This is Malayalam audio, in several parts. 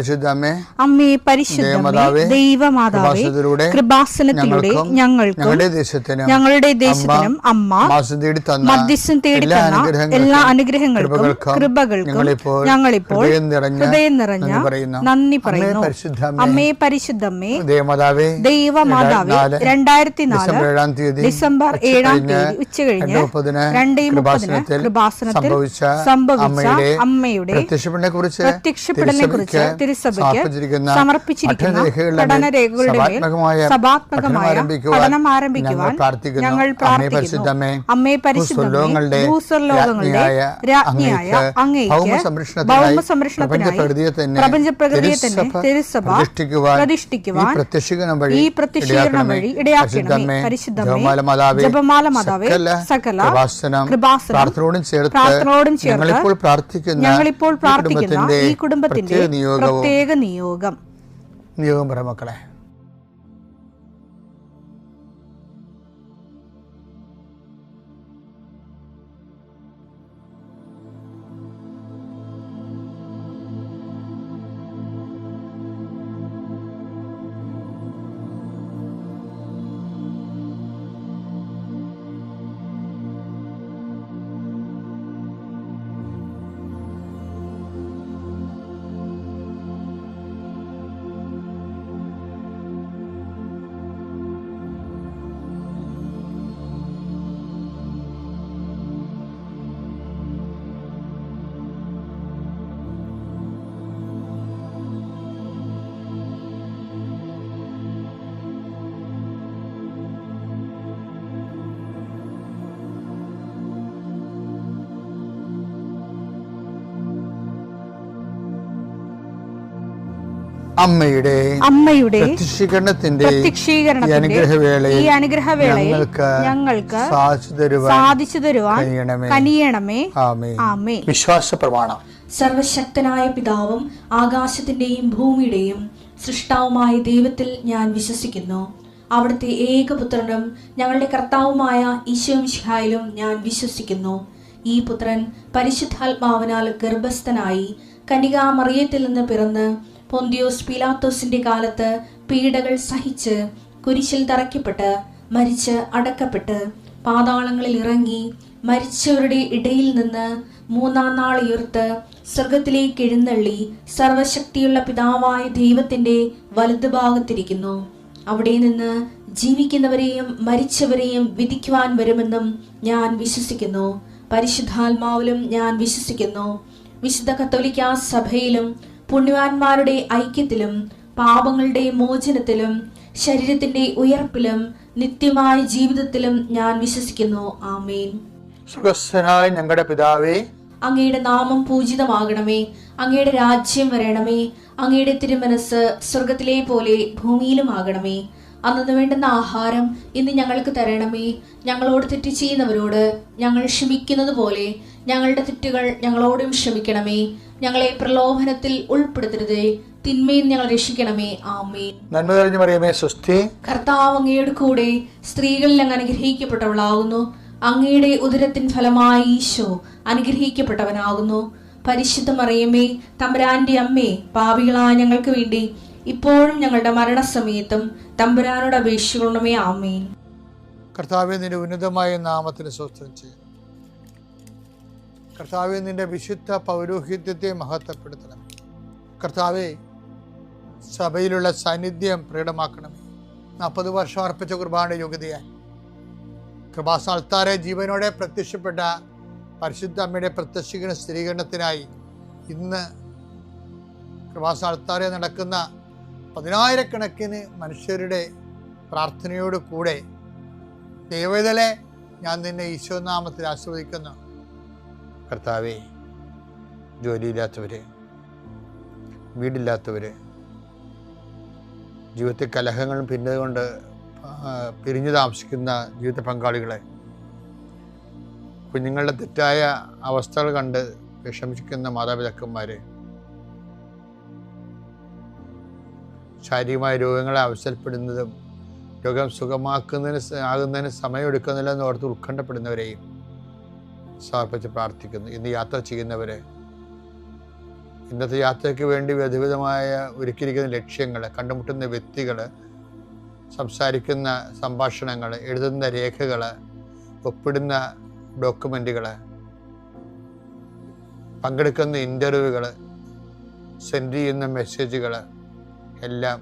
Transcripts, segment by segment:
പരിശുദ്ധമേ, അമ്മേ പരിശുദ്ധമേ, ദൈവമാതാവേ, കൃപാസനത്തിലൂടെ ഞങ്ങൾക്കും ഞങ്ങളുടെ ദേശത്തിനും അമ്മ മധ്യസ്ഥം തേടി തന്ന എല്ലാ അനുഗ്രഹങ്ങൾക്കും കൃപകൾക്കും ഞങ്ങളിപ്പോൾ ഹൃദയം നിറഞ്ഞ നന്ദി പറയുന്നു. അമ്മേ പരിശുദ്ധമേ, ദൈവമാതാവേ, 2004 ഡിസംബർ 7 ഉച്ചകഴിഞ്ഞ് 2:30 കൃപാസനത്തിൽ സംഭവിച്ച അമ്മയുടെ പ്രത്യക്ഷപ്പെടലിനെ കുറിച്ച് തിരുസഭയ്ക്ക് സമർപ്പിച്ചിരിക്കുന്ന പഠനരേഖകളുടെ മേൽ സഭാത്മകമായ പഠനം ആരംഭിക്കുവാൻ ഞങ്ങൾ പ്രാർത്ഥിക്കുന്നു. അമ്മേ പരിശുദ്ധമേ, ഭൂസ്വർലോകങ്ങളുടെ രാജ്ഞിയായ അങ്ങേയ്ക്ക് ഭൗമസംരക്ഷണത്തിനായി പ്രപഞ്ചപ്രകൃതിയെ തന്നെ തിരുസഭ പ്രതിഷ്ഠിക്കുവാൻ ഈ പ്രത്യക്ഷീകരണം വഴി ഇടയാക്കണമേ. പരിശുദ്ധമേ, ജപമാല മാതാവേ, സകല കൃപാസനം പ്രാർത്ഥനയോടും ചേർത്ത് ഞങ്ങളിപ്പോൾ പ്രാർത്ഥിക്കുന്ന ഈ കുടുംബത്തിന്റെ പ്രത്യേക നിയോഗം പറ മക്കളെ. അമ്മയുടെ പ്രത്യക്ഷീകരണത്തിന്റെ ഈ അനുഗ്രഹവേളയിൽ ഞങ്ങൾക്ക് സാധിച്ചു തരുവാൻ കനിയണമേ. ആമേൻ. വിശ്വാസ പ്രമാണം. സർവശക്തനായ പിതാവും ആകാശത്തിന്റെയും ഭൂമിയുടെയും സൃഷ്ടാവുമായ ദൈവത്തിൽ ഞാൻ വിശ്വസിക്കുന്നു. അവിടുത്തെ ഏകപുത്രനും ഞങ്ങളുടെ കർത്താവുമായ ഈശോമിശിഹായിലും ഞാൻ വിശ്വസിക്കുന്നു. ഈ പുത്രൻ പരിശുദ്ധാത്മാവിനാൽ ഗർഭസ്ഥനായി കന്യകാമറിയത്തിൽ നിന്ന് പിറന്ന് പൊന്തിയോസ് പീലാത്തോസിന്റെ കാലത്ത് പീഡകൾ സഹിച്ച് കുരിശിൽ തറയ്ക്കപ്പെട്ട് മരിച്ച് അടക്കപ്പെട്ട് പാതാളങ്ങളിൽ ഇറങ്ങി മരിച്ചവരുടെ ഇടയിൽ നിന്ന് 3-ാം നാൾ ഉയർത്ത് സ്വർഗത്തിലേക്ക് എഴുന്നള്ളി സർവശക്തിയുള്ള പിതാവായ ദൈവത്തിന്റെ വലതുഭാഗത്തിരിക്കുന്നു. അവിടെ നിന്ന് ജീവിക്കുന്നവരെയും മരിച്ചവരെയും വിധിക്കുവാൻ വരുമെന്നും ഞാൻ വിശ്വസിക്കുന്നു. പരിശുദ്ധാത്മാവിലും ഞാൻ വിശ്വസിക്കുന്നു. വിശുദ്ധ കത്തോലിക്കാ സഭയിലും പുണ്യവാന്മാരുടെ ഐക്യത്തിലും പാപങ്ങളുടെ മോചനത്തിലും ശരീരത്തിന്റെ ഉയർപ്പിലും നിത്യമായ ജീവിതത്തിലും ഞാൻ വിശ്വസിക്കുന്നു. ആമേൻ. സ്വർഗ്ഗസ്ഥനായ ഞങ്ങളുടെ പിതാവേ, അങ്ങയുടെ നാമം പൂജിതമാകണമേ. അങ്ങയുടെ രാജ്യം വരണമേ. അങ്ങയുടെ തിരുമനസ് സ്വർഗത്തിലെ പോലെ ഭൂമിയിലും ആകണമേ. അന്നു വേണ്ടുന്ന ആഹാരം ഇന്ന് ഞങ്ങൾക്ക് തരണമേ. ഞങ്ങളോട് തെറ്റ് ചെയ്യുന്നവരോട് ഞങ്ങൾ ക്ഷമിക്കുന്നത് പോലെ ഞങ്ങളുടെ തെറ്റുകൾ ഞങ്ങളോടും ക്ഷമിക്കണമേ. ഞങ്ങളെ പ്രലോഭനത്തിൽ ഉൾപ്പെടുത്തരുതേ, തിന്മയിൽ ഞങ്ങൾ രക്ഷിക്കണമേ. ആമേൻ. നന്മ നിറഞ്ഞ മറിയമേ, സ്വസ്തി. കർത്താവ് അങ്ങയുടെ കൂടെ സ്ത്രീകളിൽ അങ്ങ് അനുഗ്രഹിക്കപ്പെട്ടവളാകുന്നു. അങ്ങയുടെ ഉദരത്തിൻ ഫലമായി ഈശോ അനുഗ്രഹിക്കപ്പെട്ടവനാകുന്നു. പരിശുദ്ധ മറിയമേ, തമ്പുരാന്റെ അമ്മേ, പാപികളായ ഞങ്ങൾക്ക് വേണ്ടി ഇപ്പോഴും ഞങ്ങളുടെ മരണസമയത്തും തമ്പുരാനോട് അപേക്ഷിക്കണമേ. ആമേൻ. കർത്താവേ, നിന്റെ ഉന്നതമായ നാമത്തിന് സ്തോത്രം ചെയ്യുന്നു. കർത്താവേ, നിന്റെ വിശുദ്ധ പൗരോഹിത്യത്തെ മഹത്വപ്പെടുത്തണം. കർത്താവേ, സഭയിലുള്ള സാന്നിധ്യം പ്രകടമാക്കണമേ. 40 വർഷം അർപ്പിച്ച കുർബാനയുടെ യോഗ്യതയായി കൃപാസ്ഥാനത്താരെ ജീവനോടെ പ്രത്യക്ഷപ്പെട്ട പരിശുദ്ധ അമ്മയുടെ പ്രത്യക്ഷീകരണ സ്ഥിരീകരണത്തിനായി ഇന്ന് കൃപാസ്ഥാനത്താരെ നടക്കുന്ന 10,000-കണക്കിന് മനുഷ്യരുടെ പ്രാർത്ഥനയോട് കൂടെ ദൈവവേദലെ ഞാൻ നിന്നെ ഈശോനാമത്തിൽ ആസ്വദിക്കുന്നു. കർത്താവേ, ജോലിയില്ലാത്തവര്, വീടില്ലാത്തവര്, ജീവിതത്തിൽ കലഹങ്ങളും ഭിന്നതകൊണ്ട് പിരിഞ്ഞു താമസിക്കുന്ന ജീവിത പങ്കാളികളെ, കുഞ്ഞുങ്ങളുടെ തെറ്റായ അവസ്ഥകൾ കണ്ട് വിഷമിക്കുന്ന മാതാപിതാക്കന്മാരെ, ശാരീരികമായ രോഗങ്ങളെ അവസരപ്പെടുന്നതും രോഗം ആകുന്നതിന് സമയമെടുക്കുന്നില്ലെന്ന് ഓർത്ത് ഉത്കണ്ഠപ്പെടുന്നവരെയും സമർപ്പിച്ച് പ്രാർത്ഥിക്കുന്നു. ഇന്ന് യാത്ര ചെയ്യുന്നവരെ, ഇന്നത്തെ യാത്രയ്ക്ക് വേണ്ടി വിധവിധമായ ഒരുക്കിയിരിക്കുന്ന ലക്ഷ്യങ്ങൾ, കണ്ടുമുട്ടുന്ന വ്യക്തികൾ, സംസാരിക്കുന്ന സംഭാഷണങ്ങൾ, എഴുതുന്ന രേഖകൾ, ഒപ്പിടുന്ന ഡോക്യുമെൻറ്റുകൾ, പങ്കെടുക്കുന്ന ഇൻ്റർവ്യൂകൾ, സെൻഡ് ചെയ്യുന്ന മെസ്സേജുകൾ എല്ലാം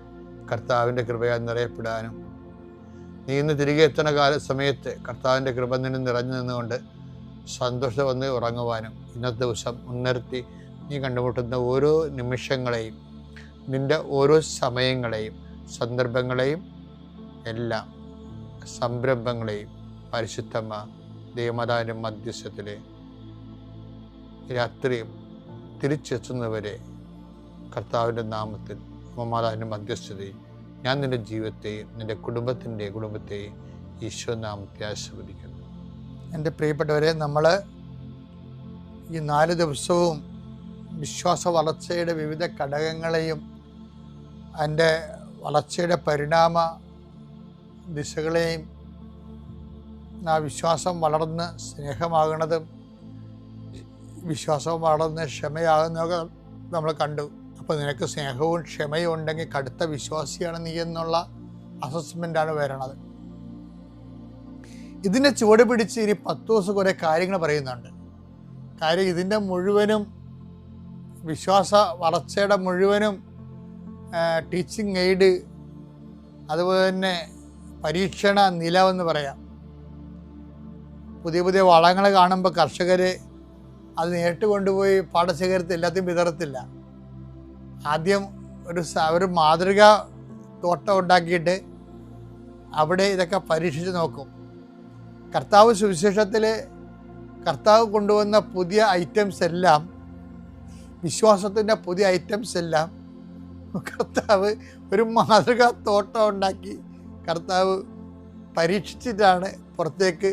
കർത്താവിൻ്റെ കൃപയാൽ നിറയപ്പെടാനും നീ ഇന്ന് തിരികെ എത്തുന്ന സമയത്ത് കർത്താവിൻ്റെ കൃപ നിന്നെ നിറഞ്ഞു നിന്നുകൊണ്ട് സന്തോഷം വന്ന് ഉറങ്ങുവാനും ഇന്നത്തെ ദിവസം മുൻനിർത്തി നീ കണ്ടുമുട്ടുന്ന ഓരോ നിമിഷങ്ങളെയും, നിൻ്റെ ഓരോ സമയങ്ങളെയും, സന്ദർഭങ്ങളെയും എല്ലാം സംരംഭങ്ങളെയും പരിശുദ്ധമ്മ ദൈവമാതാവിൻ്റെ മധ്യസ്ഥത്തിൽ രാത്രിയും തിരിച്ചെത്തുന്നവരെ കർത്താവിൻ്റെ നാമത്തിൽ മാതാവിൻ്റെ മധ്യസ്ഥതയും ഞാൻ നിൻ്റെ ജീവിതത്തെയും നിൻ്റെ കുടുംബത്തെയും ഈശോ നാമത്തെ ആശീർവദിക്കുന്നു. എൻ്റെ പ്രിയപ്പെട്ടവരെ, നമ്മൾ ഈ 4 ദിവസവും വിശ്വാസ വളർച്ചയുടെ വിവിധ ഘടകങ്ങളെയും അതിൻ്റെ വളർച്ചയുടെ പരിണാമ ദിശകളെയും, ആ വിശ്വാസം വളർന്ന് സ്നേഹമാകുന്നതും വിശ്വാസം വളർന്ന് ക്ഷമയാകുന്നതൊക്കെ നമ്മൾ കണ്ടു. അപ്പോൾ നിനക്ക് സ്നേഹവും ക്ഷമയും ഉണ്ടെങ്കിൽ കടുത്ത വിശ്വാസിയാണ് നീ എന്നുള്ള അസസ്മെൻ്റാണ് വരണത്. ഇതിനെ ചുവട് പിടിച്ച് ഇനി 10 ദിവസം കുറേ കാര്യങ്ങൾ പറയുന്നുണ്ട്. കാര്യം ഇതിൻ്റെ മുഴുവനും വിശ്വാസ വളർച്ചയുടെ മുഴുവനും ടീച്ചിങ് എയ്ഡ്, അതുപോലെ തന്നെ പരീക്ഷണ നിലവെന്ന് പറയാം. പുതിയ പുതിയ വളങ്ങൾ കാണുമ്പോൾ കർഷകർ അത് നേരിട്ട് കൊണ്ടുപോയി പാടശേഖരത്തിൽ എല്ലാத்தைയും വിതറത്തില്ല. ആദ്യം ഒരു മാതൃക തോട്ടം ഉണ്ടാക്കിയിട്ട് അവിടെ ഇതൊക്കെ പരീക്ഷിച്ച് നോക്കും. കർത്താവ് സുവിശേഷത്തിൽ കർത്താവ് കൊണ്ടുവന്ന പുതിയ ഐറ്റംസ് എല്ലാം, വിശ്വാസത്തിൻ്റെ പുതിയ ഐറ്റംസ് എല്ലാം കർത്താവ് ഒരു മാതൃക തോട്ടം ഉണ്ടാക്കി കർത്താവ് പരീക്ഷിച്ചിട്ടാണ് പുറത്തേക്ക്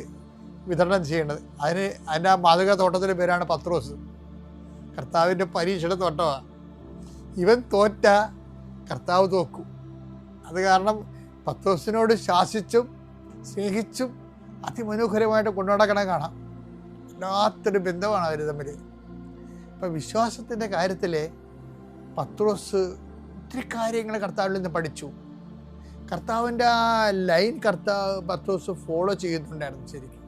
വിതരണം ചെയ്യേണ്ടത്. അതിൻ്റെ ആ മാതൃക തോട്ടത്തിൻ്റെ പേരാണ് പത്രോസ്. കർത്താവിൻ്റെ പരീക്ഷയുടെ തോട്ടമാണ്. ഇവൻ തോറ്റ കർത്താവ് തോക്കും. അത് കാരണം പത്രോസിനോട് ശാസിച്ചും സ്നേഹിച്ചും അതിമനോഹരമായിട്ട് കൊണ്ടുനടക്കണം കാണാം. വല്ലാത്തൊരു ബന്ധമാണ് അവർ തമ്മിൽ. ഇപ്പം വിശ്വാസത്തിൻ്റെ കാര്യത്തിൽ പത്രോസ് ഒത്തിരി കാര്യങ്ങൾ കർത്താവിൽ നിന്ന് പഠിച്ചു. കർത്താവിൻ്റെ ആ ലൈൻ പത്രോസ് ഫോളോ ചെയ്യുന്നുണ്ടായിരുന്നു. ശരിക്കും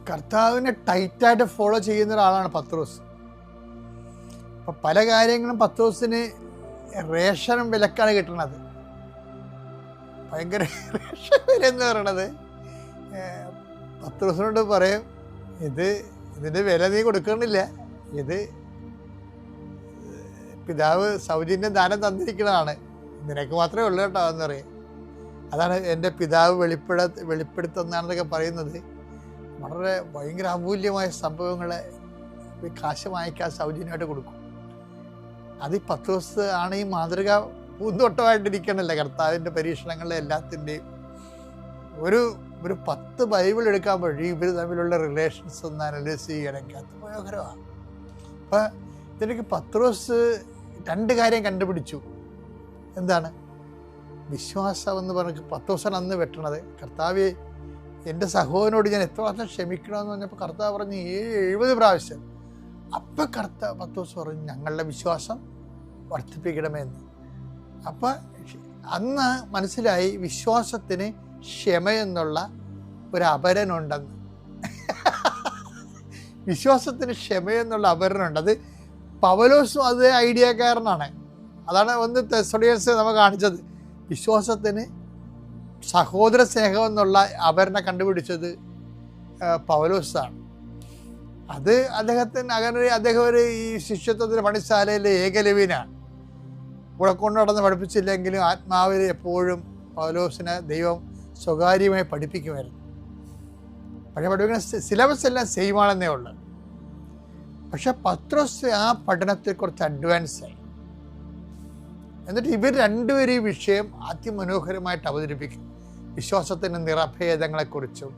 കർത്താവിനെ ടൈറ്റായിട്ട് ഫോളോ ചെയ്യുന്ന ഒരാളാണ് പത്രോസ്. അപ്പം പല കാര്യങ്ങളും പത്രോസിന് റേഷൻ വിലക്കാണ് കിട്ടുന്നത്. ഭയങ്കര റേഷൻ വില എന്ന് പറയണത്. പത്രോസിനോട് പറയും, ഇതിൻ്റെ വില നീ കൊടുക്കണില്ല, ഇത് പിതാവ് സൗജന്യം ദാനം തന്നിരിക്കുന്നതാണ്, നിനക്ക് മാത്രമേ ഉള്ളൂ കേട്ടോ എന്ന് പറയും. അതാണ് എൻ്റെ പിതാവ് വെളിപ്പെടുത്തുന്നതാണെന്നൊക്കെ പറയുന്നത്. വളരെ ഭയങ്കര അമൂല്യമായ സംഭവങ്ങളെ കാശ് വാങ്ങിക്കാൻ സൗജന്യമായിട്ട് കൊടുക്കും. അത് ഈ പത്രോസ് ആണ് ഈ മാതൃക പൂന്തോട്ടമായിട്ടിരിക്കണല്ലേ കർത്താവിൻ്റെ പരീക്ഷണങ്ങളിലെ എല്ലാത്തിൻ്റെയും. ഒരു 10 ബൈബിൾ എടുക്കാൻ വഴി ഇവർ തമ്മിലുള്ള റിലേഷൻസ് ഒന്ന് അനലൈസ് ചെയ്യണമെങ്കിൽ അത് മനോഹരമാണ്. അപ്പം ഇതിലേക്ക് പത്രോസ് 2 കാര്യം കണ്ടുപിടിച്ചു. എന്താണ് വിശ്വാസം എന്ന് പറഞ്ഞ് പത്രോസാണ് അന്ന് വെട്ടണത്. കർത്താവ് എൻ്റെ സഹോദരനോട് ഞാൻ എത്ര പ്രാവശ്യം ക്ഷമിക്കണമെന്ന് പറഞ്ഞപ്പോൾ കർത്താവ് പറഞ്ഞ് 70 പ്രാവശ്യം. അപ്പം പത്രോസ് പറഞ്ഞു ഞങ്ങളുടെ വിശ്വാസം വർദ്ധിപ്പിക്കണമെന്ന്. അപ്പം അന്ന് മനസ്സിലായി വിശ്വാസത്തിന് ക്ഷമയെന്നുള്ള ഒരു അപരനുണ്ടെന്ന്. വിശ്വാസത്തിന് ക്ഷമയെന്നുള്ള അപരനുണ്ട്. അത് പൗലോസും അത് ഐഡിയക്കാരനാണ്. അതാണ് 1 തെസ്സലോനിയൻസ് നമ്മൾ കാണിച്ചത്. വിശ്വാസത്തിന് സഹോദര സ്നേഹം എന്നുള്ള അപരനെ കണ്ടുപിടിച്ചത് പൗലോസാണ്. അത് അദ്ദേഹം ഒരു ഈ ശിഷ്യത്വത്തിൻ്റെ പണിശാലയിലെ ഏകലവ്യനാണ്. കൂടെ കൊണ്ട് നടന്ന് പഠിപ്പിച്ചില്ലെങ്കിലും ആത്മാവിൽ എപ്പോഴും പൗലോസിനെ ദൈവം സ്വകാര്യമായി പഠിപ്പിക്കുമായിരുന്നു. പക്ഷേ പഠിപ്പിക്കുന്ന സിലബസ് എല്ലാം സെയിമാണെന്നേ ഉള്ളൂ. പക്ഷെ പത്രോസ് ആ പഠനത്തിൽ കുറച്ച് അഡ്വാൻസായി. എന്നിട്ട് ഇവർ രണ്ടുപേരും ഈ വിഷയം അതിമനോഹരമായിട്ട് അവതരിപ്പിക്കും. വിശ്വാസത്തിൻ്റെ നിറഭേദങ്ങളെക്കുറിച്ചും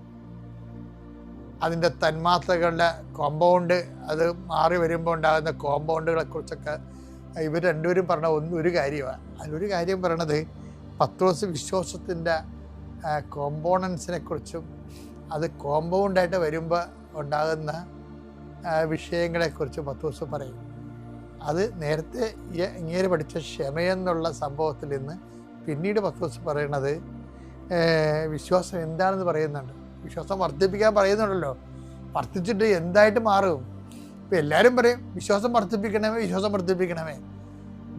അതിൻ്റെ തന്മാത്രകളുടെ കോമ്പൗണ്ട്, അത് മാറി വരുമ്പോൾ ഉണ്ടാകുന്ന കോമ്പൗണ്ടുകളെക്കുറിച്ചൊക്കെ ഇവർ രണ്ടുപേരും പറഞ്ഞ ഒരു കാര്യമാണ്. അതിലൊരു കാര്യം പറയണത് പത്രോസ് വിശ്വാസത്തിൻ്റെ കോമ്പോണൻസിനെ കുറിച്ചും അത് കോമ്പൗണ്ടായിട്ട് വരുമ്പോൾ ഉണ്ടാകുന്ന വിഷയങ്ങളെക്കുറിച്ച് പത്രോസ് പറയും. അത് നേരത്തെ ഇങ്ങേര് പഠിച്ച ക്ഷമയെന്നുള്ള സംഭവത്തിൽ നിന്ന് പിന്നീട് പത്രോസ് പറയണത് വിശ്വാസം എന്താണെന്ന് പറയുന്നുണ്ട്. വിശ്വാസം വർദ്ധിപ്പിക്കാൻ പറയുന്നുണ്ടല്ലോ. വർദ്ധിച്ചിട്ട് എന്തായിട്ട് മാറും? ഇപ്പം എല്ലാവരും പറയും വിശ്വാസം വർദ്ധിപ്പിക്കണമേ, വിശ്വാസം വർദ്ധിപ്പിക്കണമേ.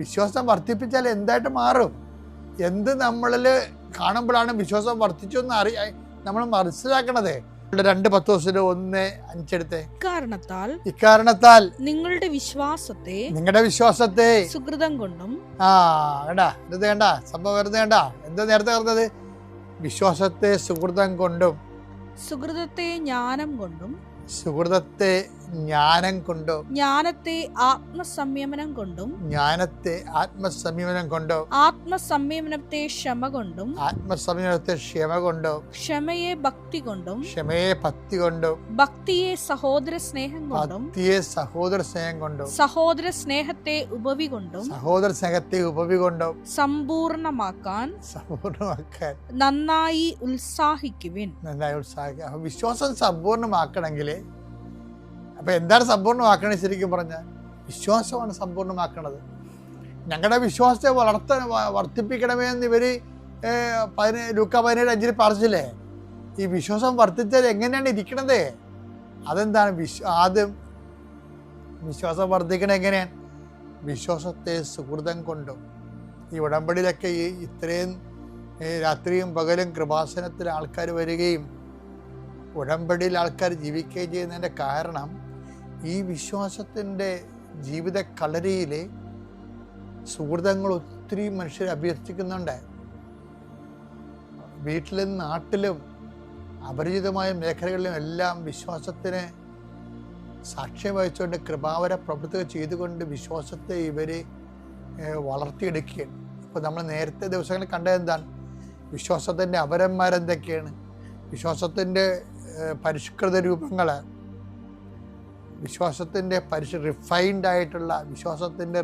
വിശ്വാസം വർദ്ധിപ്പിച്ചാൽ എന്തായിട്ട് മാറും? എന്ത് നമ്മളിൽ കാണുമ്പോഴാണ് വിശ്വാസം വർദ്ധിച്ചു എന്ന് നമ്മൾ മനസ്സിലാക്കണത്. 2 പത്രോസിന് 1:5 ഇക്കാരണത്താൽ നിങ്ങളുടെ വിശ്വാസത്തെ സുകൃതം കൊണ്ടും വേണ്ട സംഭവം വെറുതെ വേണ്ട. എന്താ നേരത്തെ പറഞ്ഞത്? വിശ്വാസത്തെ സുകൃതം കൊണ്ടും സുകൃതത്തെ ജ്ഞാനം കൊണ്ടും ജ്ഞാനത്തെ ആത്മസംയമനം കൊണ്ടും ആത്മസംയമനത്തെ ക്ഷമ കൊണ്ടും ക്ഷമയെ ഭക്തി കൊണ്ടും ഭക്തിയെ സഹോദര സ്നേഹം കൊണ്ടും സഹോദര സ്നേഹത്തെ ഉപവി കൊണ്ടും സമ്പൂർണമാക്കാൻ നന്നായി ഉത്സാഹിക്കുവിൻ. വിശ്വാസം സമ്പൂർണ്ണമാക്കണമെങ്കിൽ അപ്പം എന്താണ് സമ്പൂർണ്ണമാക്കണത്? ശരിക്കും പറഞ്ഞാൽ വിശ്വാസമാണ് സമ്പൂർണ്ണമാക്കണത്. ഞങ്ങളുടെ വിശ്വാസത്തെ വർദ്ധിപ്പിക്കണമേ എന്ന് ഇവർ ലൂക്ക 17:5 പറഞ്ഞില്ലേ? ഈ വിശ്വാസം വർദ്ധിച്ചാൽ എങ്ങനെയാണ് ഇരിക്കണത്? അതെന്താണ്? ആദ്യം വിശ്വാസം വർദ്ധിക്കണത് എങ്ങനെയാണ്? വിശ്വാസത്തെ സുഹൃതം കൊണ്ടും. ഈ ഉടമ്പടിയിലൊക്കെ ഇത്രയും രാത്രിയും പകലും കൃപാസനത്തിൽ ആൾക്കാർ വരികയും ഉടമ്പടിയിൽ ആൾക്കാർ ജീവിക്കുകയും ചെയ്യുന്നതിൻ്റെ കാരണം ഈ വിശ്വാസത്തിൻ്റെ ജീവിത കളരിയിൽ സുഹൃതങ്ങൾ ഒത്തിരി മനുഷ്യർ അഭ്യർത്ഥിക്കുന്നുണ്ട്. വീട്ടിലും നാട്ടിലും അപരിചിതമായ മേഖലകളിലും എല്ലാം വിശ്വാസത്തിന് സാക്ഷ്യം വഹിച്ചുകൊണ്ട് കൃപാവര പ്രവൃത്തികൾ ചെയ്തുകൊണ്ട് വിശ്വാസത്തെ ഇവർ വളർത്തിയെടുക്കുകയാണ്. അപ്പോൾ നമ്മൾ നേരത്തെ ദിവസങ്ങളിൽ കണ്ടത് എന്താണ്? വിശ്വാസത്തിൻ്റെ അപരന്മാരെന്തൊക്കെയാണ്? വിശ്വാസത്തിൻ്റെ പരിഷ്കൃത രൂപങ്ങൾ, വിശ്വാസത്തിൻ്റെ റിഫൈൻഡ് ആയിട്ടുള്ള വിശ്വാസത്തിൻ്റെ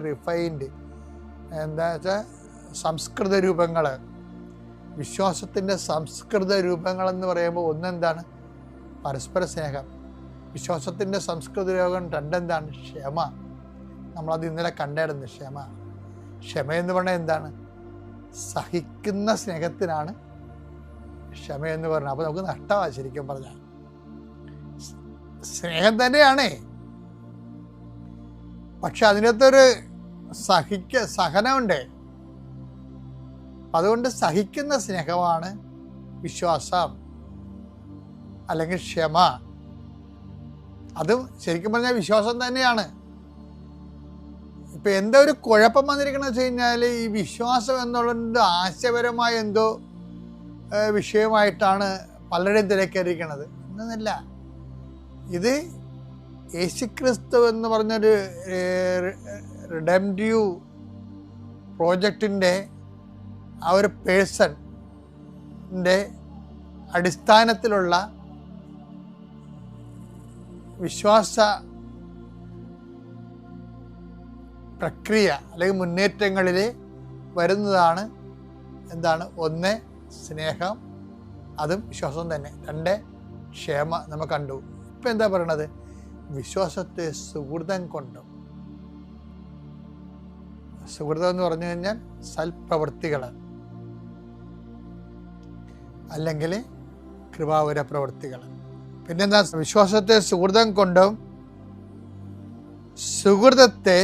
എന്താ വെച്ചാൽ സംസ്കൃത രൂപങ്ങൾ. വിശ്വാസത്തിൻ്റെ സംസ്കൃത രൂപങ്ങളെന്ന് പറയുമ്പോൾ ഒന്നെന്താണ്? പരസ്പര സ്നേഹം. വിശ്വാസത്തിൻ്റെ സംസ്കൃത രൂപം 2 എന്താണ്? ക്ഷമ. നമ്മളത് ഇന്നലെ കണ്ടായിരുന്നു. ക്ഷമയെന്ന് പറഞ്ഞാൽ എന്താണ്? സഹിക്കുന്ന സ്നേഹത്തിനാണ് ക്ഷമയെന്ന് പറഞ്ഞാൽ. അപ്പോൾ നമുക്ക് നഷ്ടമാണ് ശരിക്കും പറഞ്ഞാൽ. സ്നേഹം തന്നെയാണേ, പക്ഷെ അതിനകത്തൊരു സഹനമുണ്ട്. അതുകൊണ്ട് സഹിക്കുന്ന സ്നേഹമാണ് വിശ്വാസം അല്ലെങ്കിൽ ക്ഷമ. അതും ശരിക്കും പറഞ്ഞാൽ വിശ്വാസം തന്നെയാണ്. ഇപ്പം എന്താ ഒരു കുഴപ്പം വന്നിരിക്കണമെന്ന് വെച്ച് കഴിഞ്ഞാൽ ഈ വിശ്വാസം എന്നുള്ളത് ആശയപരമായ എന്തോ വിഷയമായിട്ടാണ് പലരുടെയും തിരക്കേറിയിരിക്കുന്നത്. എന്നല്ല, ഇത് യേശുക്രിസ്തു എന്ന് പറഞ്ഞൊരു റിഡംറ്റീവ് പ്രോജക്റ്റിൻ്റെ ആ ഒരു പേഴ്സണിൻ്റെ അടിസ്ഥാനത്തിലുള്ള വിശ്വാസ പ്രക്രിയ അല്ലെങ്കിൽ മുന്നേറ്റങ്ങളിൽ വരുന്നതാണ് എന്താണ്? 1 സ്നേഹം, അതും വിശ്വാസം തന്നെ. 2 ക്ഷമ നമ്മൾ കണ്ടു. ഇപ്പം എന്താ പറയണത്? വിശ്വാസത്തെ സുഹൃതം കൊണ്ടും. സുഹൃതം എന്ന് പറഞ്ഞു കഴിഞ്ഞാൽ സൽപ്രവൃത്തികൾ അല്ലെങ്കിൽ കൃപാവര പ്രവൃത്തികൾ. പിന്നെന്താ? വിശ്വാസത്തെ സുഹൃതം കൊണ്ടും സുഹൃതത്തെ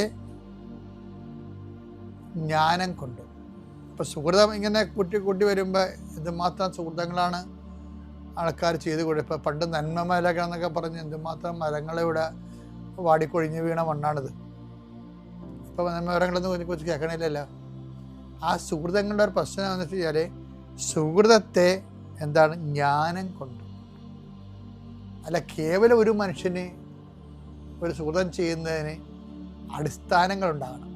ജ്ഞാനം കൊണ്ടും. ഇപ്പം സുഹൃതം ഇങ്ങനെ കൂട്ടി വരുമ്പോൾ എന്തുമാത്രം സുഹൃതങ്ങളാണ് ആൾക്കാർ ചെയ്ത് കൊടുക്കുക. ഇപ്പം പണ്ട് നന്മ മലകളെന്നൊക്കെ പറഞ്ഞ് എന്തുമാത്രം മരങ്ങളിവിടെ വാടിക്കൊഴിഞ്ഞ് വീണ മണ്ണാണിത്. ഇപ്പം നന്മ മരങ്ങളൊന്നും കുറിച്ച് കേൾക്കണില്ലല്ലോ. ആ സുഹൃതങ്ങളുടെ ഒരു പ്രശ്നം എന്ന് വെച്ച് കഴിഞ്ഞാൽ സുഹൃതത്തെ എന്താണ്? ജ്ഞാനം കൊണ്ടും. അല്ല, കേവലം ഒരു മനുഷ്യന് ഒരു സുഹൃതം ചെയ്യുന്നതിന് അടിസ്ഥാനങ്ങളുണ്ടാകണം.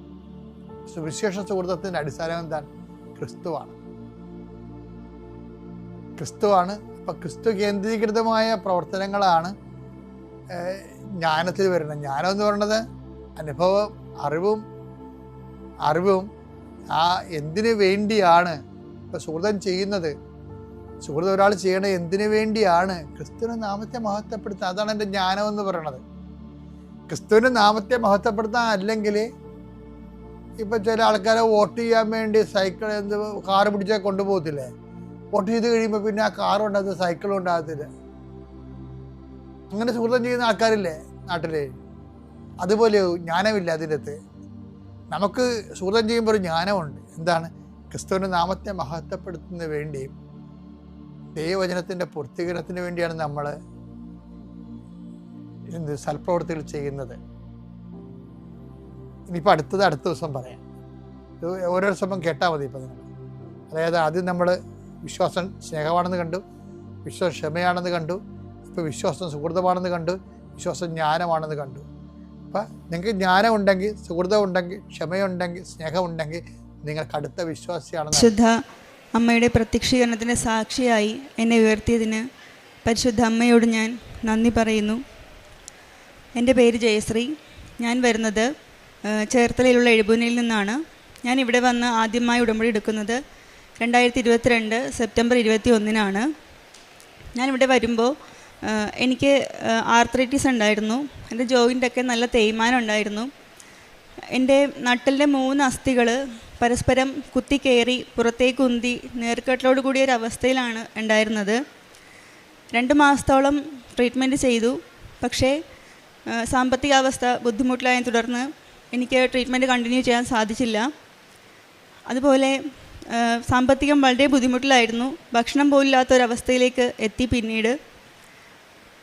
സുവിശേഷ സുഹൃതത്തിൻ്റെ അടിസ്ഥാനം എന്താണ്? ക്രിസ്തുവാണ്. അപ്പം ക്രിസ്തു കേന്ദ്രീകൃതമായ പ്രവർത്തനങ്ങളാണ് ജ്ഞാനത്തിൽ വരുന്നത്. ജ്ഞാനം എന്ന് പറയുന്നത് അനുഭവം, അറിവും ആ എന്തിനു വേണ്ടിയാണ് ഇപ്പം സുഹൃതം ചെയ്യുന്നത്, സുഹൃതം ഒരാൾ ചെയ്യണത് എന്തിനു വേണ്ടിയാണ്? ക്രിസ്തുവിൻ്റെ നാമത്തെ മഹത്വപ്പെടുത്താൻ. അതാണ് എൻ്റെ ജ്ഞാനം എന്ന് പറയുന്നത്. ക്രിസ്തുവിൻ്റെ നാമത്തെ മഹത്വപ്പെടുത്താൻ അല്ലെങ്കിൽ ഇപ്പം ചില ആൾക്കാരെ വോട്ട് ചെയ്യാൻ വേണ്ടി സൈക്കിൾ കാറ് പിടിച്ചാൽ കൊണ്ടുപോകത്തില്ലേ? വോട്ട് ചെയ്ത് കഴിയുമ്പോൾ പിന്നെ ആ കാറും ഉണ്ടാകത്തില്ല, സൈക്കിളും ഉണ്ടാകത്തില്ല. അങ്ങനെ സുഹൃത്തം ചെയ്യുന്ന ആൾക്കാരില്ലേ നാട്ടിൽ? അതുപോലെ ജ്ഞാനമില്ല അതിനകത്ത്. നമുക്ക് സുഹൃത്തം ചെയ്യുമ്പോൾ ഒരു ജ്ഞാനമുണ്ട്. എന്താണ്? ക്രിസ്തുവിൻ്റെ നാമത്തെ മഹത്വപ്പെടുത്തുന്നതിന് വേണ്ടിയും ദൈവവചനത്തിൻ്റെ പൂർത്തീകരണത്തിന് വേണ്ടിയാണ് നമ്മൾ സൽപ്രവൃത്തികൾ ചെയ്യുന്നത്. ഇനിയിപ്പോൾ അടുത്ത ദിവസം പറയാം. ഇത് ഓരോ ദിവസം കേട്ടാൽ മതി. ഇപ്പം നിങ്ങൾ അതായത് ആദ്യം നമ്മൾ വിശ്വാസം സ്നേഹമാണെന്ന് കണ്ടു, വിശ്വാസം ക്ഷമയാണെന്ന് കണ്ടു, ഇപ്പോൾ വിശ്വാസം സുഹൃതമാണെന്ന് കണ്ടു, വിശ്വാസം ജ്ഞാനമാണെന്ന് കണ്ടു. അപ്പം നിങ്ങൾക്ക് ജ്ഞാനം ഉണ്ടെങ്കിൽ, സുഹൃതം ഉണ്ടെങ്കിൽ, ക്ഷമയുണ്ടെങ്കിൽ, സ്നേഹമുണ്ടെങ്കിൽ നിങ്ങൾക്ക് അടുത്ത വിശ്വാസിയാണെന്ന്. പരിശുദ്ധ അമ്മയുടെ പ്രത്യക്ഷീകരണത്തിൻ്റെ സാക്ഷിയായി എന്നെ ഉയർത്തിയതിന് പരിശുദ്ധ അമ്മയോട് ഞാൻ നന്ദി പറയുന്നു. എൻ്റെ പേര് ജയശ്രീ. ഞാൻ വരുന്നത് ചേർത്തലയിലുള്ള എഴുപൂനിൽ നിന്നാണ്. ഞാൻ ഇവിടെ വന്ന് ആദ്യമായി ഉടമ്പടി എടുക്കുന്നത് 2022 സെപ്റ്റംബർ 21 ഞാനിവിടെ വരുമ്പോൾ എനിക്ക് ആർത്രൈറ്റിസ് ഉണ്ടായിരുന്നു. എൻ്റെ ജോയിൻ്റൊക്കെ നല്ല തേയ്മാനം ഉണ്ടായിരുന്നു. എൻ്റെ നട്ടലിൻ്റെ 3 അസ്ഥികൾ പരസ്പരം കുത്തിക്കയറി പുറത്തേക്ക് ഉന്തി നേർക്കെട്ടലോട് കൂടിയൊരവസ്ഥയിലാണ് ഉണ്ടായിരുന്നത്. 2 മാസത്തോളം ട്രീറ്റ്മെൻറ്റ് ചെയ്തു. പക്ഷേ സാമ്പത്തികാവസ്ഥ ബുദ്ധിമുട്ടിലായതിനെ തുടർന്ന് എനിക്ക് ട്രീറ്റ്മെൻറ്റ് കണ്ടിന്യൂ ചെയ്യാൻ സാധിച്ചില്ല. അതുപോലെ സാമ്പത്തികം വളരെ ബുദ്ധിമുട്ടിലായിരുന്നു. ഭക്ഷണം പോലില്ലാത്തൊരവസ്ഥയിലേക്ക് എത്തി. പിന്നീട്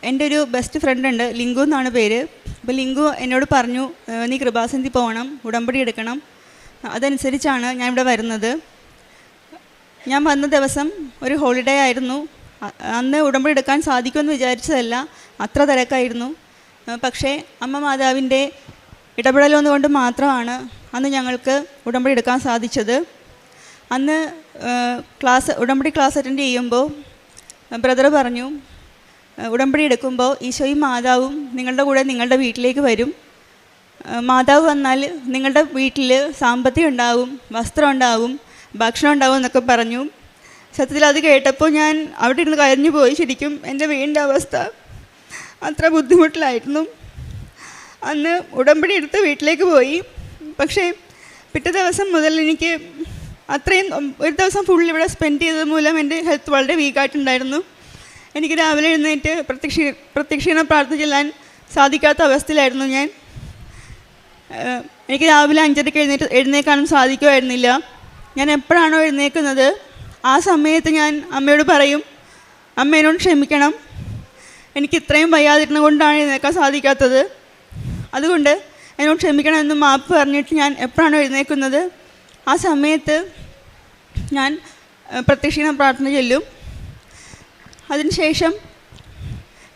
എൻ്റെ ഒരു ബെസ്റ്റ് ഫ്രണ്ട് ഉണ്ട്, ലിങ്കു എന്നാണ് പേര്. അപ്പോൾ ലിങ്കു എന്നോട് പറഞ്ഞു, നീ കൃപാസന്ധി പോകണം, ഉടമ്പടി എടുക്കണം. അതനുസരിച്ചാണ് ഞാൻ ഇവിടെ വരുന്നത്. ഞാൻ വന്ന ദിവസം ഒരു ഹോളിഡേ ആയിരുന്നു. അന്ന് ഉടമ്പടി എടുക്കാൻ സാധിക്കുമെന്ന് വിചാരിച്ചതല്ല, അത്ര തിരക്കായിരുന്നു. പക്ഷേ അമ്മ മാതാവിൻ്റെ ഇടപെടലൊന്നുകൊണ്ട് മാത്രമാണ് അന്ന് ഞങ്ങൾക്ക് ഉടമ്പടി എടുക്കാൻ സാധിച്ചത്. അന്ന് ഉടമ്പടി ക്ലാസ് അറ്റൻഡ് ചെയ്യുമ്പോൾ ബ്രദർ പറഞ്ഞു, ഉടമ്പടി എടുക്കുമ്പോൾ ഈശോയും മാതാവും നിങ്ങളുടെ കൂടെ നിങ്ങളുടെ വീട്ടിലേക്ക് വരും. മാതാവ് വന്നാൽ നിങ്ങളുടെ വീട്ടിൽ സാമ്പത്തികം ഉണ്ടാവും, വസ്ത്രം ഉണ്ടാവും, ഭക്ഷണം ഉണ്ടാവും എന്നൊക്കെ പറഞ്ഞു. സത്യത്തിൽ അത് കേട്ടപ്പോൾ ഞാൻ അവിടെ ഇരുന്ന് കരഞ്ഞു പോയി. ശരിക്കും എൻ്റെ വീടിൻ്റെ അവസ്ഥ അത്ര ബുദ്ധിമുട്ടിലായിരുന്നു. അന്ന് ഉടമ്പടി എടുത്ത് വീട്ടിലേക്ക് പോയി. പക്ഷേ പിറ്റേ ദിവസം മുതൽ എനിക്ക് അത്രയും ഒരു ദിവസം ഫുൾ ഇവിടെ സ്പെൻഡ് ചെയ്തത് മൂലം എൻ്റെ ഹെൽത്ത് വളരെ വീക്കായിട്ടുണ്ടായിരുന്നു. എനിക്ക് രാവിലെ എഴുന്നേറ്റ് പ്രത്യക്ഷീണ പ്രാർത്ഥന ചെല്ലാൻ സാധിക്കാത്ത അവസ്ഥയിലായിരുന്നു ഞാൻ. എനിക്ക് രാവിലെ 5:30 എഴുന്നേൽക്കാനും സാധിക്കുമായിരുന്നില്ല. ഞാൻ എപ്പോഴാണോ എഴുന്നേൽക്കുന്നത് ആ സമയത്ത് ഞാൻ അമ്മയോട് പറയും, അമ്മ എന്നോട് ക്ഷമിക്കണം, എനിക്ക് ഇത്രയും വയ്യാതിരുന്ന കൊണ്ടാണ് എഴുന്നേൽക്കാൻ സാധിക്കാത്തത്, അതുകൊണ്ട് എന്നോട് ക്ഷമിക്കണം എന്ന് മാപ്പ് പറഞ്ഞിട്ട് ഞാൻ എപ്പോഴാണോ എഴുന്നേൽക്കുന്നത് ആ സമയത്ത് ഞാൻ പ്രത്യക്ഷീണ പ്രാർത്ഥന ചൊല്ലും. അതിനുശേഷം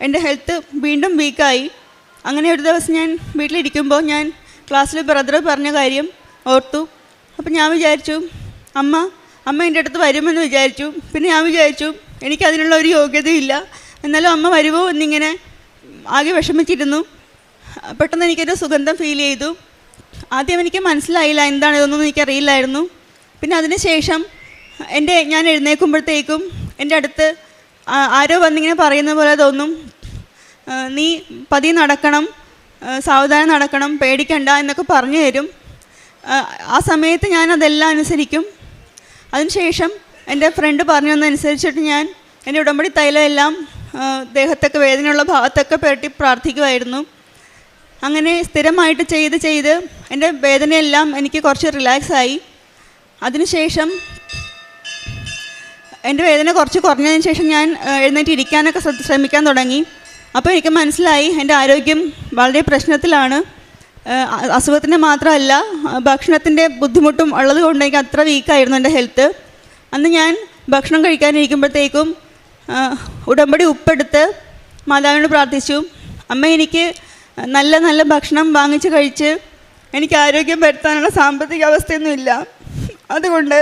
എൻ്റെ ഹെൽത്ത് വീണ്ടും വീക്കായി. അങ്ങനെ ഒരു ദിവസം ഞാൻ വീട്ടിലിരിക്കുമ്പോൾ ഞാൻ ക്ലാസ്സിൽ ബ്രദർ പറഞ്ഞ കാര്യം ഓർത്തു. അപ്പം ഞാൻ വിചാരിച്ചു അമ്മ എൻ്റെ അടുത്ത് വരുമെന്ന് വിചാരിച്ചു. പിന്നെ ഞാൻ വിചാരിച്ചു എനിക്കതിനുള്ള ഒരു യോഗ്യതയില്ല, എന്നാലും അമ്മ വരുമോ എന്നിങ്ങനെ ആകെ വിഷമിച്ചിരുന്നു. പെട്ടെന്ന് എനിക്കൊരു സുഗന്ധം ഫീൽ ചെയ്തു. ആദ്യം എനിക്ക് മനസ്സിലായില്ല എന്താണ് ഇതൊന്നും എനിക്കറിയില്ലായിരുന്നു. പിന്നെ അതിന് ശേഷം ഞാൻ എഴുന്നേൽക്കുമ്പോഴത്തേക്കും എൻ്റെ അടുത്ത് ആരോ വന്നിങ്ങനെ പറയുന്ന പോലെ തോന്നും, നീ പതിയെ നടക്കണം, സാവധാനം നടക്കണം, പേടിക്കണ്ട എന്നൊക്കെ പറഞ്ഞു തരും. ആ സമയത്ത് ഞാൻ അതെല്ലാം അനുസരിക്കും. അതിനുശേഷം എൻ്റെ ഫ്രണ്ട് പറഞ്ഞു തന്നതനുസരിച്ചിട്ട് ഞാൻ എൻ്റെ ഉടമ്പടി തൈലം എല്ലാം ദേഹത്തൊക്കെ വേദനയുള്ള ഭാഗത്തൊക്കെ പുരട്ടി പ്രാർത്ഥിക്കുമായിരുന്നു. അങ്ങനെ സ്ഥിരമായിട്ട് ചെയ്ത് എൻ്റെ വേദനയെല്ലാം എനിക്ക് കുറച്ച് റിലാക്സായി. അതിനുശേഷം എൻ്റെ വേദന കുറച്ച് കുറഞ്ഞതിന് ശേഷം ഞാൻ എഴുന്നേറ്റ് ഇരിക്കാനൊക്കെ ശ്രമിക്കാൻ തുടങ്ങി. അപ്പോൾ എനിക്ക് മനസ്സിലായി എൻ്റെ ആരോഗ്യം വളരെ പ്രശ്നത്തിലാണ്. അസുഖത്തിൻ്റെ മാത്രമല്ല, ഭക്ഷണത്തിൻ്റെ ബുദ്ധിമുട്ടും ഉള്ളത് കൊണ്ട് എനിക്ക് അത്ര വീക്കായിരുന്നു എൻ്റെ ഹെൽത്ത്. അന്ന് ഞാൻ ഭക്ഷണം കഴിക്കാനിരിക്കുമ്പോഴത്തേക്കും ഉടമ്പടി ഉപ്പെടുത്ത് മാതാവിനോട് പ്രാർത്ഥിച്ചു, അമ്മ എനിക്ക് നല്ല നല്ല ഭക്ഷണം വാങ്ങിച്ച് കഴിച്ച് എനിക്ക് ആരോഗ്യം വരുത്താനുള്ള സാമ്പത്തിക അവസ്ഥയൊന്നുമില്ല, അതുകൊണ്ട്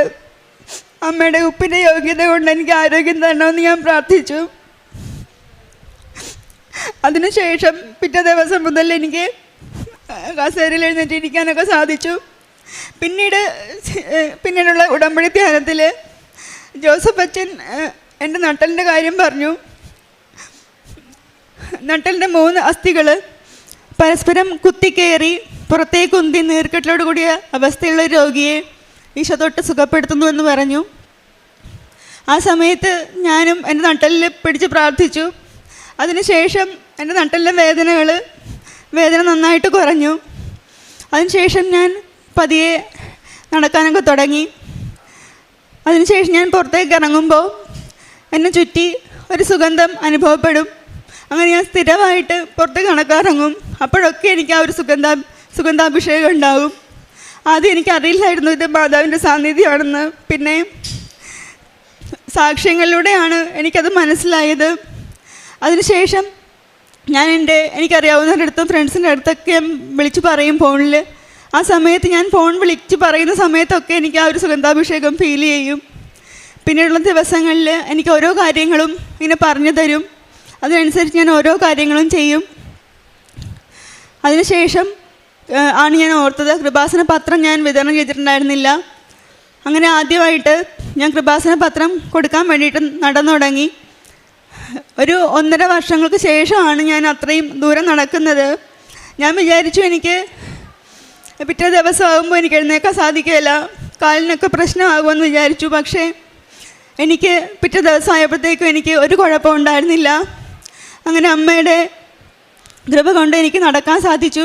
അമ്മയുടെ ഉപ്പിൻ്റെ യോഗ്യത കൊണ്ട് എനിക്ക് ആരോഗ്യം തരണമെന്ന് ഞാൻ പ്രാർത്ഥിച്ചു. അതിനുശേഷം പിറ്റേ ദിവസം മുതൽ എനിക്ക് കസേരയിൽ എഴുന്നേറ്റിരിക്കാനൊക്കെ സാധിച്ചു. പിന്നീടുള്ള ഉടമ്പടി ധ്യാനത്തിൽ ജോസഫ് അച്ഛൻ എൻ്റെ നട്ടലിൻ്റെ കാര്യം പറഞ്ഞു. നട്ടലിൻ്റെ 3 അസ്ഥികൾ പരസ്പരം കുത്തിക്കയറി പുറത്തേക്ക് ഉന്തി നീർക്കെട്ടിലോട് കൂടിയ അവസ്ഥയുള്ള ഒരു രോഗിയെ ഈശോ തൊട്ട് സുഖപ്പെടുത്തുന്നു എന്ന് പറഞ്ഞു. ആ സമയത്ത് ഞാനും എൻ്റെ നട്ടലിൽ പിടിച്ച് പ്രാർത്ഥിച്ചു. അതിനുശേഷം എൻ്റെ നട്ടലിലെ വേദന നന്നായിട്ട് കുറഞ്ഞു. അതിനുശേഷം ഞാൻ പതിയെ നടക്കാനൊക്കെ തുടങ്ങി. അതിനുശേഷം ഞാൻ പുറത്തേക്ക് ഇറങ്ങുമ്പോൾ എന്നെ ചുറ്റി ഒരു സുഗന്ധം അനുഭവപ്പെടും. അങ്ങനെ ഞാൻ സ്ഥിരമായിട്ട് പുറത്തേക്ക് നടക്കാറിറങ്ങും. അപ്പോഴൊക്കെ എനിക്ക് ആ ഒരു സുഗന്ധാഭിഷേകം ഉണ്ടാകും. ആദ്യം എനിക്കറിയില്ലായിരുന്നു ഇത് മാതാവിൻ്റെ സാന്നിധ്യമാണെന്ന്. പിന്നെ സാക്ഷ്യങ്ങളിലൂടെയാണ് എനിക്കത് മനസ്സിലായത്. അതിനുശേഷം ഞാൻ എനിക്കറിയാവുന്നവരുടെ അടുത്തും ഫ്രണ്ട്സിൻ്റെ അടുത്തൊക്കെ വിളിച്ച് പറയും ഫോണിൽ. ആ സമയത്ത് ഞാൻ ഫോൺ വിളിച്ച് പറയുന്ന സമയത്തൊക്കെ എനിക്ക് ആ ഒരു സുഗന്ധാഭിഷേകം ഫീൽ ചെയ്യും. പിന്നീടുള്ള ദിവസങ്ങളിൽ എനിക്ക് ഓരോ കാര്യങ്ങളും ഇങ്ങനെ പറഞ്ഞു തരും. അതിനനുസരിച്ച് ഞാൻ ഓരോ കാര്യങ്ങളും ചെയ്യും. അതിനുശേഷം ആണ് ഞാൻ ഓർത്തത് കൃപാസന പത്രം ഞാൻ വിതരണം ചെയ്തിട്ടുണ്ടായിരുന്നില്ല. അങ്ങനെ ആദ്യമായിട്ട് ഞാൻ കൃപാസന പത്രം കൊടുക്കാൻ വേണ്ടിയിട്ട് നടന്നു തുടങ്ങി. ഒരു 1.5 വർഷങ്ങൾക്ക് ശേഷമാണ് ഞാൻ അത്രയും ദൂരം നടക്കുന്നത്. ഞാൻ വിചാരിച്ചു എനിക്ക് പിറ്റേ ദിവസമാകുമ്പോൾ എനിക്ക് എഴുന്നേൽക്കാൻ സാധിക്കില്ല, കാലിനൊക്കെ പ്രശ്നമാകുമെന്ന് വിചാരിച്ചു. പക്ഷേ എനിക്ക് പിറ്റേ ദിവസം ആയപ്പോഴത്തേക്കും എനിക്ക് ഒരു കുഴപ്പവും ഉണ്ടായിരുന്നില്ല. അങ്ങനെ അമ്മയുടെ കൃപ കൊണ്ട് എനിക്ക് നടക്കാൻ സാധിച്ചു.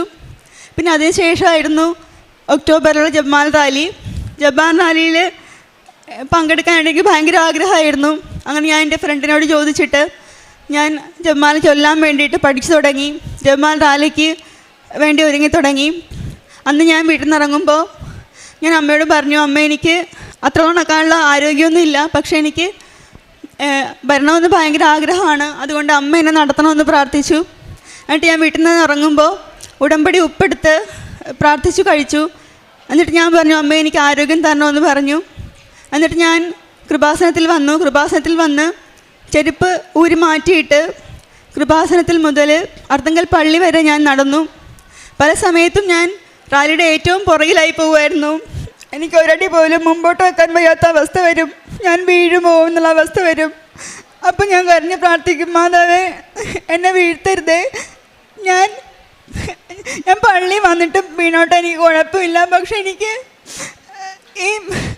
പിന്നെ അതിന് ശേഷമായിരുന്നു ഒക്ടോബറിലുള്ള ജബ്മാൽ റാലി. ജബ്മാൽ റാലിയിൽ പങ്കെടുക്കാൻ എനിക്ക് ഭയങ്കര ആഗ്രഹമായിരുന്നു. അങ്ങനെ ഞാൻ എൻ്റെ ഫ്രണ്ടിനോട് ചോദിച്ചിട്ട് ഞാൻ ജബ്മാൽ ചൊല്ലാൻ വേണ്ടിയിട്ട് പഠിച്ചു തുടങ്ങി. ജബ്മാൽ റാലിക്ക് വേണ്ടി ഒരുങ്ങി തുടങ്ങി. അന്ന് ഞാൻ വീട്ടിൽ നിന്ന് ഇറങ്ങുമ്പോൾ ഞാൻ അമ്മയോട് പറഞ്ഞു, അമ്മ എനിക്ക് അത്ര നടക്കാനുള്ള ആരോഗ്യമൊന്നുമില്ല, പക്ഷേ എനിക്ക് വരണമെന്ന് ഭയങ്കര ആഗ്രഹമാണ്, അതുകൊണ്ട് അമ്മ എന്നെ നടത്തണമെന്ന് പ്രാർത്ഥിച്ചു. എന്നിട്ട് ഞാൻ വീട്ടിൽ നിന്ന് ഇറങ്ങുമ്പോൾ ഉടമ്പടി ഉപ്പെടുത്ത് പ്രാർത്ഥിച്ചു കഴിച്ചു. എന്നിട്ട് ഞാൻ പറഞ്ഞു, അമ്മ എനിക്ക് ആരോഗ്യം തരണമെന്ന് പറഞ്ഞു. എന്നിട്ട് ഞാൻ കൃപാസനത്തിൽ വന്ന് ചെരുപ്പ് ഊരി മാറ്റിയിട്ട് കൃപാസനത്തിൽ മുതൽ അർത്തുങ്കൽ പള്ളി വരെ ഞാൻ നടന്നു. പല സമയത്തും ഞാൻ റാലിയുടെ ഏറ്റവും പുറകിലായി പോകുമായിരുന്നു. എനിക്ക് ഒരടി പോലും മുമ്പോട്ട് വെക്കാൻ വയ്യാത്ത അവസ്ഥ വരും. ഞാൻ വീഴുമോ എന്നുള്ള അവസ്ഥ വരും. അപ്പം ഞാൻ കരഞ്ഞ് പ്രാർത്ഥിക്കും, മാതാവേ എന്നെ വീഴ്ത്തരുതേ. ഞാൻ പള്ളി വന്നിട്ട് വീണോട്ടെ, എനിക്ക് കുഴപ്പമില്ല, പക്ഷെ എനിക്ക് ഈ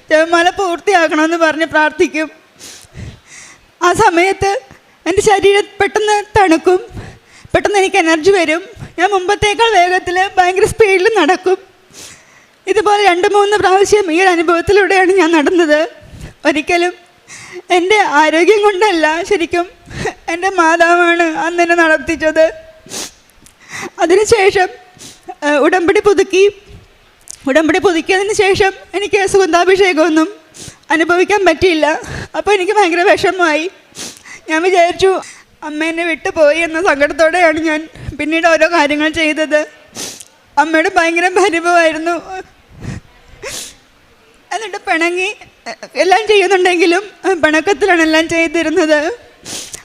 ജപമാല പൂർത്തിയാക്കണമെന്ന് പറഞ്ഞ് പ്രാർത്ഥിക്കും. ആ സമയത്ത് എൻ്റെ ശരീരം പെട്ടെന്ന് തണുക്കും, പെട്ടെന്ന് എനിക്ക് എനർജി വരും. ഞാൻ മുമ്പത്തേക്കാൾ വേഗത്തിൽ ഭയങ്കര സ്പീഡിൽ നടക്കും. ഇതുപോലെ 2-3 പ്രാവശ്യം ഈ ഒരു അനുഭവത്തിലൂടെയാണ് ഞാൻ നടന്നത്. ഒരിക്കലും എൻ്റെ ആരോഗ്യം കൊണ്ടല്ല, ശരിക്കും എൻ്റെ മാതാവാണ് അന്ന് എന്നെ നടത്തിച്ചത്. അതിനുശേഷം ഉടമ്പടി പുതുക്കിയതിന് ശേഷം എനിക്ക് സുഗന്ധാഭിഷേകമൊന്നും അനുഭവിക്കാൻ പറ്റിയില്ല. അപ്പോൾ എനിക്ക് ഭയങ്കര വിഷമമായി. ഞാൻ വിചാരിച്ചു അമ്മ എന്നെ വിട്ടുപോയി എന്ന സങ്കടത്തോടെയാണ് ഞാൻ പിന്നീട് ഓരോ കാര്യങ്ങൾ ചെയ്തത്. അമ്മയുടെ ഭയങ്കര പരിഭവമായിരുന്നു. എന്നിട്ട് പിണങ്ങി എല്ലാം ചെയ്യുന്നുണ്ടെങ്കിലും പിണക്കത്തിലാണ് എല്ലാം ചെയ്തിരുന്നത്.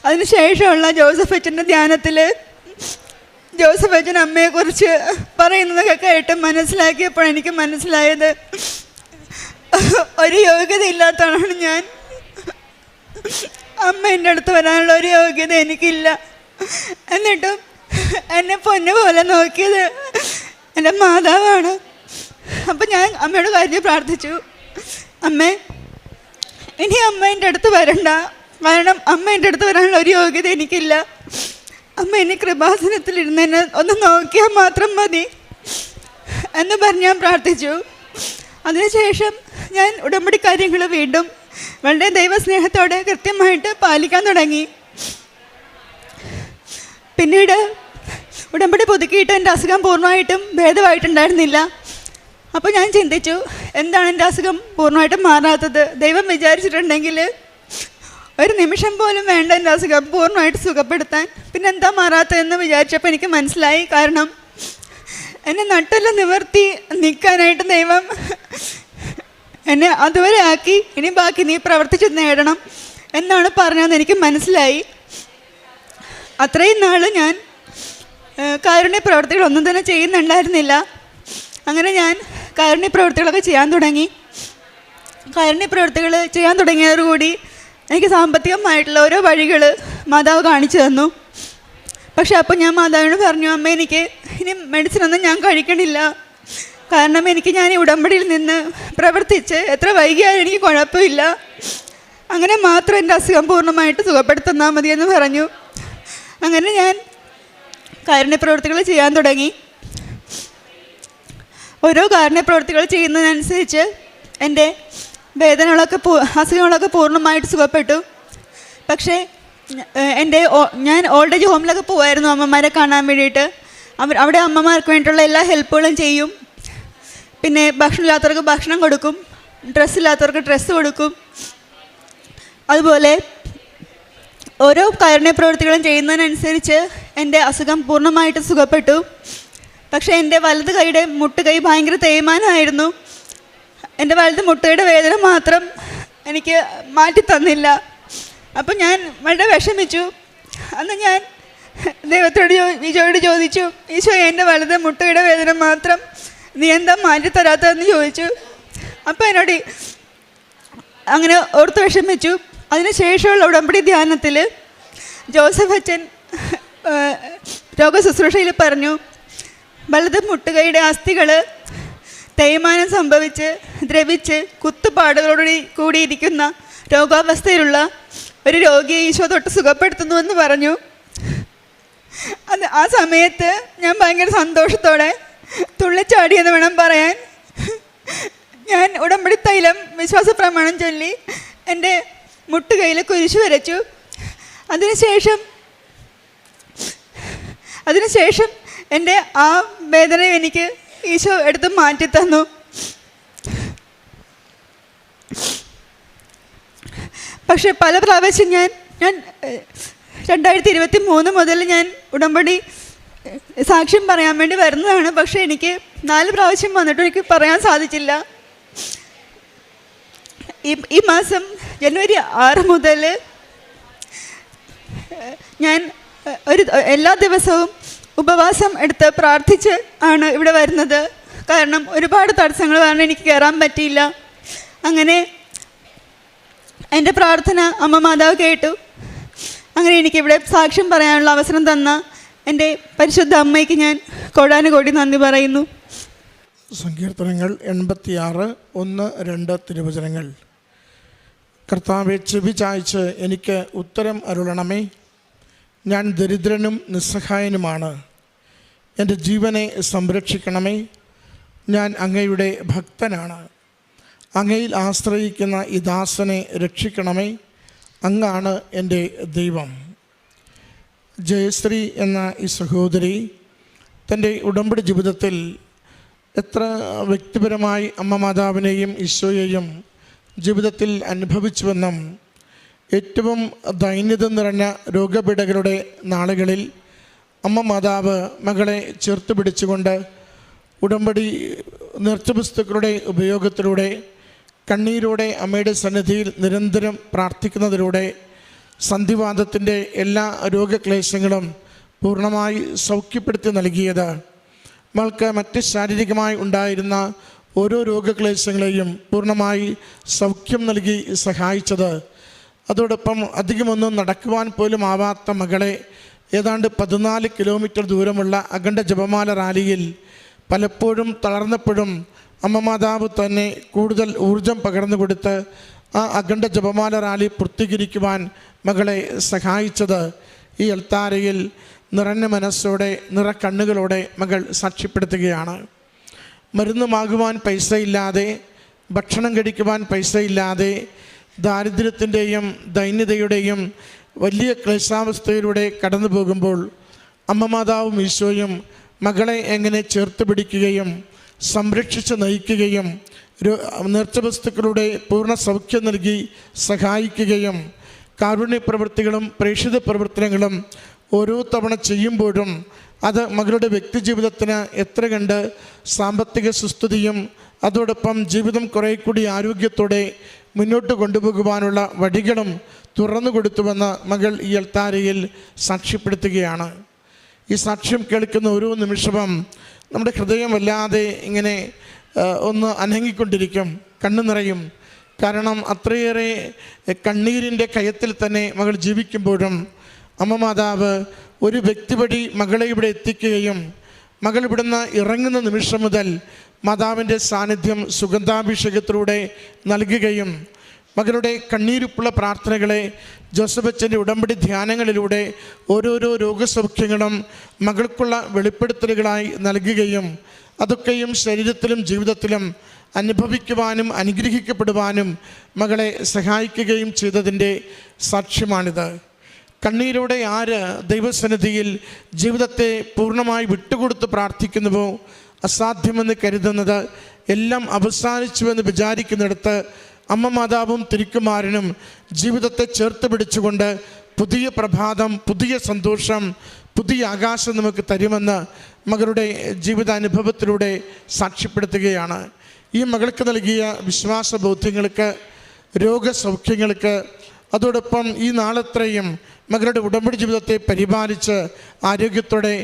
അതിനുശേഷമുള്ള ജോസഫ് അച്ഛൻ്റെ ധ്യാനത്തിൽ ജോസഫ് അച്ഛൻ അമ്മയെക്കുറിച്ച് പറയുന്നതൊക്കെ കേട്ട് മനസ്സിലാക്കിയപ്പോൾ എനിക്ക് മനസ്സിലായത് ഒരു യോഗ്യത ഇല്ലാത്തതാണ് ഞാൻ. അമ്മ എൻ്റെ അടുത്ത് വരാനുള്ള ഒരു യോഗ്യത എനിക്കില്ല. എന്നിട്ടും എന്നെ പൊന്നു പോലെ നോക്കിയത് എൻ്റെ മാതാവാണ്. അപ്പം ഞാൻ അമ്മയോട് കാര്യം പ്രാർത്ഥിച്ചു, അമ്മേ ഇനി അമ്മ എൻ്റെ അടുത്ത് വരണ്ട, കാരണം അമ്മ എൻ്റെ അടുത്ത് വരാനുള്ള ഒരു യോഗ്യത എനിക്കില്ല. അമ്മ എന്നെ കൃപാസനത്തിലിരുന്ന് എന്നെ ഒന്ന് നോക്കിയാൽ മാത്രം മതി എന്ന് പറഞ്ഞ് ഞാൻ പ്രാർത്ഥിച്ചു. അതിനുശേഷം ഞാൻ ഉടമ്പടി കാര്യങ്ങൾ വീണ്ടും വളരെ ദൈവസ്നേഹത്തോടെ കൃത്യമായിട്ട് പാലിക്കാൻ തുടങ്ങി. പിന്നീട് ഉടമ്പടി പുതുക്കിയിട്ട് എൻ്റെ അസുഖം പൂർണ്ണമായിട്ടും ഭേദമായിട്ടുണ്ടായിരുന്നില്ല. അപ്പോൾ ഞാൻ ചിന്തിച്ചു, എന്താണ് എൻ്റെ അസുഖം പൂർണ്ണമായിട്ടും മാറാത്തത്? ദൈവം വിചാരിച്ചിട്ടുണ്ടെങ്കിൽ ഒരു നിമിഷം പോലും വേണ്ട എൻ്റെ അസുഖം പൂർണ്ണമായിട്ട് സുഖപ്പെടുത്താൻ. പിന്നെ എന്താ മാറാത്തതെന്ന് വിചാരിച്ചപ്പോൾ എനിക്ക് മനസ്സിലായി, കാരണം എന്നെ നട്ടെല്ലാം നിവർത്തി നിൽക്കാനായിട്ട് ദൈവം എന്നെ അതുവരെ ആക്കി, ഇനി ബാക്കി നീ പ്രവർത്തിച്ച് നേടണം എന്നാണ് പറഞ്ഞതെന്ന് എനിക്ക് മനസ്സിലായി. അത്രയും നാൾ ഞാൻ കാരുണ്യ പ്രവർത്തികളൊന്നും തന്നെ ചെയ്യുന്നുണ്ടായിരുന്നില്ല. അങ്ങനെ ഞാൻ കാരുണ്യ പ്രവർത്തികളൊക്കെ ചെയ്യാൻ തുടങ്ങി. കാരുണ്യ പ്രവർത്തികൾ ചെയ്യാൻ തുടങ്ങിയതോടുകൂടി എനിക്ക് സാമ്പത്തികമായിട്ടുള്ള ഓരോ വഴികൾ മാതാവ് കാണിച്ചു തന്നു. പക്ഷെ അപ്പോൾ ഞാൻ മാതാവിനോട് പറഞ്ഞു, അമ്മ എനിക്ക് ഇനി മെഡിസിനൊന്നും ഞാൻ കഴിക്കണില്ല, കാരണം ഞാൻ ഈ ഉടമ്പടിയിൽ നിന്ന് പ്രവർത്തിച്ച് എത്ര വൈകിയാലും എനിക്ക് കുഴപ്പമില്ല, അങ്ങനെ മാത്രം എൻ്റെ അസുഖം പൂർണ്ണമായിട്ട് സുഖപ്പെടുത്തുന്നാൽ മതിയെന്ന് പറഞ്ഞു. അങ്ങനെ ഞാൻ കാരുണ്യപ്രവൃത്തികൾ ചെയ്യാൻ തുടങ്ങി. ഓരോ കാരുണ്യപ്രവൃത്തികൾ ചെയ്യുന്നതിനനുസരിച്ച് എൻ്റെ വേദനകളൊക്കെ അസുഖങ്ങളൊക്കെ പൂർണ്ണമായിട്ട് സുഖപ്പെട്ടു. പക്ഷേ ഞാൻ ഓൾഡ് ഏജ് ഹോമിലൊക്കെ പോകുമായിരുന്നു അമ്മമാരെ കാണാൻ വേണ്ടിയിട്ട്. അവിടെ അമ്മമാർക്ക് വേണ്ടിയിട്ടുള്ള എല്ലാ ഹെൽപ്പുകളും ചെയ്യും. പിന്നെ ഭക്ഷണമില്ലാത്തവർക്ക് ഭക്ഷണം കൊടുക്കും, ഡ്രസ്സില്ലാത്തവർക്ക് ഡ്രസ്സ് കൊടുക്കും. അതുപോലെ ഓരോ കാരുണ്യപ്രവൃത്തികളും ചെയ്യുന്നതിനനുസരിച്ച് എൻ്റെ അസുഖം പൂർണ്ണമായിട്ട് സുഖപ്പെട്ടു. പക്ഷേ എൻ്റെ വലത് കൈയുടെ മുട്ടുകൈ ഭയങ്കര തേയ്മാനമായിരുന്നു. എൻ്റെ വലത് മുട്ടുകൈയുടെ വേദന മാത്രം എനിക്ക് മാറ്റി തന്നില്ല. അപ്പം ഞാൻ വളരെ വിഷമിച്ചു. അന്ന് ഞാൻ ദൈവത്തോട് ഈശോയോട് ചോദിച്ചു, ഈശോ എൻ്റെ വലത് മുട്ടുകൈയുടെ വേദന മാത്രം നീ എന്താ മാറ്റി തരാത്തതെന്ന് ചോദിച്ചു. അപ്പം എന്നോട് അങ്ങനെ ഓർത്ത് വിഷമിച്ചു. അതിനുശേഷമുള്ള ഉടമ്പടി ധ്യാനത്തിൽ ജോസഫ് അച്ഛൻ രോഗശുശ്രൂഷയിൽ പറഞ്ഞു, വലത് മുട്ടുകൈയുടെ അസ്ഥികൾ തേയ്മാനം സംഭവിച്ച് ദ്രവിച്ച് കുത്തുപാടുകളോടുകൂടി കൂടിയിരിക്കുന്ന രോഗാവസ്ഥയിലുള്ള ഒരു രോഗിയെ ഈശോ തൊട്ട് സുഖപ്പെടുത്തുന്നുവെന്ന് പറഞ്ഞു. ആ സമയത്ത് ഞാൻ ഭയങ്കര സന്തോഷത്തോടെ തുള്ളിച്ചാടിയെന്ന് വേണം പറയാൻ. ഞാൻ ഉടമ്പടി തൈലം വിശ്വാസ പ്രമാണം ചൊല്ലി എൻ്റെ മുട്ടുകൈയിൽ കുരിശ് വരച്ചു. അതിനുശേഷം എൻ്റെ ആ വേദന എനിക്ക് ഈശോ എടുത്ത് മാറ്റി തന്നു. പക്ഷെ പല പ്രാവശ്യം ഞാൻ 2023 മുതൽ ഞാൻ ഉടമ്പടി സാക്ഷ്യം പറയാൻ വേണ്ടി വരുന്നതാണ്. പക്ഷേ എനിക്ക് 4 പ്രാവശ്യം വന്നിട്ടും എനിക്ക് പറയാൻ സാധിച്ചില്ല. ഈ മാസം ജനുവരി 6 മുതൽ ഞാൻ എല്ലാ ദിവസവും ഉപവാസം എടുത്ത് പ്രാർത്ഥിച്ച് ആണ് ഇവിടെ വരുന്നത്. കാരണം ഒരുപാട് തടസ്സങ്ങൾ കാരണം എനിക്ക് കയറാൻ പറ്റിയില്ല. അങ്ങനെ എൻ്റെ പ്രാർത്ഥന അമ്മ മാതാവ് കേട്ടു. അങ്ങനെ എനിക്കിവിടെ സാക്ഷ്യം പറയാനുള്ള അവസരം തന്ന എൻ്റെ പരിശുദ്ധ അമ്മയ്ക്ക് ഞാൻ കോടാനുകോടി നന്ദി പറയുന്നു. സങ്കീർത്തനങ്ങൾ 86, 1, 2 തിരുവചനങ്ങൾ. കർത്താവെ, ചെവി ചായ്ച്ച് എനിക്ക് ഉത്തരം അരുളണമേ. ഞാൻ ദരിദ്രനും നിസ്സഹായനുമാണ്. എൻ്റെ ജീവനെ സംരക്ഷിക്കണമേ. ഞാൻ അങ്ങയുടെ ഭക്തനാണ്. അങ്ങയിൽ ആശ്രയിക്കുന്ന ഈ ദാസനെ രക്ഷിക്കണമേ. അങ്ങാണ് എൻ്റെ ദൈവം. ജയശ്രീ എന്ന ഈ സഹോദരി തൻ്റെ ഉടമ്പടി ജീവിതത്തിൽ എത്ര വ്യക്തിപരമായി അമ്മ മാതാവിനെയും ഈശോയെയും ജീവിതത്തിൽ അനുഭവിച്ചുവെന്നും ഏറ്റവും ദൈന്യത നിറഞ്ഞ രോഗപീഠകളുടെ നാളുകളിൽ അമ്മ മാതാവ് മകളെ ചേർത്ത് പിടിച്ചുകൊണ്ട് ഉടമ്പടി നേർച്ചവസ്തുക്കളുടെ ഉപയോഗത്തിലൂടെ കണ്ണീരോടെ അമ്മയുടെ സന്നിധിയിൽ നിരന്തരം പ്രാർത്ഥിക്കുന്നതിലൂടെ സന്ധിവാതത്തിൻ്റെ എല്ലാ രോഗക്ലേശങ്ങളും പൂർണ്ണമായി സൗഖ്യപ്പെടുത്തി നൽകിയത്, മകൾക്ക് മറ്റ് ശാരീരികമായി ഉണ്ടായിരുന്ന ഓരോ രോഗക്ലേശങ്ങളെയും പൂർണ്ണമായി സൗഖ്യം നൽകി സഹായിച്ചത്, അതോടൊപ്പം അധികമൊന്നും നടക്കുവാൻ പോലും ആവാത്ത മകളെ ഏതാണ്ട് 14 കിലോമീറ്റർ ദൂരമുള്ള അഖണ്ഡ ജപമാല റാലിയിൽ പലപ്പോഴും തളർന്നപ്പോഴും അമ്മ മാതാവ് തന്നെ കൂടുതൽ ഊർജം പകർന്നു കൊടുത്ത് ആ അഖണ്ഡ ജപമാല റാലി പൂർത്തീകരിക്കുവാൻ മകളെ സഹായിച്ചത് ഈ അൾത്താരയിൽ നിറഞ്ഞ മനസ്സോടെ നിറക്കണ്ണുകളോടെ മകൾ സാക്ഷ്യപ്പെടുത്തുകയാണ്. മരുന്ന് വാങ്ങുവാൻ പൈസയില്ലാതെ, ഭക്ഷണം കഴിക്കുവാൻ പൈസയില്ലാതെ, ദാരിദ്ര്യത്തിൻ്റെയും ദൈന്യതയുടെയും വലിയ ക്ലേശാവസ്ഥയിലൂടെ കടന്നു പോകുമ്പോൾ അമ്മ മാതാവും ഈശോയും മകളെ എങ്ങനെ ചേർത്ത് പിടിക്കുകയും സംരക്ഷിച്ച് നയിക്കുകയും നേർച്ചവസ്തുക്കളുടെ പൂർണ്ണ സൗഖ്യം നൽകി സഹായിക്കുകയും കാരുണ്യ പ്രവൃത്തികളും പ്രേക്ഷിത പ്രവർത്തനങ്ങളും ഓരോ തവണ ചെയ്യുമ്പോഴും അത് മകളുടെ വ്യക്തിജീവിതത്തിന് എത്ര കണ്ട് സാമ്പത്തിക സുസ്ഥിതിയും അതോടൊപ്പം ജീവിതം കുറേ കൂടി ആരോഗ്യത്തോടെ മുന്നോട്ട് കൊണ്ടുപോകുവാനുള്ള വഴികളും തുറന്നു കൊടുത്തുവെന്ന് മകൾ ഈ അൾത്താരയിൽ സാക്ഷ്യപ്പെടുത്തുകയാണ്. ഈ സാക്ഷ്യം കേൾക്കുന്ന ഓരോ നിമിഷവും നമ്മുടെ ഹൃദയം വല്ലാതെ ഇങ്ങനെ ഒന്ന് അനങ്ങിക്കൊണ്ടിരിക്കും, കണ്ണു നിറയും. കാരണം അത്രയേറെ കണ്ണീരിൻ്റെ കയത്തിൽ തന്നെ മകൾ ജീവിക്കുമ്പോഴും അമ്മ മാതാവ് ഒരു വ്യക്തി വഴി മകളെ ഇവിടെ എത്തിക്കുകയും മകൾ ഇവിടുന്ന് ഇറങ്ങുന്ന നിമിഷം മുതൽ മാതാവിൻ്റെ സാന്നിധ്യം സുഗന്ധാഭിഷേകത്തിലൂടെ നൽകുകയും മകളുടെ കണ്ണീരുപ്പുള്ള പ്രാർത്ഥനകളെ ജോസഫ് അച്ഛൻ്റെ ഉടമ്പടി ധ്യാനങ്ങളിലൂടെ ഓരോരോ രോഗസൗഖ്യങ്ങളും മകൾക്കുള്ള വെളിപ്പെടുത്തലുകളായി നൽകുകയും അതൊക്കെയും ശരീരത്തിലും ജീവിതത്തിലും അനുഭവിക്കുവാനും അനുഗ്രഹിക്കപ്പെടുവാനും മകളെ സഹായിക്കുകയും ചെയ്തതിൻ്റെ സാക്ഷ്യമാണിത്. കണ്ണീരോടെ ആര് ദൈവസന്നിധിയിൽ ജീവിതത്തെ പൂർണ്ണമായി വിട്ടുകൊടുത്ത് പ്രാർത്ഥിക്കുന്നുവോ, അസാധ്യമെന്ന് കരുതുന്നത് എല്ലാം അവസാനിച്ചുവെന്ന് വിചാരിക്കുന്നിടത്ത് അമ്മ മാതാവും തിരുക്കുമാരനും ജീവിതത്തെ ചേർത്ത് പിടിച്ചുകൊണ്ട് പുതിയ പ്രഭാതം, പുതിയ സന്തോഷം, പുതിയ ആകാശം നമുക്ക് തരുമെന്ന് മകളുടെ ജീവിതാനുഭവത്തിലൂടെ സാക്ഷ്യപ്പെടുത്തുകയാണ്. ഈ മകൾക്ക് നൽകിയ വിശ്വാസ ബോധ്യങ്ങൾക്ക്, രോഗസൗഖ്യങ്ങൾക്ക്, അതോടൊപ്പം ഈ നാളത്രയും മകളുടെ ഉടമ്പടി ജീവിതത്തെ പരിപാലിച്ച് ആരോഗ്യത്തോടെ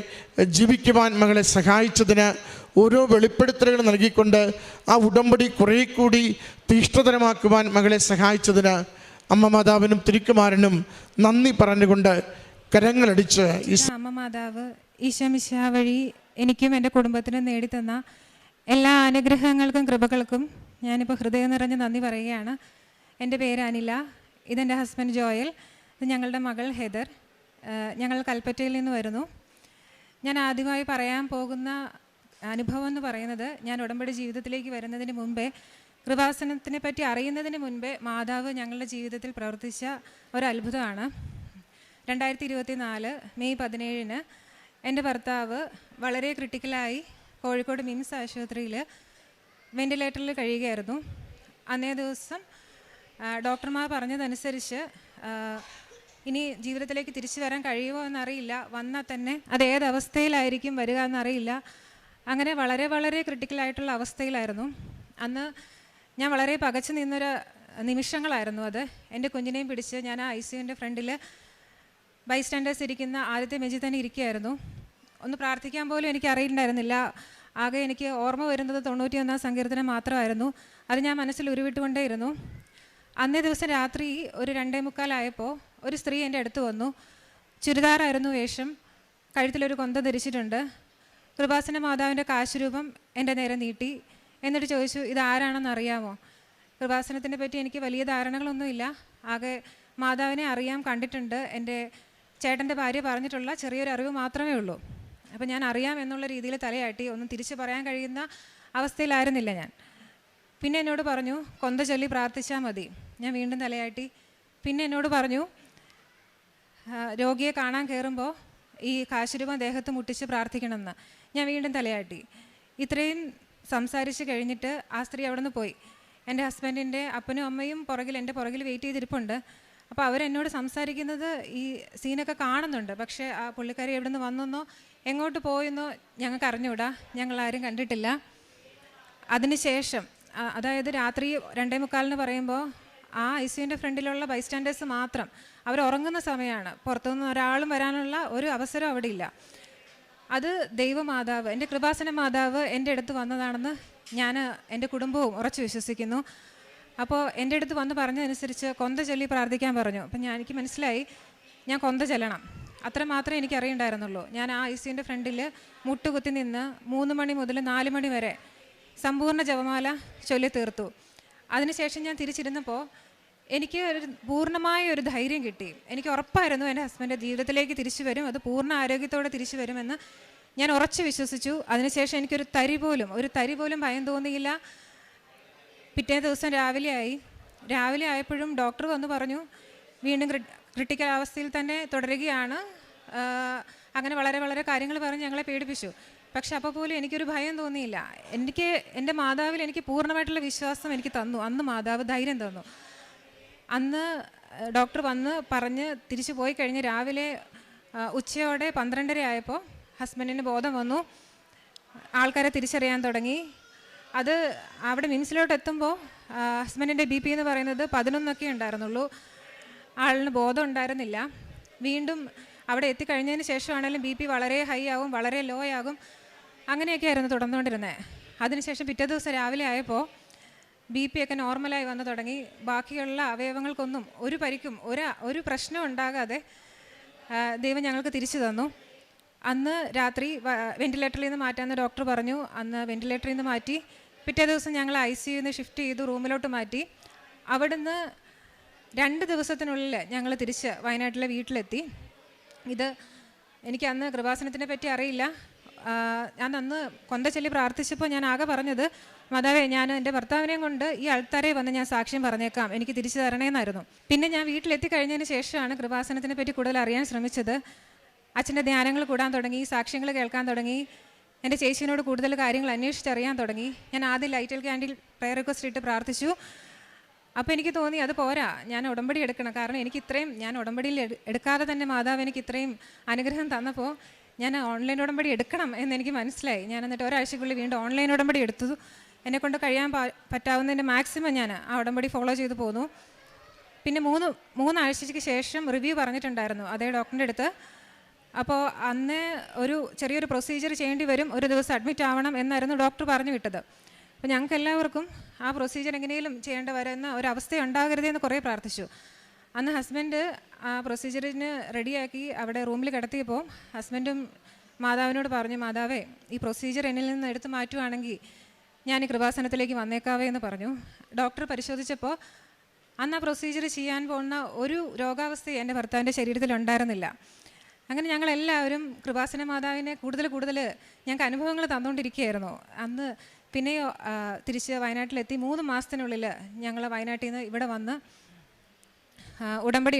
ജീവിക്കുവാൻ മകളെ സഹായിച്ചതിന് ഓരോ വെളിപ്പെടുത്തലുകൾ നൽകിക്കൊണ്ട് ആ ഉടമ്പടി കുറേ കൂടി തീഷ്ണതരമാക്കുവാൻ മകളെ സഹായിച്ചതിന് അമ്മ മാതാവിനും തിരുക്കുമാരനും നന്ദി പറഞ്ഞുകൊണ്ട് കരങ്ങളടിച്ച് അമ്മ മാതാവ് ഈശോ മിശിഹാ വഴി എനിക്കും എൻ്റെ കുടുംബത്തിനും നേടിത്തന്ന എല്ലാ അനുഗ്രഹങ്ങൾക്കും കൃപകൾക്കും ഞാനിപ്പോൾ ഹൃദയം നിറഞ്ഞ് നന്ദി പറയുകയാണ്. എൻ്റെ പേര് അനില, ഇതെൻ്റെ ഹസ്ബൻഡ് ജോയൽ, ഇത് ഞങ്ങളുടെ മകൾ ഹെദർ. ഞങ്ങൾ കൽപ്പറ്റയിൽ നിന്ന് വരുന്നു. ഞാൻ ആദ്യമായി പറയാൻ പോകുന്ന അനുഭവം എന്ന് പറയുന്നത്, ഞാൻ ഉടമ്പടി ജീവിതത്തിലേക്ക് വരുന്നതിന് മുമ്പേ, കൃപാസനത്തിനെ പറ്റി അറിയുന്നതിന് മുൻപേ മാതാവ് ഞങ്ങളുടെ ജീവിതത്തിൽ പ്രവർത്തിച്ച ഒരു അത്ഭുതമാണ്. 2024 മെയ് 17 എൻ്റെ ഭർത്താവ് വളരെ ക്രിട്ടിക്കലായി കോഴിക്കോട് മിംസ് ആശുപത്രിയിൽ വെൻറ്റിലേറ്ററിൽ കഴിയുകയായിരുന്നു. അന്നേ ദിവസം ഡോക്ടർമാർ പറഞ്ഞതനുസരിച്ച് ഇനി ജീവിതത്തിലേക്ക് തിരിച്ചു വരാൻ കഴിയുമോ എന്നറിയില്ല, വന്നാൽ തന്നെ അത് ഏതവസ്ഥയിലായിരിക്കും വരിക എന്നറിയില്ല. അങ്ങനെ വളരെ വളരെ ക്രിട്ടിക്കലായിട്ടുള്ള അവസ്ഥയിലായിരുന്നു. അന്ന് ഞാൻ വളരെ പകച്ചു നിന്നൊരു നിമിഷങ്ങളായിരുന്നു അത്. എൻ്റെ കുഞ്ഞിനെയും പിടിച്ച് ഞാൻ ആ ICUവിൻ്റെ ഫ്രണ്ടിൽ ബൈസ്റ്റാൻഡേഴ്സ് ഇരിക്കുന്ന ആദ്യത്തെ ബെഞ്ചിൽ തന്നെ ഇരിക്കുകയായിരുന്നു. ഒന്ന് പ്രാർത്ഥിക്കാൻ പോലും എനിക്ക് അറിയിട്ടുണ്ടായിരുന്നില്ല. ആകെ എനിക്ക് ഓർമ്മ വരുന്നത് 91 സങ്കീർത്തനം മാത്രമായിരുന്നു. അത് ഞാൻ മനസ്സിൽ ഉരുവിട്ടുകൊണ്ടേയിരുന്നു. അന്നേ ദിവസം രാത്രി ഒരു 2:45 ഒരു സ്ത്രീ എൻ്റെ അടുത്ത് വന്നു. ചുരിദാറായിരുന്നു വേഷം, കഴുത്തിലൊരു കൊന്ത ധരിച്ചിട്ടുണ്ട്. കൃപാസന മാതാവിൻ്റെ കാശുരൂപം എൻ്റെ നേരെ നീട്ടി. എന്നിട്ട് ചോദിച്ചു, ഇതാരാണെന്ന് അറിയാമോ? കൃപാസനത്തിനെ പറ്റി എനിക്ക് വലിയ ധാരണകളൊന്നുമില്ല, ആകെ മാതാവിനെ അറിയാം, കണ്ടിട്ടുണ്ട്, എൻ്റെ ചേട്ടൻ്റെ ഭാര്യ പറഞ്ഞിട്ടുള്ള ചെറിയൊരു അറിവ് മാത്രമേ ഉള്ളൂ. അപ്പോൾ ഞാൻ അറിയാം എന്നുള്ള രീതിയിൽ തലയാട്ടി. ഒന്നും തിരിച്ചു പറയാൻ കഴിയുന്ന അവസ്ഥയിലായിരുന്നില്ല ഞാൻ. പിന്നെ എന്നോട് പറഞ്ഞു, കൊന്ത ചൊല്ലി പ്രാർത്ഥിച്ചാൽ മതി. ഞാൻ വീണ്ടും തലയാട്ടി. പിന്നെ എന്നോട് പറഞ്ഞു, രോഗിയെ കാണാൻ കയറുമ്പോൾ ഈ കാശുരൂപം ദേഹത്ത് മുട്ടിച്ച് പ്രാർത്ഥിക്കണമെന്ന്. ഞാൻ വീണ്ടും തലയാട്ടി. ഇത്രയും സംസാരിച്ച് കഴിഞ്ഞിട്ട് ആ സ്ത്രീ അവിടെ നിന്ന് പോയി. എൻ്റെ ഹസ്ബൻഡിൻ്റെ അപ്പനും അമ്മയും എൻ്റെ പുറകിൽ വെയിറ്റ് ചെയ്തിരിപ്പുണ്ട്. അപ്പോൾ അവരെന്നോട് സംസാരിക്കുന്നത് ഈ സീനൊക്കെ കാണുന്നുണ്ട്. പക്ഷേ ആ പുള്ളിക്കാരി എവിടെ നിന്ന് വന്നെന്നോ എങ്ങോട്ട് പോയെന്നോ ഞങ്ങൾക്ക് അറിഞ്ഞുകൂടാ, ഞങ്ങളാരും കണ്ടിട്ടില്ല. അതിനുശേഷം അതായത് രാത്രി 2:45 പറയുമ്പോൾ ആ ICUവിൻ്റെ ഫ്രണ്ടിലുള്ള ബൈസ്റ്റാൻഡേഴ്സ് മാത്രം, അവർ ഉറങ്ങുന്ന സമയമാണ്. പുറത്തുനിന്ന് ഒരാളും വരാനുള്ള ഒരു അവസരം അവിടെ ഇല്ല. അത് ദൈവമാതാവ്, എൻ്റെ കൃപാസന മാതാവ് എൻ്റെ അടുത്ത് വന്നതാണെന്ന് ഞാൻ എൻ്റെ കുടുംബവും ഉറച്ചു വിശ്വസിക്കുന്നു. അപ്പോൾ എൻ്റെ അടുത്ത് വന്ന് പറഞ്ഞതനുസരിച്ച് കൊന്ത ചൊല്ലി പ്രാർത്ഥിക്കാൻ പറഞ്ഞു. അപ്പം എനിക്ക് മനസ്സിലായി ഞാൻ കൊന്ത ചൊല്ലണം. അത്ര മാത്രമേ എനിക്ക് അറിയണ്ടായിരുന്നുള്ളൂ. ഞാൻ ആ ICUവിൻ്റെ ഫ്രണ്ടിൽ മുട്ടുകുത്തി നിന്ന് 3 മണി മുതൽ 4 മണി വരെ സമ്പൂർണ്ണ ജപമാല ചൊല്ലി തീർത്തു. അതിനുശേഷം ഞാൻ തിരിച്ചിരുന്നപ്പോൾ എനിക്ക് പൂർണ്ണമായ ഒരു ധൈര്യം കിട്ടി. എനിക്ക് ഉറപ്പായിരുന്നു എൻ്റെ ഹസ്ബൻഡ് ജീവിതത്തിലേക്ക് തിരിച്ചു വരും, അത് പൂർണ്ണ ആരോഗ്യത്തോടെ തിരിച്ചു വരുമെന്ന് ഞാൻ ഉറച്ചു വിശ്വസിച്ചു. അതിനുശേഷം എനിക്കൊരു തരി പോലും ഭയം തോന്നിയില്ല. പിറ്റേ ദിവസം രാവിലെ ആയപ്പോഴും ഡോക്ടർ വന്ന് പറഞ്ഞു, വീണ്ടും ക്രിട്ടിക്കൽ അവസ്ഥയിൽ തന്നെ തുടരുകയാണ്. അങ്ങനെ വളരെ വളരെ കാര്യങ്ങൾ പറഞ്ഞ് ഞങ്ങളെ പേടിപ്പിച്ചു. പക്ഷെ അപ്പോൾ പോലും എനിക്കൊരു ഭയം തോന്നിയില്ല. എൻ്റെ മാതാവിൽ എനിക്ക് പൂർണ്ണമായിട്ടുള്ള വിശ്വാസം എനിക്ക് തന്നു. അന്ന് മാതാവ് ധൈര്യം തന്നു. അന്ന് ഡോക്ടർ വന്ന് പറഞ്ഞ് തിരിച്ചു പോയി കഴിഞ്ഞ് രാവിലെ ഉച്ചയോടെ 12:30 ആയപ്പോൾ ഹസ്ബൻഡിന് ബോധം വന്നു. ആൾക്കാരെ തിരിച്ചറിയാൻ തുടങ്ങി. അത് അവിടെ മിംസിലോട്ട് എത്തുമ്പോൾ ഹസ്ബൻഡിൻ്റെ BP എന്ന് പറയുന്നത് 11 ഉണ്ടായിരുന്നുള്ളൂ. ആളിന് ബോധം ഉണ്ടായിരുന്നില്ല. വീണ്ടും അവിടെ എത്തിക്കഴിഞ്ഞതിന് ശേഷമാണെങ്കിലും BP വളരെ ഹൈ ആകും, വളരെ ലോ ആകും, അങ്ങനെയൊക്കെ ആയിരുന്നു തുടർന്നുകൊണ്ടിരുന്നത്. അതിനുശേഷം പിറ്റേ ദിവസം രാവിലെ ആയപ്പോൾ BP ഒക്കെ നോർമലായി വന്നു തുടങ്ങി. ബാക്കിയുള്ള അവയവങ്ങൾക്കൊന്നും ഒരു പരിക്കും ഒരു പ്രശ്നം ഉണ്ടാകാതെ ദൈവം ഞങ്ങൾക്ക് തിരിച്ചു തന്നു. അന്ന് രാത്രി വെൻറ്റിലേറ്ററിൽ നിന്ന് മാറ്റാമെന്ന് ഡോക്ടർ പറഞ്ഞു. അന്ന് വെൻറ്റിലേറ്ററിൽ നിന്ന് മാറ്റി. പിറ്റേ ദിവസം ഞങ്ങൾ ICUയിൽ നിന്ന് ഷിഫ്റ്റ് ചെയ്തു, റൂമിലോട്ട് മാറ്റി. അവിടുന്ന് 2 ദിവസത്തിനുള്ളിൽ ഞങ്ങൾ തിരിച്ച് വയനാട്ടിലെ വീട്ടിലെത്തി. ഇത് എനിക്ക് അന്ന് കൃപാസനത്തിനെ പറ്റി അറിയില്ല. ഞാൻ അന്ന് കൊന്ത ചൊല്ലി പ്രാർത്ഥിച്ചപ്പോൾ ഞാൻ ആകെ പറഞ്ഞത്, മാതാവേ, ഞാൻ എൻ്റെ ഭർത്താവിനെയും കൊണ്ട് ഈ ആൾക്കാരെ വന്ന് ഞാൻ സാക്ഷ്യം പറഞ്ഞേക്കാം, എനിക്ക് തിരിച്ചു തരണേന്നായിരുന്നു. പിന്നെ ഞാൻ വീട്ടിലെത്തി കഴിഞ്ഞതിന് ശേഷമാണ് കൃപാസനത്തിനെ പറ്റി കൂടുതൽ അറിയാൻ ശ്രമിച്ചത്. അച്ഛൻ്റെ ധ്യാനങ്ങൾ കൂടാൻ തുടങ്ങി, സാക്ഷ്യങ്ങൾ കേൾക്കാൻ തുടങ്ങി, എൻ്റെ ചേച്ചീനോട് കൂടുതൽ കാര്യങ്ങൾ അന്വേഷിച്ചറിയാൻ തുടങ്ങി. ഞാൻ ആദ്യം ലൈറ്റൽ ക്യാൻഡിൽ പ്രയർ റിക്വസ്റ്റ് ഇട്ട് പ്രാർത്ഥിച്ചു. അപ്പോൾ എനിക്ക് തോന്നി അത് പോരാ, ഞാൻ ഉടമ്പടി എടുക്കണം. കാരണം എനിക്ക് ഇത്രയും, ഞാൻ ഉടമ്പടിയിൽ എടുക്കാതെ തന്നെ മാതാവ് എനിക്ക് ഇത്രയും അനുഗ്രഹം തന്നപ്പോൾ ഞാൻ ഓൺലൈൻ ഉടമ്പടി എടുക്കണം എന്നെനിക്ക് മനസ്സിലായി. ഞാൻ എന്നിട്ട് ഒരാഴ്ചക്കുള്ളിൽ വീണ്ടും ഓൺലൈൻ ഉടമ്പടി എടുത്തു. എന്നെക്കൊണ്ട് കഴിയാൻ പറ്റാവുന്നതിൻ്റെ മാക്സിമം ഞാൻ ആ ഉടമ്പടി ഫോളോ ചെയ്തു പോന്നു. പിന്നെ മൂന്നാഴ്ചയ്ക്ക് ശേഷം റിവ്യൂ പറഞ്ഞിട്ടുണ്ടായിരുന്നു അതേ ഡോക്ടറിൻ്റെ അടുത്ത്. അപ്പോൾ അന്ന് ചെറിയൊരു പ്രൊസീജിയർ ചെയ്യേണ്ടി വരും, ഒരു ദിവസം അഡ്മിറ്റ് ആവണം എന്നായിരുന്നു ഡോക്ടർ പറഞ്ഞു വിട്ടത്. അപ്പോൾ ഞങ്ങൾക്ക് എല്ലാവർക്കും ആ പ്രൊസീജിയർ എങ്ങനെയും ചെയ്യേണ്ടി വരുന്ന ഒരവസ്ഥ ഉണ്ടാകരുതെന്ന് കുറേ പ്രാർത്ഥിച്ചു. അന്ന് ഹസ്ബൻഡ് ആ പ്രൊസീജിയറിന് റെഡിയാക്കി അവിടെ റൂമിൽ കിടത്തിയപ്പോൾ ഹസ്ബൻഡും മാതാവിനോട് പറഞ്ഞു, മാതാവേ, ഈ പ്രൊസീജിയർ എന്നിൽ നിന്ന് എടുത്ത് മാറ്റുവാണെങ്കിൽ ഞാൻ ഈ കൃപാസനത്തിലേക്ക് വന്നേക്കാവേ എന്ന് പറഞ്ഞു. ഡോക്ടർ പരിശോധിച്ചപ്പോൾ അന്ന് ആ പ്രൊസീജിയർ ചെയ്യാൻ പോകുന്ന ഒരു രോഗാവസ്ഥ എൻ്റെ ഭർത്താവിൻ്റെ ശരീരത്തിൽ ഉണ്ടായിരുന്നില്ല. അങ്ങനെ ഞങ്ങളെല്ലാവരും കൃപാസന മാതാവിനെ കൂടുതൽ ഞങ്ങൾക്ക് അനുഭവങ്ങൾ തന്നുകൊണ്ടിരിക്കുകയായിരുന്നു. അന്ന് പിന്നെയോ തിരിച്ച് വയനാട്ടിലെത്തി. 3 മാസത്തിനുള്ളിൽ ഞങ്ങൾ വയനാട്ടിൽ നിന്ന് ഇവിടെ വന്ന് ഉടമ്പടി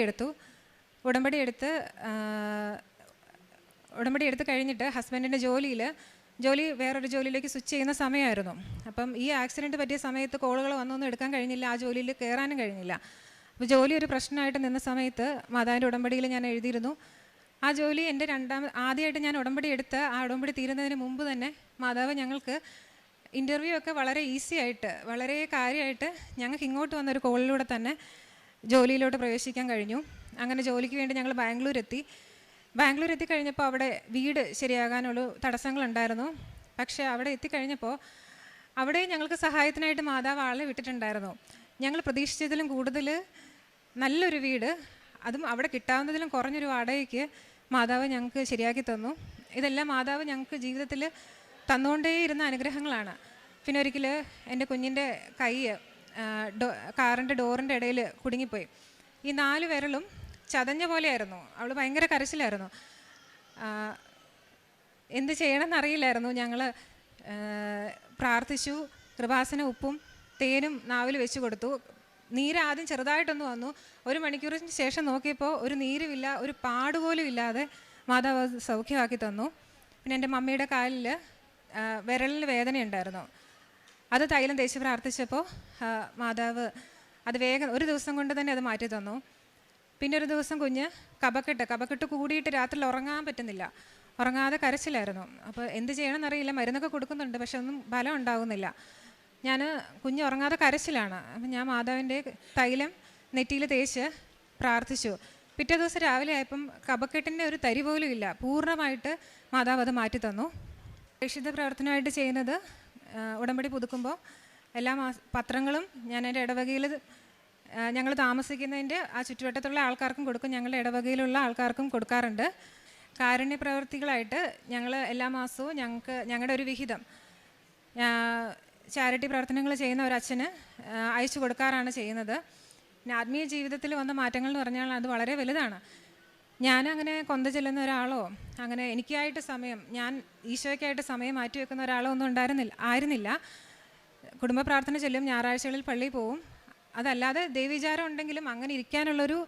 എടുത്ത് കഴിഞ്ഞിട്ട് ഹസ്ബൻഡിൻ്റെ ജോലി വേറൊരു ജോലിയിലേക്ക് സ്വിച്ച് ചെയ്യുന്ന സമയമായിരുന്നു. അപ്പം ഈ ആക്സിഡൻറ്റ് പറ്റിയ സമയത്ത് കോളുകൾ വന്നൊന്നും എടുക്കാൻ കഴിഞ്ഞില്ല, ആ ജോലിയിൽ കയറാനും കഴിഞ്ഞില്ല. അപ്പോൾ ജോലി ഒരു പ്രശ്നമായിട്ട് നിന്ന സമയത്ത് മാതാവിൻ്റെ ഉടമ്പടിയിൽ ഞാൻ എഴുതിയിരുന്നു. ആ ജോലി എൻ്റെ ആദ്യമായിട്ട് ഞാൻ ഉടമ്പടി എടുത്ത് ആ ഉടമ്പടി തീരുന്നതിന് മുമ്പ് തന്നെ മാതാവ് ഞങ്ങൾക്ക് ഇൻ്റർവ്യൂ ഒക്കെ വളരെ ഈസി ആയിട്ട്, വളരെ കാര്യമായിട്ട് ഞങ്ങൾക്ക് ഇങ്ങോട്ട് വന്നൊരു കോളിലൂടെ തന്നെ ജോലിയിലോട്ട് പ്രവേശിക്കാൻ കഴിഞ്ഞു. അങ്ങനെ ജോലിക്ക് വേണ്ടി ഞങ്ങൾ ബാംഗ്ലൂർ എത്തി കഴിഞ്ഞപ്പോൾ അവിടെ വീട് ശരിയാകാനുള്ള തടസ്സങ്ങളുണ്ടായിരുന്നു. പക്ഷേ അവിടെ എത്തിക്കഴിഞ്ഞപ്പോൾ അവിടെ ഞങ്ങൾക്ക് സഹായത്തിനായിട്ട് മാതാവ് ആളെ വിട്ടിട്ടുണ്ടായിരുന്നു. ഞങ്ങൾ പ്രതീക്ഷിച്ചതിലും കൂടുതൽ നല്ലൊരു വീട്, അതും അവിടെ കിട്ടാവുന്നതിലും കുറഞ്ഞൊരു വാടകയ്ക്ക് മാതാവ് ഞങ്ങൾക്ക് ശരിയാക്കി തന്നു. ഇതെല്ലാം മാതാവ് ഞങ്ങൾക്ക് ജീവിതത്തിൽ തന്നുകൊണ്ടേയിരുന്ന അനുഗ്രഹങ്ങളാണ്. പിന്നെ ഒരിക്കൽ എൻ്റെ കുഞ്ഞിൻ്റെ കൈ കാറിൻ്റെ ഡോറിൻ്റെ ഇടയിൽ കുടുങ്ങിപ്പോയി. ഈ 4 വിരലും ചതഞ്ഞ പോലെയായിരുന്നു. അവൾ ഭയങ്കര കരച്ചിലായിരുന്നു. എന്ത് ചെയ്യണമെന്നറിയില്ലായിരുന്നു. ഞങ്ങൾ പ്രാർത്ഥിച്ചു. കൃപാസന ഉപ്പും തേനും നാവിൽ വെച്ച് കൊടുത്തു. നീര് ആദ്യം ചെറുതായിട്ടൊന്ന് വന്നു. 1 മണിക്കൂറിന് ശേഷം നോക്കിയപ്പോൾ ഒരു നീരുമില്ല, ഒരു പാടുപോലും ഇല്ലാതെ മാതാവ് സൗഖ്യമാക്കി തന്നു. പിന്നെ എൻ്റെ മമ്മിയുടെ കാലിൽ വിരലിന് വേദനയുണ്ടായിരുന്നു. അത് തൈലം തേച്ച് പ്രാർത്ഥിച്ചപ്പോൾ മാതാവ് അത് വേഗം 1 ദിവസം കൊണ്ട് തന്നെ അത് മാറ്റി തന്നു. പിന്നെ ഒരു ദിവസം കുഞ്ഞ് കഫക്കെട്ട് കൂടിയിട്ട് രാത്രിയിൽ ഉറങ്ങാൻ പറ്റുന്നില്ല, ഉറങ്ങാതെ കരച്ചിലായിരുന്നു. അപ്പോൾ എന്ത് ചെയ്യണമെന്നറിയില്ല, മരുന്നൊക്കെ കൊടുക്കുന്നുണ്ട്, പക്ഷെ ഒന്നും ഫലം ഉണ്ടാകുന്നില്ല. കുഞ്ഞ് ഉറങ്ങാതെ കരച്ചിലാണ്. അപ്പം ഞാൻ മാതാവിൻ്റെ തൈലം നെറ്റിയിൽ തേച്ച് പ്രാർത്ഥിച്ചു. പിറ്റേ ദിവസം രാവിലെ ആയപ്പം കഫക്കെട്ടിൻ്റെ ഒരു തരി പോലും ഇല്ല, പൂർണ്ണമായിട്ട് മാതാവ് അത് മാറ്റി തന്നു. പ്രേക്ഷിത പ്രവർത്തനമായിട്ട് ചെയ്യുന്നത്, ഉടമ്പടി പുതുക്കുമ്പോൾ എല്ലാ പത്രങ്ങളും ഞാൻ എൻ്റെ ഇടവകയിൽ ഞങ്ങൾ താമസിക്കുന്നതിൻ്റെ ആ ചുറ്റുവട്ടത്തുള്ള ആൾക്കാർക്കും കൊടുക്കും, ഞങ്ങളുടെ ഇടവകയിലുള്ള ആൾക്കാർക്കും കൊടുക്കാറുണ്ട്. കാരുണ്യ പ്രവർത്തികളായിട്ട് ഞങ്ങൾ എല്ലാ മാസവും ഞങ്ങളുടെ ഒരു വിഹിതം ചാരിറ്റി പ്രവർത്തനങ്ങൾ ചെയ്യുന്ന ഒരു അച്ഛന് അയച്ചു കൊടുക്കാറാണ് ചെയ്യുന്നത്. പിന്നെ ആത്മീയ ജീവിതത്തിൽ വന്ന മാറ്റങ്ങൾ എന്ന് പറഞ്ഞാൽ അത് വളരെ വലുതാണ്. ഞാനങ്ങനെ കൊന്ത ചെല്ലുന്ന ഒരാളോ അങ്ങനെ എനിക്കായിട്ട് ഞാൻ ഈശോയ്ക്കായിട്ട് സമയം മാറ്റി വെക്കുന്ന ഒരാളോ ഒന്നും ആയിരുന്നില്ല. കുടുംബ പ്രാർത്ഥന ചെല്ലും, ഞായറാഴ്ചകളിൽ പള്ളിയിൽ പോവും. അതല്ലാതെ ദൈവവിചാരം ഉണ്ടെങ്കിലും അങ്ങനെ ഇരിക്കാനുള്ളൊരു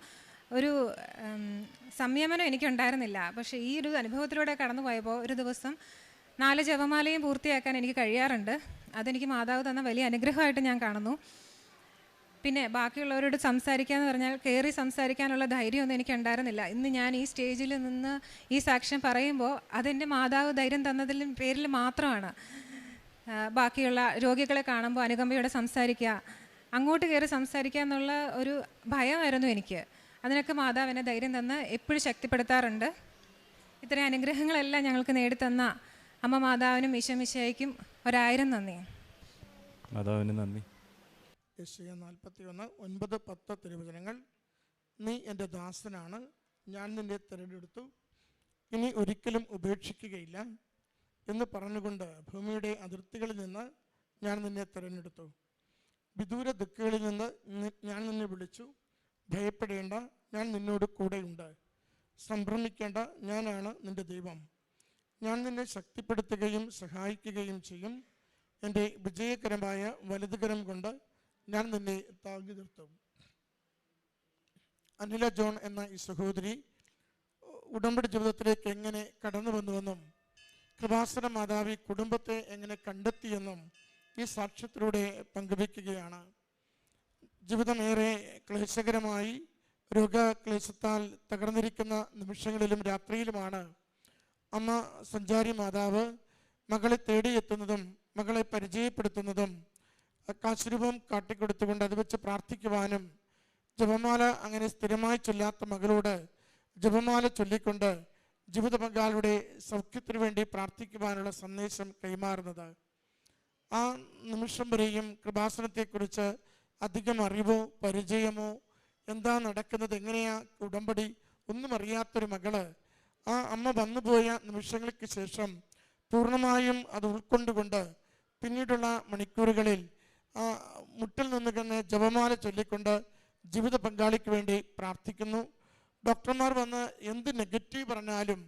സംയമനം എനിക്കുണ്ടായിരുന്നില്ല. പക്ഷേ ഈ ഒരു അനുഭവത്തിലൂടെ കടന്നു പോയപ്പോൾ ഒരു ദിവസം 4 ജപമാലയും പൂർത്തിയാക്കാൻ എനിക്ക് കഴിയാറുണ്ട്. അതെനിക്ക് മാതാവ് തന്ന വലിയ അനുഗ്രഹമായിട്ട് ഞാൻ കാണുന്നു. പിന്നെ ബാക്കിയുള്ളവരോട് സംസാരിക്കുക എന്ന് പറഞ്ഞാൽ കയറി സംസാരിക്കാനുള്ള ധൈര്യമൊന്നും എനിക്കുണ്ടായിരുന്നില്ല. ഇന്ന് ഞാൻ ഈ സ്റ്റേജിൽ നിന്ന് ഈ സാക്ഷ്യം പറയുമ്പോൾ അതെൻ്റെ മാതാവ് ധൈര്യം തന്നതിലും പേരിൽ മാത്രമാണ്. ബാക്കിയുള്ള രോഗികളെ കാണുമ്പോൾ അനുകമ്പയോടെ സംസാരിക്കുക, അങ്ങോട്ട് കയറി സംസാരിക്കുക എന്നുള്ള ഒരു ഭയമായിരുന്നു എനിക്ക്. അതിനൊക്കെ മാതാവ് എന്നെ ധൈര്യം തന്ന് എപ്പോഴും ശക്തിപ്പെടുത്താറുണ്ട്. ഇത്രയും അനുഗ്രഹങ്ങളെല്ലാം ഞങ്ങൾക്ക് നേടിത്തന്ന അമ്മ മാതാവിനും ഈശോമിശിഹായ്ക്കും 1000 നന്ദി. മാതാവിന് നന്ദി. യെശയ്യാ 41, 9, 10 തിരുവചനങ്ങൾ. നീ എൻ്റെ ദാസനാണ്, ഞാൻ നിന്നെ തിരഞ്ഞെടുത്തു, ഇനി ഒരിക്കലും ഉപേക്ഷിക്കുകയില്ല എന്ന് പറഞ്ഞുകൊണ്ട് ഭൂമിയുടെ അതിർത്തികളിൽ നിന്ന് ഞാൻ നിന്നെ തിരഞ്ഞെടുത്തു. വിദൂര ദിക്കുകളിൽ നിന്ന് ഞാൻ നിന്നെ വിളിച്ചു. ഭയപ്പെടേണ്ട, ഞാൻ നിന്നോട് കൂടെയുണ്ട്. സംഭ്രമിക്കേണ്ട, ഞാനാണ് നിന്റെ ദൈവം. ഞാൻ നിന്നെ ശക്തിപ്പെടുത്തുകയും സഹായിക്കുകയും ചെയ്യും. എൻ്റെ വിജയകരമായ വലതുകരം കൊണ്ട് ഞാൻ നിന്നെ താങ്ങി നിർത്തും. അനില ജോൺ എന്ന ഈ സഹോദരി ഉടമ്പടി ജീവിതത്തിലേക്ക് എങ്ങനെ കടന്നു വന്നുവെന്നും കൃപാസന മാതാവി കുടുംബത്തെ എങ്ങനെ കണ്ടെത്തിയെന്നും ഈ സാക്ഷ്യത്തിലൂടെ പങ്കുവയ്ക്കുകയാണ്. ജീവിതമേറെ ക്ലേശകരമായി രോഗക്ലേശത്താൽ തകർന്നിരിക്കുന്ന നിമിഷങ്ങളിലും രാത്രിയിലുമാണ് അമ്മ സഞ്ചാരി മാതാവ് മകളെ തേടിയെത്തുന്നതും മകളെ പരിചയപ്പെടുത്തുന്നതും കാശുരൂപം കാട്ടിക്കൊടുത്തുകൊണ്ട് അത് വെച്ച് പ്രാർത്ഥിക്കുവാനും ജപമാല അങ്ങനെ സ്ഥിരമായി ചൊല്ലാത്ത മകളോട് ജപമാല ചൊല്ലിക്കൊണ്ട് ജീവിത പങ്കാളിയുടെ സൗഖ്യത്തിനു വേണ്ടി പ്രാർത്ഥിക്കുവാനുള്ള സന്ദേശം കൈമാറുന്നത്. ആ നിമിഷം വരെയും കൃപാസനത്തെക്കുറിച്ച് അധികം അറിവോ പരിചയമോ എന്താ നടക്കുന്നത്, എങ്ങനെയാ ഉടമ്പടി ഒന്നും അറിയാത്തൊരു മകള് ആ അമ്മ വന്നുപോയ നിമിഷങ്ങൾക്ക് ശേഷം പൂർണ്ണമായും അത് ഉൾക്കൊണ്ടുകൊണ്ട് പിന്നീടുള്ള മണിക്കൂറുകളിൽ ആ മുട്ടിൽ നിന്ന് തന്നെ ജപമാല ചൊല്ലിക്കൊണ്ട് ജീവിത പങ്കാളിക്ക് വേണ്ടി പ്രാർത്ഥിക്കുന്നു. ഡോക്ടർമാർ വന്ന് എന്ത് നെഗറ്റീവ് പറഞ്ഞാലും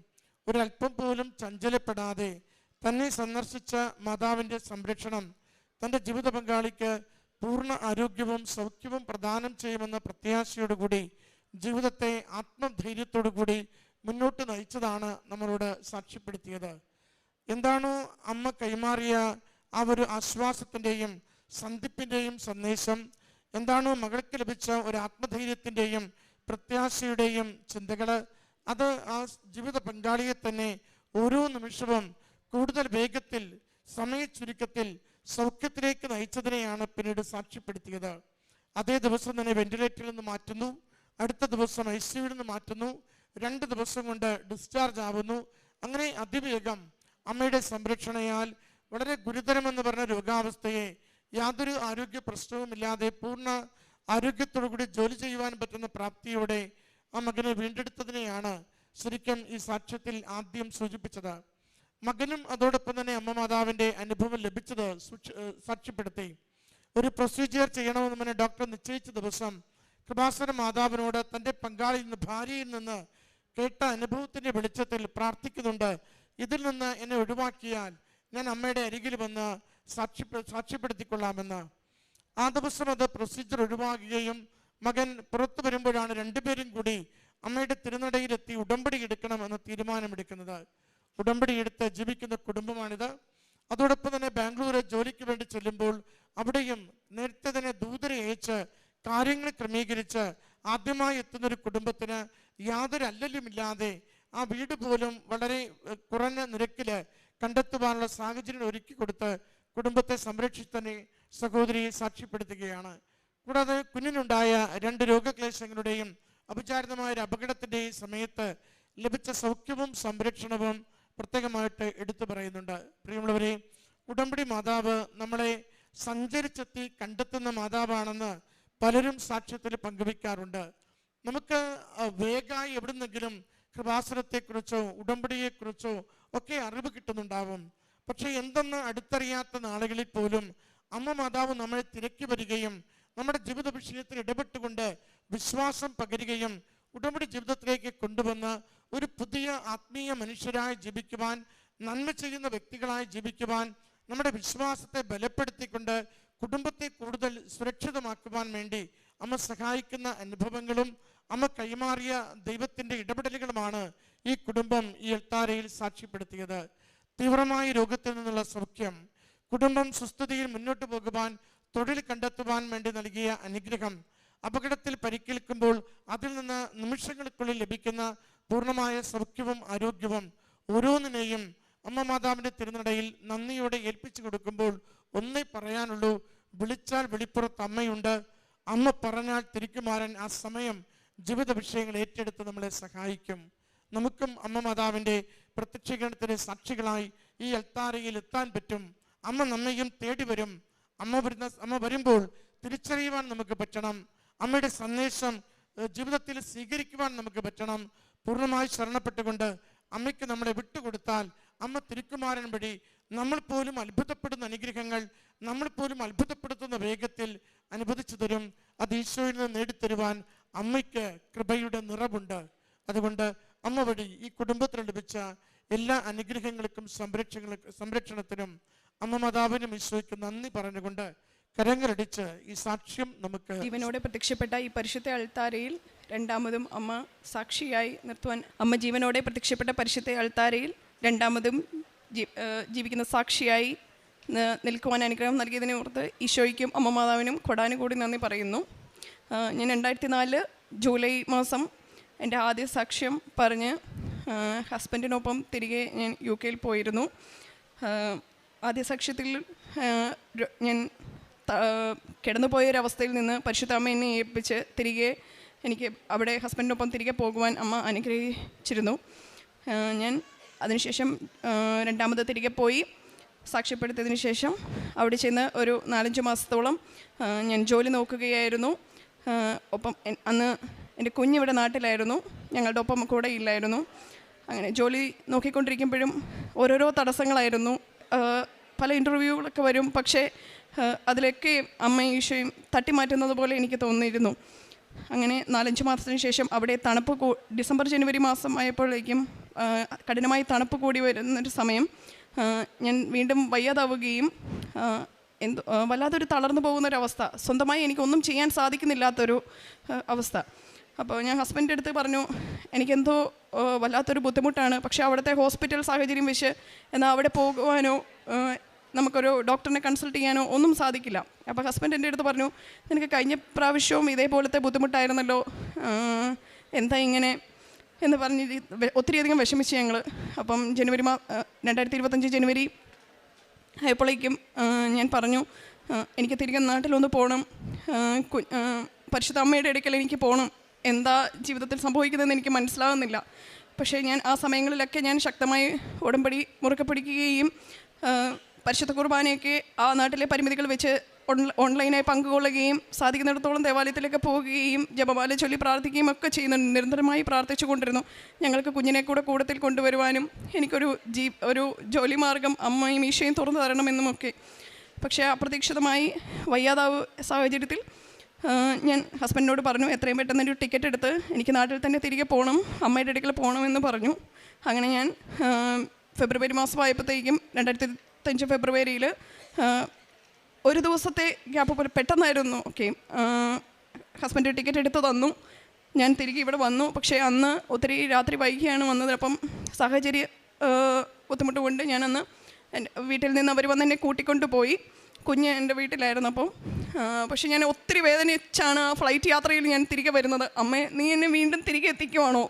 ഒരല്പം പോലും ചഞ്ചലപ്പെടാതെ തന്നെ സന്ദർശിച്ച മാതാവിൻ്റെ സംരക്ഷണം തൻ്റെ ജീവിത പങ്കാളിക്ക് പൂർണ്ണ ആരോഗ്യവും സൗഖ്യവും പ്രദാനം ചെയ്യുമെന്ന പ്രത്യാശയോടുകൂടി ജീവിതത്തെ ആത്മധൈര്യത്തോടുകൂടി മുന്നോട്ട് നയിച്ചതാണ് നമ്മളോട് സാക്ഷ്യപ്പെടുത്തിയത്. എന്താണോ അമ്മ കൈമാറിയ ആ ഒരു ആശ്വാസത്തിൻ്റെയും സന്ധിപ്പിൻ്റെയും സന്ദേശം, എന്താണോ മകൾക്ക് ലഭിച്ച ഒരു ആത്മധൈര്യത്തിൻ്റെയും പ്രത്യാശയുടെയും ചിന്തകൾ, അത് ആ ജീവിത പങ്കാളിയെ തന്നെ ഓരോ നിമിഷവും കൂടുതൽ വേഗത്തിൽ സമയ ചുരുക്കത്തിൽ സൗഖ്യത്തിലേക്ക് നയിച്ചതിനെയാണ് പിന്നീട് സാക്ഷ്യപ്പെടുത്തിയത്. അതേ ദിവസം തന്നെ വെന്റിലേറ്ററിൽ നിന്ന് മാറ്റുന്നു, അടുത്ത ദിവസം ICUവിൽ നിന്ന് മാറ്റുന്നു, 2 ദിവസം കൊണ്ട് ഡിസ്ചാർജ് ആവുന്നു. അങ്ങനെ അതിവേഗം അമ്മയുടെ സംരക്ഷണയാൽ വളരെ ഗുരുതരമെന്ന് പറഞ്ഞ രോഗാവസ്ഥയെ യാതൊരു ആരോഗ്യ പ്രശ്നവുമില്ലാതെ പൂർണ്ണ ആരോഗ്യത്തോടു കൂടി ജോലി ചെയ്യുവാൻ പറ്റുന്ന പ്രാപ്തിയോടെ ആ മകനെ വീണ്ടെടുത്തതിനെയാണ് ശരിക്കും ഈ സാക്ഷ്യത്തിൽ ആദ്യം സൂചിപ്പിച്ചത്. മകനും അതോടൊപ്പം തന്നെ അമ്മ മാതാവിൻ്റെ അനുഭവം ലഭിച്ചത് സാക്ഷ്യപ്പെടുത്തി. ഒരു പ്രൊസീജിയർ ചെയ്യണമെന്ന് പറഞ്ഞ ഡോക്ടർ നിശ്ചയിച്ച ദിവസം കൃപാസന മാതാവിനോട് തൻ്റെ പങ്കാളിയിൽ നിന്ന് ഭാര്യയിൽ നിന്ന് കേട്ട അനുഭവത്തിൻ്റെ വെളിച്ചത്തിൽ പ്രാർത്ഥിക്കുന്നുണ്ട്, ഇതിൽ നിന്ന് എന്നെ ഒഴിവാക്കിയാൽ ഞാൻ അമ്മയുടെ അരികിൽ വന്ന് സാക്ഷ്യപ്പെടുത്തിക്കൊള്ളാമെന്ന്. ആ ദിവസം അത് പ്രൊസീജിയർ ഒഴിവാക്കുകയും മകൻ പുറത്തു വരുമ്പോഴാണ് രണ്ടുപേരും കൂടി അമ്മയുടെ തിരുനടയിലെത്തി ഉടമ്പടി എടുക്കണമെന്ന് തീരുമാനമെടുക്കുന്നത്. ഉടമ്പടി എടുത്ത് ജീവിക്കുന്ന കുടുംബമാണിത്. അതോടൊപ്പം തന്നെ ബാംഗ്ലൂർ ജോലിക്ക് വേണ്ടി ചെല്ലുമ്പോൾ അവിടെയും നേരത്തെ തന്നെ ദൂതരെ അയച്ച് കാര്യങ്ങൾ ക്രമീകരിച്ച് ആദ്യമായി എത്തുന്നൊരു കുടുംബത്തിന് യാതൊരു അല്ലലുമില്ലാതെ ആ വീട് പോലും വളരെ കുറഞ്ഞ നിരക്കിൽ കണ്ടെത്തുവാനുള്ള സാഹചര്യം ഒരുക്കി കൊടുത്ത് കുടുംബത്തെ സംരക്ഷിച്ചതിനെ സഹോദരിയെ സാക്ഷ്യപ്പെടുത്തുകയാണ്. കൂടാതെ കുഞ്ഞിനുണ്ടായ 2 രോഗക്ലേശങ്ങളുടെയും അപചാരിതമായ ഒരു അപകടത്തിൻ്റെയും സമയത്ത് ലഭിച്ച സൗഖ്യവും സംരക്ഷണവും പ്രത്യേകമായിട്ട് എടുത്തു പറയുന്നുണ്ട്. പ്രിയമുള്ളവരെ, ഉടമ്പടി മാതാവ് നമ്മളെ സഞ്ചരിച്ചെത്തി കണ്ടെത്തുന്ന മാതാവാണെന്ന് പലരും സാക്ഷ്യത്തിൽ പങ്കുവയ്ക്കാറുണ്ട്. നമുക്ക് വേഗമായി എവിടുന്നെങ്കിലും കൃപാസനത്തെക്കുറിച്ചോ ഉടമ്പടിയെക്കുറിച്ചോ ഒക്കെ അറിവ് കിട്ടുന്നുണ്ടാവും. പക്ഷെ എന്തെന്ന് അടുത്തറിയാത്ത നാളുകളിൽ പോലും അമ്മ മാതാവ് നമ്മളെ തിരക്കി വരികയും നമ്മുടെ ജീവിത വിഷയത്തിൽ ഇടപെട്ടുകൊണ്ട് വിശ്വാസം പകരുകയും ഉടമ്പടി ജീവിതത്തിലേക്ക് കൊണ്ടുവന്ന് ഒരു പുതിയ ആത്മീയ മനുഷ്യരായി ജീവിക്കുവാൻ, നന്മ ചെയ്യുന്ന വ്യക്തികളായി ജീവിക്കുവാൻ, നമ്മുടെ വിശ്വാസത്തെ ബലപ്പെടുത്തിക്കൊണ്ട് കുടുംബത്തെ കൂടുതൽ സുരക്ഷിതമാക്കുവാൻ വേണ്ടി അമ്മ സഹായിക്കുന്ന അനുഭവങ്ങളും അമ്മ കൈമാറിയ ദൈവത്തിൻ്റെ ഇടപെടലുകളുമാണ് ഈ കുടുംബം ഈ എൽത്താരയിൽ സാക്ഷ്യപ്പെടുത്തിയത്. തീവ്രമായ രോഗത്തിൽ നിന്നുള്ള സൗഖ്യം, കുടുംബം സുസ്ഥിതിയിൽ മുന്നോട്ട് പോകുവാൻ, തൊഴിൽ കണ്ടെത്തുവാൻ വേണ്ടി നൽകിയ അനുഗ്രഹം, അപകടത്തിൽ പരിക്കേൽക്കുമ്പോൾ അതിൽ നിന്ന് നിമിഷങ്ങൾക്കുള്ളിൽ ലഭിക്കുന്ന പൂർണ്ണമായ സൗഖ്യവും ആരോഗ്യവും ഓരോന്നിനെയും അമ്മ മാതാവിൻ്റെ തിരുനടയിൽ നന്ദിയോടെ ഏൽപ്പിച്ചു കൊടുക്കുമ്പോൾ ഒന്നേ പറയാനുള്ളൂ, വിളിച്ചാൽ വെളിപ്പുറത്ത് അമ്മയുണ്ട്. അമ്മ പറഞ്ഞാൽ തിരിക്കുമാരൻ ആ സമയം ജീവിത വിഷയങ്ങൾ ഏറ്റെടുത്ത് നമ്മളെ സഹായിക്കും. നമുക്കും അമ്മ മാതാവിൻ്റെ പ്രത്യക്ഷീകരണത്തിന് സാക്ഷികളായി ഈ എൽത്താരയിൽ എത്താൻ പറ്റും. അമ്മ നമ്മയും തേടി വരും. അമ്മ വരുമ്പോൾ തിരിച്ചറിയുവാൻ നമുക്ക് പറ്റണം. അമ്മയുടെ സന്ദേശം ജീവിതത്തിൽ സ്വീകരിക്കുവാൻ നമുക്ക് പറ്റണം. പൂർണ്ണമായി ശരണപ്പെട്ടുകൊണ്ട് അമ്മയ്ക്ക് നമ്മളെ വിട്ടുകൊടുത്താൽ അമ്മ തിരുക്കുമാരൻ വഴി നമ്മൾ പോലും അത്ഭുതപ്പെടുന്ന അനുഗ്രഹങ്ങൾ, നമ്മൾ പോലും അത്ഭുതപ്പെടുത്തുന്ന വേഗത്തിൽ അനുവദിച്ചു തരും. അത് ഈശോയിൽ നിന്ന് നേടിത്തരുവാൻ അമ്മയ്ക്ക് കൃപയുടെ നിറവുണ്ട്. അതുകൊണ്ട് അമ്മ വഴി ഈ കുടുംബത്തിന് ലഭിച്ച എല്ലാ അനുഗ്രഹങ്ങൾക്കും സംരക്ഷണത്തിനും അമ്മ മാതാവിനും ഈശോയ്ക്ക് നന്ദി പറഞ്ഞുകൊണ്ട് കരങ്ങളടിച്ച് ഈ സാക്ഷ്യം നമുക്ക് ജീവനോടെ പ്രത്യക്ഷപ്പെട്ട ഈ പരിശുദ്ധ അൾത്താരയിൽ രണ്ടാമതും അമ്മ സാക്ഷിയായി നിർത്തുവാൻ, അമ്മ ജീവനോടെ പ്രത്യക്ഷപ്പെട്ട പരിശുദ്ധ അൾത്താരയിൽ രണ്ടാമതും ജീവിക്കുന്ന സാക്ഷിയായി നിൽക്കുവാൻ അനുഗ്രഹം നൽകിയതിനെ ഓർത്ത് ഈശോയ്ക്കും അമ്മ മാതാവിനും കൊടാനുകൂടി നന്ദി പറയുന്നു. ഞാൻ 2004 ജൂലൈ മാസം എൻ്റെ ആദ്യ സാക്ഷ്യം പറഞ്ഞ് ഹസ്ബൻഡിനൊപ്പം തിരികെ ഞാൻ UK പോയിരുന്നു. ആദ്യ സാക്ഷ്യത്തിൽ ഞാൻ കിടന്നുപോയൊരവസ്ഥയിൽ നിന്ന് പരിശുദ്ധ അമ്മ എന്നെ ഏൽപ്പിച്ച് തിരികെ എനിക്ക് അവിടെ ഹസ്ബൻഡിനൊപ്പം തിരികെ പോകുവാൻ അമ്മ അനുഗ്രഹിച്ചിരുന്നു. ഞാൻ അതിനുശേഷം രണ്ടാമത് തിരികെ പോയി സാക്ഷ്യപ്പെടുത്തിയതിന് ശേഷം അവിടെ ചെന്ന് ഒരു 4-5 മാസത്തോളം ഞാൻ ജോലി നോക്കുകയായിരുന്നു. ഒപ്പം അന്ന് എൻ്റെ കുഞ്ഞിവിടെ നാട്ടിലായിരുന്നു, ഞങ്ങളുടെ ഒപ്പം കൂടെ ഇല്ലായിരുന്നു. അങ്ങനെ ജോലി നോക്കിക്കൊണ്ടിരിക്കുമ്പോഴും ഓരോരോ തടസ്സങ്ങളായിരുന്നു. പല ഇൻ്റർവ്യൂകളൊക്കെ വരും, പക്ഷേ അതിലൊക്കെ അമ്മയും ഈശോയും തട്ടിമാറ്റുന്നത് പോലെ എനിക്ക് തോന്നിയിരുന്നു. അങ്ങനെ 4-5 മാസത്തിന് ശേഷം അവിടെ തണുപ്പ് ഡിസംബർ ജനുവരി മാസം ആയപ്പോഴേക്കും കഠിനമായി തണുപ്പ് കൂടി വരുന്നൊരു സമയം ഞാൻ വീണ്ടും വയ്യാതാവുകയും വല്ലാത്തൊരു തളർന്നു പോകുന്നൊരവസ്ഥ, സ്വന്തമായി എനിക്കൊന്നും ചെയ്യാൻ സാധിക്കുന്നില്ലാത്തൊരു അവസ്ഥ. അപ്പോൾ ഞാൻ ഹസ്ബൻഡിൻ്റെ അടുത്ത് പറഞ്ഞു, എനിക്കെന്തോ വല്ലാത്തൊരു ബുദ്ധിമുട്ടാണ്, പക്ഷേ അവിടുത്തെ ഹോസ്പിറ്റൽ സാഹചര്യം വെച്ച് എന്നാൽ അവിടെ പോകുവാനോ നമുക്കൊരു ഡോക്ടറിനെ കൺസൾട്ട് ചെയ്യാനോ ഒന്നും സാധിക്കില്ല. അപ്പോൾ ഹസ്ബൻഡ് എൻ്റെ അടുത്ത് പറഞ്ഞു, നിനക്ക് കഴിഞ്ഞ പ്രാവശ്യവും ഇതേപോലത്തെ ബുദ്ധിമുട്ടായിരുന്നല്ലോ, എന്താ ഇങ്ങനെ എന്ന് പറഞ്ഞ് ഒത്തിരിയധികം വിഷമിച്ച് ഞങ്ങൾ. അപ്പം 2025 ജനുവരി ആയപ്പോഴേക്കും ഞാൻ പറഞ്ഞു, എനിക്ക് തിരികെ നാട്ടിലൊന്ന് പോകണം, പരിശുദ്ധ അമ്മയുടെ അടുക്കൽ എനിക്ക് പോകണം, എന്താ ജീവിതത്തിൽ സംഭവിക്കുന്നതെന്ന് എനിക്ക് മനസ്സിലാകുന്നില്ല. പക്ഷേ ഞാൻ ആ സമയങ്ങളിലൊക്കെ ഞാൻ ശക്തമായി ഉടമ്പടി മുറുക്കെ പിടിക്കുകയും പരിശുദ്ധ കുർബാനയൊക്കെ ആ നാട്ടിലെ പരിമിതികൾ വെച്ച് ഓൺലൈനായി പങ്കുകൊള്ളുകയും സാധിക്കുന്നിടത്തോളം ദേവാലയത്തിലേക്ക് പോവുകയും ജപമാല ചൊല്ലി പ്രാർത്ഥിക്കുകയും ഒക്കെ ചെയ്യുന്നുണ്ട്. നിരന്തരമായി പ്രാർത്ഥിച്ചു കൊണ്ടിരുന്നു. ഞങ്ങൾക്ക് കുഞ്ഞിനെ കൂടത്തിൽ കൊണ്ടുവരുവാനും എനിക്കൊരു ഒരു ജോലി മാർഗം അമ്മയും ഈശോയും തുറന്നു തരണമെന്നുമൊക്കെ. പക്ഷേ അപ്രതീക്ഷിതമായി വയ്യാതാവ് സാഹചര്യത്തിൽ ഞാൻ ഹസ്ബൻഡിനോട് പറഞ്ഞു, എത്രയും പെട്ടെന്ന് ഒരു ടിക്കറ്റ് എടുത്ത് എനിക്ക് നാട്ടിൽ തന്നെ തിരികെ പോകണം, അമ്മയുടെ അടുക്കൽ പോകണമെന്ന് പറഞ്ഞു. അങ്ങനെ ഞാൻ ഫെബ്രുവരി മാസമായപ്പോഴത്തേക്കും 2025 ഫെബ്രുവരിയിൽ ഒരു ദിവസത്തെ ഗ്യാപ്പ് പോലെ പെട്ടെന്നായിരുന്നു. ഓക്കെ, ഹസ്ബൻഡ് ടിക്കറ്റ് എടുത്ത് തന്നു, ഞാൻ തിരികെ ഇവിടെ വന്നു. പക്ഷേ അന്ന് ഒത്തിരി രാത്രി വൈകിയാണ് വന്നത്. അപ്പം സാഹചര്യ ബുദ്ധിമുട്ട് കൊണ്ട് ഞാനന്ന് എൻ്റെ വീട്ടിൽ നിന്ന് അവർ വന്ന് എന്നെ കൂട്ടിക്കൊണ്ട് പോയി. കുഞ്ഞ് എൻ്റെ വീട്ടിലായിരുന്നു. അപ്പം പക്ഷെ ഞാൻ ഒത്തിരി വേദനിച്ചാണ് ആ ഫ്ലൈറ്റ് യാത്രയിൽ ഞാൻ തിരികെ വരുന്നത്. അമ്മേ, നീ എന്നെ വീണ്ടും തിരികെ എത്തിക്കുവാണോ?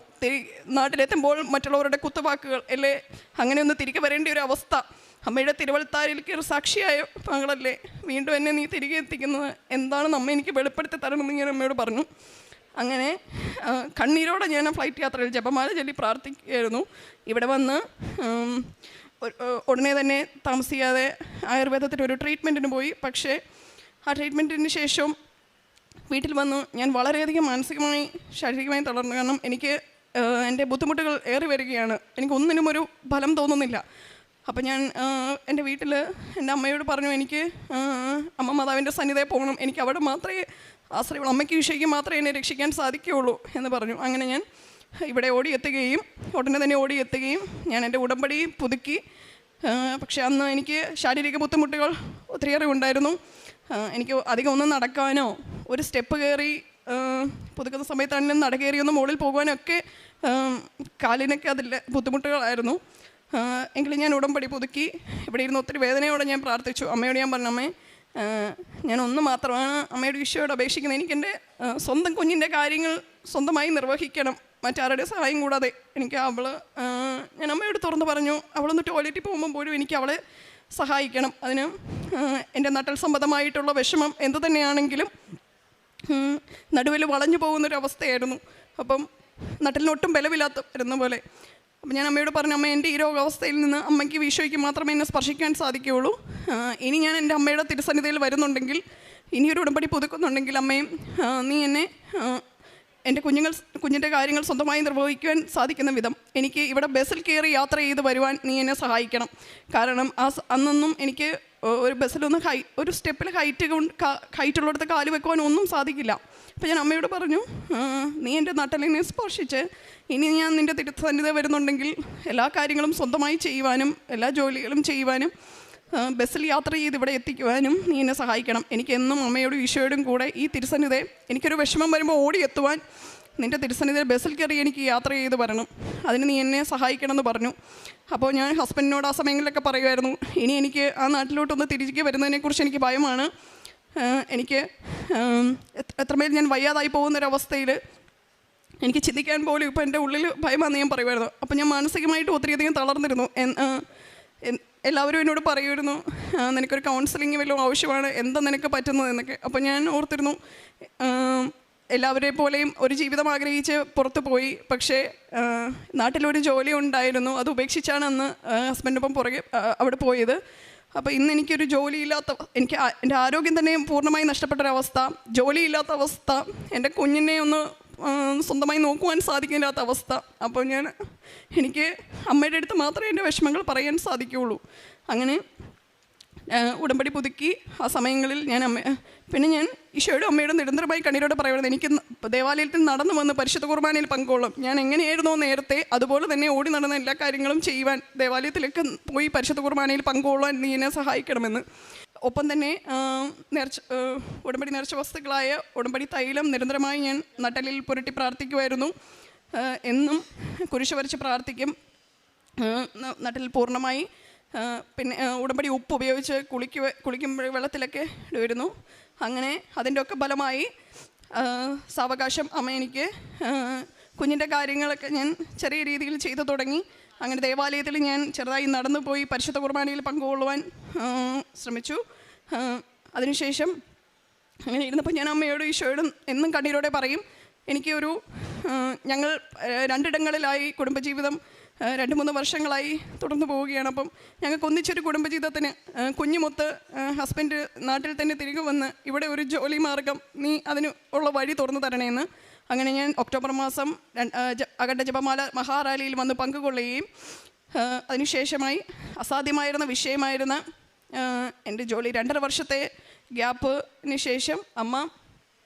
നാട്ടിലെത്തുമ്പോൾ മറ്റുള്ളവരുടെ കുത്തുവാക്കുകൾ അല്ലേ, അങ്ങനെ ഒന്ന് തിരികെ വരേണ്ട ഒരു അവസ്ഥ. അമ്മയുടെ തിരുവൾത്താരിലേക്ക് ഒരു സാക്ഷിയായ മകളല്ലേ, വീണ്ടും എന്നെ നീ തിരികെ എത്തിക്കുന്നത് എന്താണെന്ന് അമ്മ എനിക്ക് വെളിപ്പെടുത്തി തരണമെന്ന് ഞാൻ അമ്മയോട് പറഞ്ഞു. അങ്ങനെ കണ്ണീരോടെ ഞാൻ ആ ഫ്ലൈറ്റ് യാത്രയിൽ ജപമാല ചൊല്ലി പ്രാർത്ഥിക്കുകയായിരുന്നു. ഇവിടെ വന്ന് ഉടനെ തന്നെ താമസിയാതെ ആയുർവേദത്തിന് ഒരു ട്രീറ്റ്മെൻറ്റിന് പോയി. പക്ഷേ ആ ട്രീറ്റ്മെൻറ്റിന് ശേഷം വീട്ടിൽ വന്നു ഞാൻ വളരെയധികം മാനസികമായി ശാരീരികമായി തളർന്നു. കാരണം എനിക്ക് എൻ്റെ ബുദ്ധിമുട്ടുകൾ ഏറി വരികയാണ്, എനിക്കൊന്നിനും ഒരു ഫലം തോന്നുന്നില്ല. അപ്പം ഞാൻ എൻ്റെ വീട്ടിൽ എൻ്റെ അമ്മയോട് പറഞ്ഞു, എനിക്ക് അമ്മ മാതാവിൻ്റെ സന്നിധിയിൽ പോകണം, എനിക്ക് അവിടെ മാത്രമേ ആശ്രയമുള്ളൂ, അമ്മയ്ക്ക് ഈശോയ്ക്ക് മാത്രമേ എന്നെ രക്ഷിക്കാൻ സാധിക്കുകയുള്ളൂ എന്ന് പറഞ്ഞു. അങ്ങനെ ഞാൻ ഇവിടെ ഓടിയെത്തുകയും ഉടനെ തന്നെ ഓടിയെത്തുകയും ഞാൻ എൻ്റെ ഉടമ്പടി പുതുക്കി. പക്ഷെ അന്ന് എനിക്ക് ശാരീരിക ബുദ്ധിമുട്ടുകൾ ഒത്തിരിയേറെ ഉണ്ടായിരുന്നു. എനിക്ക് അധികം ഒന്നും നടക്കാനോ ഒരു സ്റ്റെപ്പ് കയറി പുതുക്കുന്ന സമയത്താണെങ്കിലും നട കയറിയൊന്ന് മുകളിൽ പോകുവാനൊക്കെ കാലിനൊക്കെ അതിൽ ബുദ്ധിമുട്ടുകളായിരുന്നു. എങ്കിലും ഞാൻ ഉടമ്പടി പുതുക്കി ഇവിടെ ഇരുന്ന് ഒത്തിരി വേദനയോടെ ഞാൻ പ്രാർത്ഥിച്ചു. അമ്മയോട് ഞാൻ പറഞ്ഞു, അമ്മേ, ഞാൻ ഒന്ന് മാത്രമാണ് അമ്മയുടെ ഈശോയോട് അപേക്ഷിക്കുന്നത്, എനിക്കെൻ്റെ സ്വന്തം കുഞ്ഞിൻ്റെ കാര്യങ്ങൾ സ്വന്തമായി നിർവഹിക്കണം, മറ്റാരുടെ സഹായം കൂടാതെ. എനിക്ക് ഞാൻ അമ്മയോട് തുറന്ന് പറഞ്ഞു, അവളൊന്ന് ടോയ്ലറ്റിൽ പോകുമ്പോൾ പോലും എനിക്ക് അവളെ സഹായിക്കണം. അതിന് എൻ്റെ നട്ടൽ സംബന്ധമായിട്ടുള്ള വിഷമം എന്തു തന്നെയാണെങ്കിലും നടുവിൽ വളഞ്ഞു പോകുന്നൊരവസ്ഥയായിരുന്നു. അപ്പം നട്ടലിനൊട്ടും ബലമില്ലാത്ത വരുന്ന പോലെ. അപ്പം ഞാൻ അമ്മയോട് പറഞ്ഞു, അമ്മ, എൻ്റെ ഈ രോഗാവസ്ഥയിൽ നിന്ന് അമ്മയ്ക്ക് ഈശോയ്ക്ക് മാത്രമേ എന്നെ സ്പർശിക്കാൻ സാധിക്കുകയുള്ളൂ. ഇനി ഞാൻ എൻ്റെ അമ്മയുടെ തിരുസന്നിധിയിൽ വരുന്നുണ്ടെങ്കിൽ, ഇനിയൊരു ഉടമ്പടി പുതുക്കുന്നുണ്ടെങ്കിൽ, അമ്മയും നീ എന്നെ എൻ്റെ കുഞ്ഞിൻ്റെ കാര്യങ്ങൾ സ്വന്തമായി നിർവഹിക്കുവാൻ സാധിക്കുന്ന വിധം എനിക്ക് ഇവിടെ ബസ്സിൽ കയറി യാത്ര ചെയ്ത് വരുവാൻ നീ എന്നെ സഹായിക്കണം. കാരണം അന്നൊന്നും എനിക്ക് ഒരു ബസ്സിലൊന്നും ഒരു സ്റ്റെപ്പിൽ ഹൈറ്റുള്ളിടത്ത് കാല് വെക്കുവാൻ ഒന്നും സാധിക്കില്ല. അപ്പോൾ ഞാൻ അമ്മയോട് പറഞ്ഞു, നീ എൻ്റെ നട്ടലിനെ സ്പർശിച്ച് ഇനി ഞാൻ നിൻ്റെ തിരുസന്നിധി വരുന്നുണ്ടെങ്കിൽ എല്ലാ കാര്യങ്ങളും സ്വന്തമായി ചെയ്യുവാനും എല്ലാ ജോലികളും ചെയ്യുവാനും ബസ്സിൽ യാത്ര ചെയ്ത് ഇവിടെ എത്തിക്കുവാനും നീ എന്നെ സഹായിക്കണം. എനിക്കെന്നും അമ്മയോടും ഈശോയോടും കൂടെ ഈ തിരുസന്നിധി എനിക്കൊരു വിഷമം വരുമ്പോൾ ഓടി എത്തുവാൻ നിൻ്റെ തിരുസന്നിധി ബസ്സിൽ കയറി എനിക്ക് യാത്ര ചെയ്ത് വരണം. അതിന് നീ എന്നെ സഹായിക്കണമെന്ന് പറഞ്ഞു. അപ്പോൾ ഞാൻ ഹസ്ബൻഡിനോട് ആ സമയങ്ങളിലൊക്കെ പറയുമായിരുന്നു, ഇനി എനിക്ക് ആ നാട്ടിലോട്ടൊന്ന് തിരികെ വരുന്നതിനെക്കുറിച്ച് എനിക്ക് ഭയമാണ്. എനിക്ക് എത്രമേൽ ഞാൻ വയ്യാതായി പോകുന്നൊരവസ്ഥയിൽ എനിക്ക് ചിന്തിക്കാൻ പോലും ഇപ്പോൾ എൻ്റെ ഉള്ളിൽ ഭയമാണെന്ന് ഞാൻ പറയുമായിരുന്നു. അപ്പോൾ ഞാൻ മാനസികമായിട്ട് ഒത്തിരിയധികം തളർന്നിരുന്നു. എല്ലാവരും എന്നോട് പറയുമായിരുന്നു, നിനക്കൊരു കൗൺസിലിംഗ് വല്ലതും ആവശ്യമാണ്, എന്താ നിനക്ക് പറ്റുന്നത് എന്നൊക്കെ. അപ്പോൾ ഞാൻ ഓർത്തിരുന്നു, എല്ലാവരെ പോലെയും ഒരു ജീവിതം ആഗ്രഹിച്ച് പുറത്തു പോയി. പക്ഷേ നാട്ടിലൊരു ജോലി ഉണ്ടായിരുന്നു, അത് ഉപേക്ഷിച്ചാണ് അന്ന് ഹസ്ബൻഡിനൊപ്പം പുറകെ അവിടെ പോയത്. അപ്പോൾ ഇന്ന് എനിക്കൊരു ജോലിയില്ലാത്ത, എനിക്ക് എൻ്റെ ആരോഗ്യം തന്നെ പൂർണ്ണമായി നഷ്ടപ്പെട്ടൊരവസ്ഥ, ജോലിയില്ലാത്ത അവസ്ഥ, എൻ്റെ കുഞ്ഞിനെ ഒന്ന് സ്വന്തമായി നോക്കുവാൻ സാധിക്കില്ലാത്ത അവസ്ഥ. അപ്പോൾ എനിക്ക് അമ്മയുടെ അടുത്ത് മാത്രമേ എൻ്റെ വിഷമങ്ങൾ പറയാൻ സാധിക്കുകയുള്ളൂ. അങ്ങനെ ഉടമ്പടി പുതുക്കി ആ സമയങ്ങളിൽ പിന്നെ ഞാൻ ഈശോയോടും അമ്മയോടും നിരന്തരമായി കണ്ണീരോടെ പറയുന്നത്, എനിക്ക് ദേവാലയത്തിൽ നടന്നു വന്ന് പരിശുദ്ധ കുർബാനയിൽ പങ്കുകൊള്ളും. ഞാൻ എങ്ങനെയായിരുന്നോ നേരത്തെ അതുപോലെ തന്നെ ഓടി നടന്ന എല്ലാ കാര്യങ്ങളും ചെയ്യുവാൻ, ദേവാലയത്തിലേക്ക് പോയി പരിശുദ്ധ കുർബാനയിൽ പങ്കുകൊള്ളുവാൻ നീ എന്നെ സഹായിക്കണമെന്ന്. ഒപ്പം തന്നെ ഉടമ്പടി നേർച്ച വസ്തുക്കളായ ഉടമ്പടി തൈലം നിരന്തരമായി ഞാൻ നട്ടലിൽ പുരട്ടി പ്രാർത്ഥിക്കുമായിരുന്നു. എന്നും കുരിശ് വരച്ച് പ്രാർത്ഥിക്കും, നട്ടലിൽ പൂർണ്ണമായി. പിന്നെ ഉടമ്പടി ഉപ്പ് ഉപയോഗിച്ച് കുളിക്കുമ്പോൾ വെള്ളത്തിലൊക്കെ ഇടുമായിരുന്നു. അങ്ങനെ അതിൻ്റെ ഒക്കെ ഫലമായി സാവകാശം അമ്മ എനിക്ക് കുഞ്ഞിൻ്റെ കാര്യങ്ങളൊക്കെ ഞാൻ ചെറിയ രീതിയിൽ ചെയ്തു തുടങ്ങി. അങ്ങനെ ദേവാലയത്തിൽ ഞാൻ ചെറുതായി നടന്നു പോയി പരിശുദ്ധ കുർബാനയിൽ പങ്കുകൊള്ളുവാൻ ശ്രമിച്ചു. അതിനുശേഷം അങ്ങനെ ഇരുന്നപ്പോൾ ഞാൻ അമ്മയോടും ഈശോയോടും എന്നും കണ്ണീരോടെ പറയും, എനിക്ക് ഞങ്ങൾ 2 ഇടങ്ങളിലായി കുടുംബജീവിതം 2-3 വർഷങ്ങളായി തുടർന്നു പോവുകയാണ്. അപ്പം ഞങ്ങൾക്ക് ഒന്നിച്ചൊരു കുടുംബജീവിതത്തിന് കുഞ്ഞുമൊത്ത് ഹസ്ബൻഡ് നാട്ടിൽ തന്നെ തിരികെ വന്ന് ഇവിടെ ഒരു ജോലി മാർഗം നീ അതിന് ഉള്ള വഴി തുറന്നു തരണേന്ന്. അങ്ങനെ ഞാൻ ഒക്ടോബർ മാസം അഖണ്ഡ ജപമാല മഹാറാലിയിൽ വന്ന് പങ്കുകൊള്ളുകയും അതിനുശേഷമായി അസാധ്യമായിരുന്ന വിഷയമായിരുന്ന എൻ്റെ ജോലി 2.5 വർഷത്തെ ഗ്യാപ്പിന് ശേഷം അമ്മ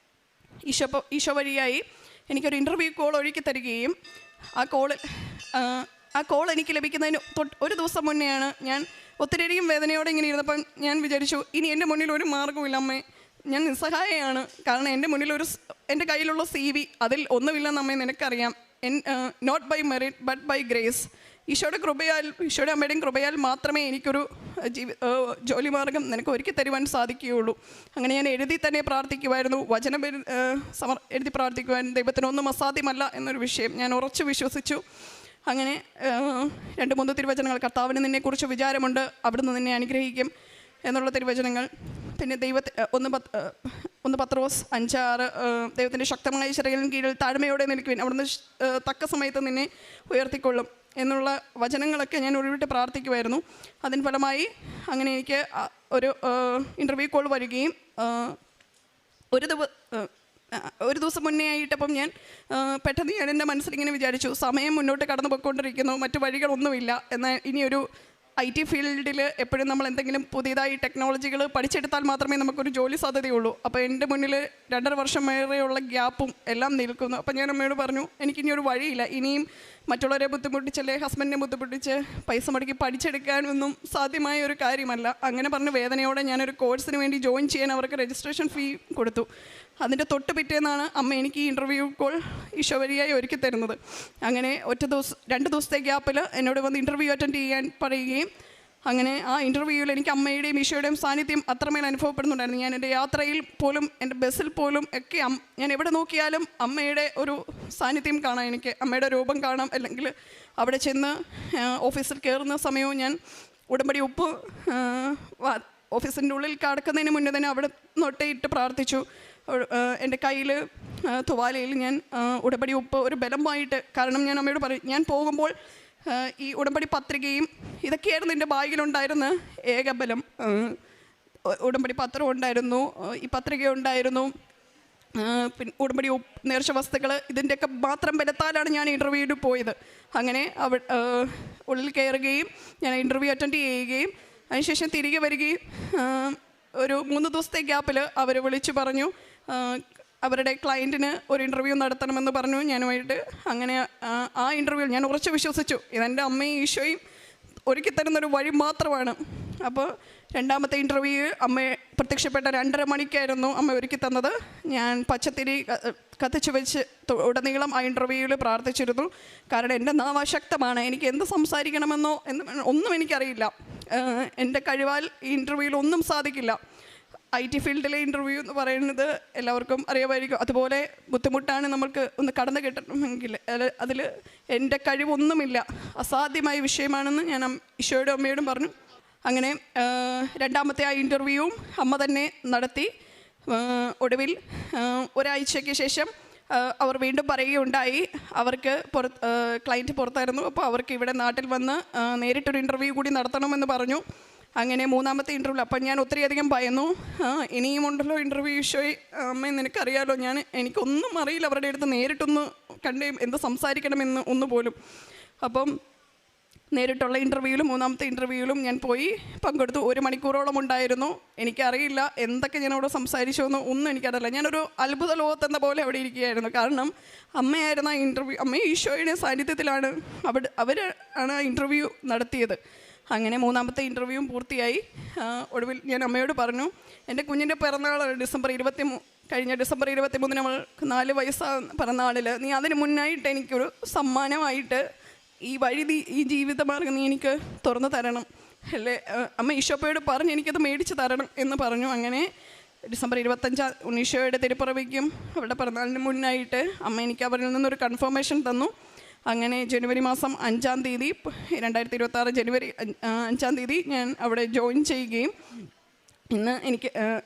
ഈശോ വഴിയായി എനിക്കൊരു ഇൻ്റർവ്യൂ കോൾ ഒരുക്കി തരികയും ആ കോൾ എനിക്ക് ലഭിക്കുന്നതിന് ഒരു ദിവസം മുന്നെയാണ് ഞാൻ ഒത്തിരിയധികം വേദനയോടെ ഇങ്ങനെ ഇരുന്നപ്പം ഞാൻ വിചാരിച്ചു, ഇനി എൻ്റെ മുന്നിൽ ഒരു മാർഗ്ഗമില്ല അമ്മേ, ഞാൻ നിസ്സഹായയാണ്. കാരണം എൻ്റെ മുന്നിൽ എൻ്റെ കയ്യിലുള്ള CV അതിൽ ഒന്നുമില്ലെന്ന് അമ്മേ നിനക്കറിയാം. Not by merit but by grace. ഈശോയുടെ അമ്മയുടെയും കൃപയാൽ മാത്രമേ എനിക്കൊരു ജോലി മാർഗം നിനക്ക് ഒരുക്കി തരുവാൻ സാധിക്കുകയുള്ളൂ. അങ്ങനെ ഞാൻ എഴുതി തന്നെ പ്രാർത്ഥിക്കുമായിരുന്നു, വചനം എഴുതി പ്രാർത്ഥിക്കുവാൻ. ദൈവത്തിനൊന്നും അസാധ്യമല്ല എന്നൊരു വിഷയം ഞാൻ ഉറച്ചു വിശ്വസിച്ചു. അങ്ങനെ 2-3 തിരുവചനങ്ങൾ, കർത്താവിന് നിന്നെക്കുറിച്ച് വിചാരമുണ്ട്, അവിടുന്ന് നിന്നെ അനുഗ്രഹിക്കും എന്നുള്ള തിരുവചനങ്ങൾ. പിന്നെ ഒന്ന് പത്രോസ് 5:6 ദൈവത്തിൻ്റെ ശക്തമായ ചിറകിൻ കീഴിൽ താഴ്മയോടെ നിൽക്കുവിൻ, അവിടുന്ന് തക്ക സമയത്ത് നിന്നെ ഉയർത്തിക്കൊള്ളും എന്നുള്ള വചനങ്ങളൊക്കെ ഞാൻ ഒഴിവിട്ട് പ്രാർത്ഥിക്കുമായിരുന്നു. അതിന് ഫലമായി അങ്ങനെ എനിക്ക് ഒരു ഇൻ്റർവ്യൂ കോൾ വരികയും ഒരു ദിവസം മുന്നേ ആയിട്ടപ്പം ഞാൻ പെട്ടെന്ന് ഞാൻ എൻ്റെ മനസ്സിലിങ്ങനെ വിചാരിച്ചു, സമയം മുന്നോട്ട് കടന്നു പോയിക്കൊണ്ടിരിക്കുന്നു, മറ്റു വഴികളൊന്നുമില്ല, എന്നാൽ ഇനിയൊരു IT ഫീൽഡിൽ എപ്പോഴും നമ്മൾ എന്തെങ്കിലും പുതിയതായി ടെക്നോളജികൾ പഠിച്ചെടുത്താൽ മാത്രമേ നമുക്കൊരു ജോലി സാധ്യതയുള്ളൂ. അപ്പോൾ എൻ്റെ മുന്നിൽ 2.5 വർഷം വരെയുള്ള ഗ്യാപ്പും എല്ലാം നിൽക്കുന്നു. അപ്പോൾ ഞാൻ അമ്മയോട് പറഞ്ഞു, എനിക്കിനി ഒരു വഴിയില്ല, ഇനിയും മറ്റുള്ളവരെ ബുദ്ധിമുട്ടിച്ചല്ലേ ഹസ്ബൻഡിനെ ബുദ്ധിമുട്ടിച്ച് പൈസ മുടക്കി പഠിച്ചെടുക്കാനൊന്നും സാധ്യമായ ഒരു കാര്യമല്ല. അങ്ങനെ പറഞ്ഞ് വേദനയോടെ ഞാനൊരു കോഴ്സിന് വേണ്ടി ജോയിൻ ചെയ്യാൻ അവർക്ക് രജിസ്ട്രേഷൻ ഫീ കൊടുത്തു. അതിൻ്റെ തൊട്ട് പിറ്റേന്നാണ് അമ്മ എനിക്ക് ഈ ഇൻ്റർവ്യൂ കോൾ ഈശോ വഴിയായി ഒരുക്കി തരുന്നത്. അങ്ങനെ 2 ദിവസത്തെ ഗ്യാപ്പിൽ എന്നോട് വന്ന് ഇൻ്റർവ്യൂ അറ്റൻഡ് ചെയ്യാൻ പറയുകയും അങ്ങനെ ആ ഇൻ്റർവ്യൂവിൽ എനിക്ക് അമ്മയുടെയും ഈശോയുടെയും സാന്നിധ്യം അത്രമേൽ അനുഭവപ്പെടുന്നുണ്ടായിരുന്നു. ഞാൻ എൻ്റെ യാത്രയിൽ പോലും എൻ്റെ ബസ്സിൽ പോലും ഒക്കെ ഞാൻ എവിടെ നോക്കിയാലും അമ്മയുടെ ഒരു സാന്നിധ്യം കാണാം, എനിക്ക് അമ്മയുടെ രൂപം കാണാം. അല്ലെങ്കിൽ അവിടെ ചെന്ന് ഓഫീസിൽ കയറുന്ന സമയവും ഞാൻ ഉടമ്പടി ഉപ്പ് ഓഫീസിൻ്റെ ഉള്ളിൽ കടക്കുന്നതിന് മുന്നേ തന്നെ അവിടെ നൊട്ടയിട്ട് പ്രാർത്ഥിച്ചു. എൻ്റെ കയ്യിൽ തുവാലയിൽ ഞാൻ ഉടമ്പടി ഉപ്പ് ഒരു ബലമായിട്ട്, കാരണം ഞാൻ അമ്മയോട് പറയും, ഞാൻ പോകുമ്പോൾ ഈ ഉടമ്പടി പത്രികയും ഇതൊക്കെയായിരുന്നു എൻ്റെ ബാഗിലുണ്ടായിരുന്ന ഏക ബലം. ഉടമ്പടി പത്രം ഉണ്ടായിരുന്നു, ഈ പത്രിക ഉണ്ടായിരുന്നു, പിന്നെ ഉടമ്പടി നേർച്ച വസ്തുക്കൾ ഇതിൻ്റെയൊക്കെ മാത്രം ബലത്താലാണ് ഞാൻ ഇൻ്റർവ്യൂവിന് പോയത്. അങ്ങനെ ഉള്ളിൽ കയറുകയും ഞാൻ ഇൻ്റർവ്യൂ അറ്റൻഡ് ചെയ്യുകയും അതിനുശേഷം തിരികെ വരികയും ഒരു 3 ദിവസത്തെ ഗ്യാപ്പിൽ അവർ വിളിച്ചു പറഞ്ഞു അവരുടെ ക്ലയൻറ്റിന് ഒരു ഇൻ്റർവ്യൂ നടത്തണമെന്ന് പറഞ്ഞു ഞാനുമായിട്ട്. അങ്ങനെ ആ ഇൻ്റർവ്യൂ ഞാൻ ഉറച്ചു വിശ്വസിച്ചു ഇതെൻ്റെ അമ്മയും ഈശോയും ഒരുക്കി തരുന്നൊരു വഴി മാത്രമാണ്. അപ്പോൾ രണ്ടാമത്തെ ഇൻ്റർവ്യൂ അമ്മയെ പ്രത്യക്ഷപ്പെട്ട 2:30 മണിക്കായിരുന്നു അമ്മ ഒരുക്കി തന്നത്. ഞാൻ പച്ചത്തിരി കത്തിച്ചു വെച്ച് ഉടനീളം ആ ഇൻ്റർവ്യൂവിൽ പ്രാർത്ഥിച്ചിരുന്നു. കാരണം എൻ്റെ നാവ് അശക്തമാണ്, എനിക്ക് എന്ത് സംസാരിക്കണമെന്നോ ഒന്നും എനിക്കറിയില്ല. എൻ്റെ കഴിവാൽ ഈ ഇൻ്റർവ്യൂവിൽ ഒന്നും സാധിക്കില്ല. IT ഫീൽഡിലെ ഇൻ്റർവ്യൂ എന്ന് പറയുന്നത് എല്ലാവർക്കും അറിയാമായിരിക്കും. അതുപോലെ ബുദ്ധിമുട്ടാണ് നമുക്ക് ഒന്ന് കടന്നു കിട്ടണമെങ്കിൽ. അതിൽ എൻ്റെ കഴിവൊന്നുമില്ല, അസാധ്യമായ വിഷയമാണെന്ന് ഞാൻ ഈശോയോടും അമ്മയോടും പറഞ്ഞു. അങ്ങനെ രണ്ടാമത്തെ ആ ഇൻ്റർവ്യൂവും അമ്മ തന്നെ നടത്തി. ഒടുവിൽ ഒരാഴ്ചയ്ക്ക് ശേഷം അവർ വീണ്ടും പറയുകയുണ്ടായി അവർക്ക് ക്ലയൻറ്റ് പുറത്തായിരുന്നു, അപ്പോൾ അവർക്ക് ഇവിടെ നാട്ടിൽ വന്ന് നേരിട്ടൊരു ഇൻ്റർവ്യൂ കൂടി നടത്തണമെന്ന് പറഞ്ഞു. അങ്ങനെ മൂന്നാമത്തെ ഇൻ്റർവ്യൂ അപ്പം ഞാൻ ഒത്തിരിയധികം ഭയന്നു. ഇനിയും ഉണ്ടല്ലോ ഇൻ്റർവ്യൂ ഈശോയെ അമ്മ നിനക്കറിയാലോ, എനിക്കൊന്നും അറിയില്ല അവരുടെ അടുത്ത് നേരിട്ടൊന്ന് കണ്ടേ എന്ത് സംസാരിക്കണമെന്ന് ഒന്നുപോലും. അപ്പം നേരിട്ടുള്ള ഇൻ്റർവ്യൂവിലും മൂന്നാമത്തെ ഇൻ്റർവ്യൂവിലും ഞാൻ പോയി പങ്കെടുത്തു. 1 മണിക്കൂറോളം ഉണ്ടായിരുന്നു. എനിക്കറിയില്ല എന്തൊക്കെ ഞാനവിടെ സംസാരിച്ചോന്ന് ഒന്നും എനിക്കറിയില്ല. ഞാനൊരു അത്ഭുത ലോകത്തെന്ന പോലെ അവിടെ ഇരിക്കുകയായിരുന്നു. കാരണം അമ്മയായിരുന്നു ആ ഇൻ്റർവ്യൂ, അമ്മ ഈശോയുടെ സാന്നിധ്യത്തിലാണ് അവരാണ് ആ ഇൻ്റർവ്യൂ നടത്തിയത്. അങ്ങനെ മൂന്നാമത്തെ ഇൻ്റർവ്യൂവും പൂർത്തിയായി. ഒടുവിൽ ഞാൻ അമ്മയോട് പറഞ്ഞു എൻ്റെ കുഞ്ഞിൻ്റെ പിറന്നാളാണ് കഴിഞ്ഞ ഡിസംബർ 23 അവൾക്ക് 4 വയസ്സാകുന്ന പിറന്നാളിൽ നീ അതിന് മുന്നായിട്ട് എനിക്കൊരു സമ്മാനമായിട്ട് ഈ വഴി ഈ ജീവിതമാർഗ്ഗം നീ എനിക്ക് തുറന്നു തരണം അല്ലേ, അമ്മ ഈശോപ്പയോട് പറഞ്ഞ് എനിക്കത് മേടിച്ച് തരണം എന്ന് പറഞ്ഞു. അങ്ങനെ ഡിസംബർ 25 ഈശോയുടെ തിരുപ്പിറവിക്കും അവരുടെ പിറന്നാളിന് മുന്നായിട്ട് അമ്മ എനിക്ക് അവരിൽ നിന്നൊരു കൺഫർമേഷൻ തന്നു. അങ്ങനെ ജനുവരി മാസം 5-ാം തീയതി 2026 ജനുവരി 5-ാം തീയതി ഞാൻ അവിടെ ജോയിൻ ചെയ്യുകയും ഇന്ന്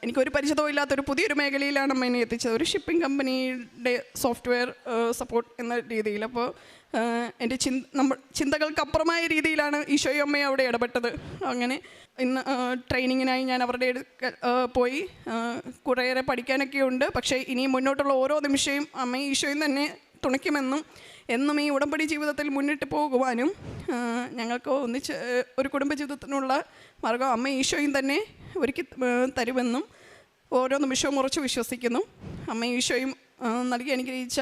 എനിക്കൊരു പരിചിതവും ഇല്ലാത്തൊരു പുതിയൊരു മേഖലയിലാണ് അമ്മ എന്നെ എത്തിച്ചത്. ഒരു ഷിപ്പിംഗ് കമ്പനിയുടെ സോഫ്റ്റ്വെയർ സപ്പോർട്ട് എന്ന രീതിയിൽ. അപ്പോൾ എൻ്റെ ചിന്തകൾക്കപ്പുറമായ രീതിയിലാണ് ഈശോയും അമ്മയും അവിടെ ഇടപെട്ടത്. അങ്ങനെ ഇന്ന് ട്രെയിനിങ്ങിനായി ഞാൻ അവരുടെ പോയി കുറേയേറെ പഠിക്കാനൊക്കെ ഉണ്ട്. പക്ഷേ ഇനിയും മുന്നോട്ടുള്ള ഓരോ നിമിഷവും അമ്മയും ഈശോയും തന്നെ തുണയ്ക്കുമെന്നും എന്നും ഈ ഉടമ്പടി ജീവിതത്തിൽ മുന്നിട്ട് പോകുവാനും ഞങ്ങൾക്ക് ഒന്നിച്ച് ഒരു കുടുംബജീവിതത്തിനുള്ള മാർഗം അമ്മ ഈശോയും തന്നെ ഒരുക്കി തരുമെന്നും ഓരോ നിമിഷവും ഉറച്ചു വിശ്വസിക്കുന്നു. അമ്മ ഈശോയും നൽകി അനുഗ്രഹിച്ച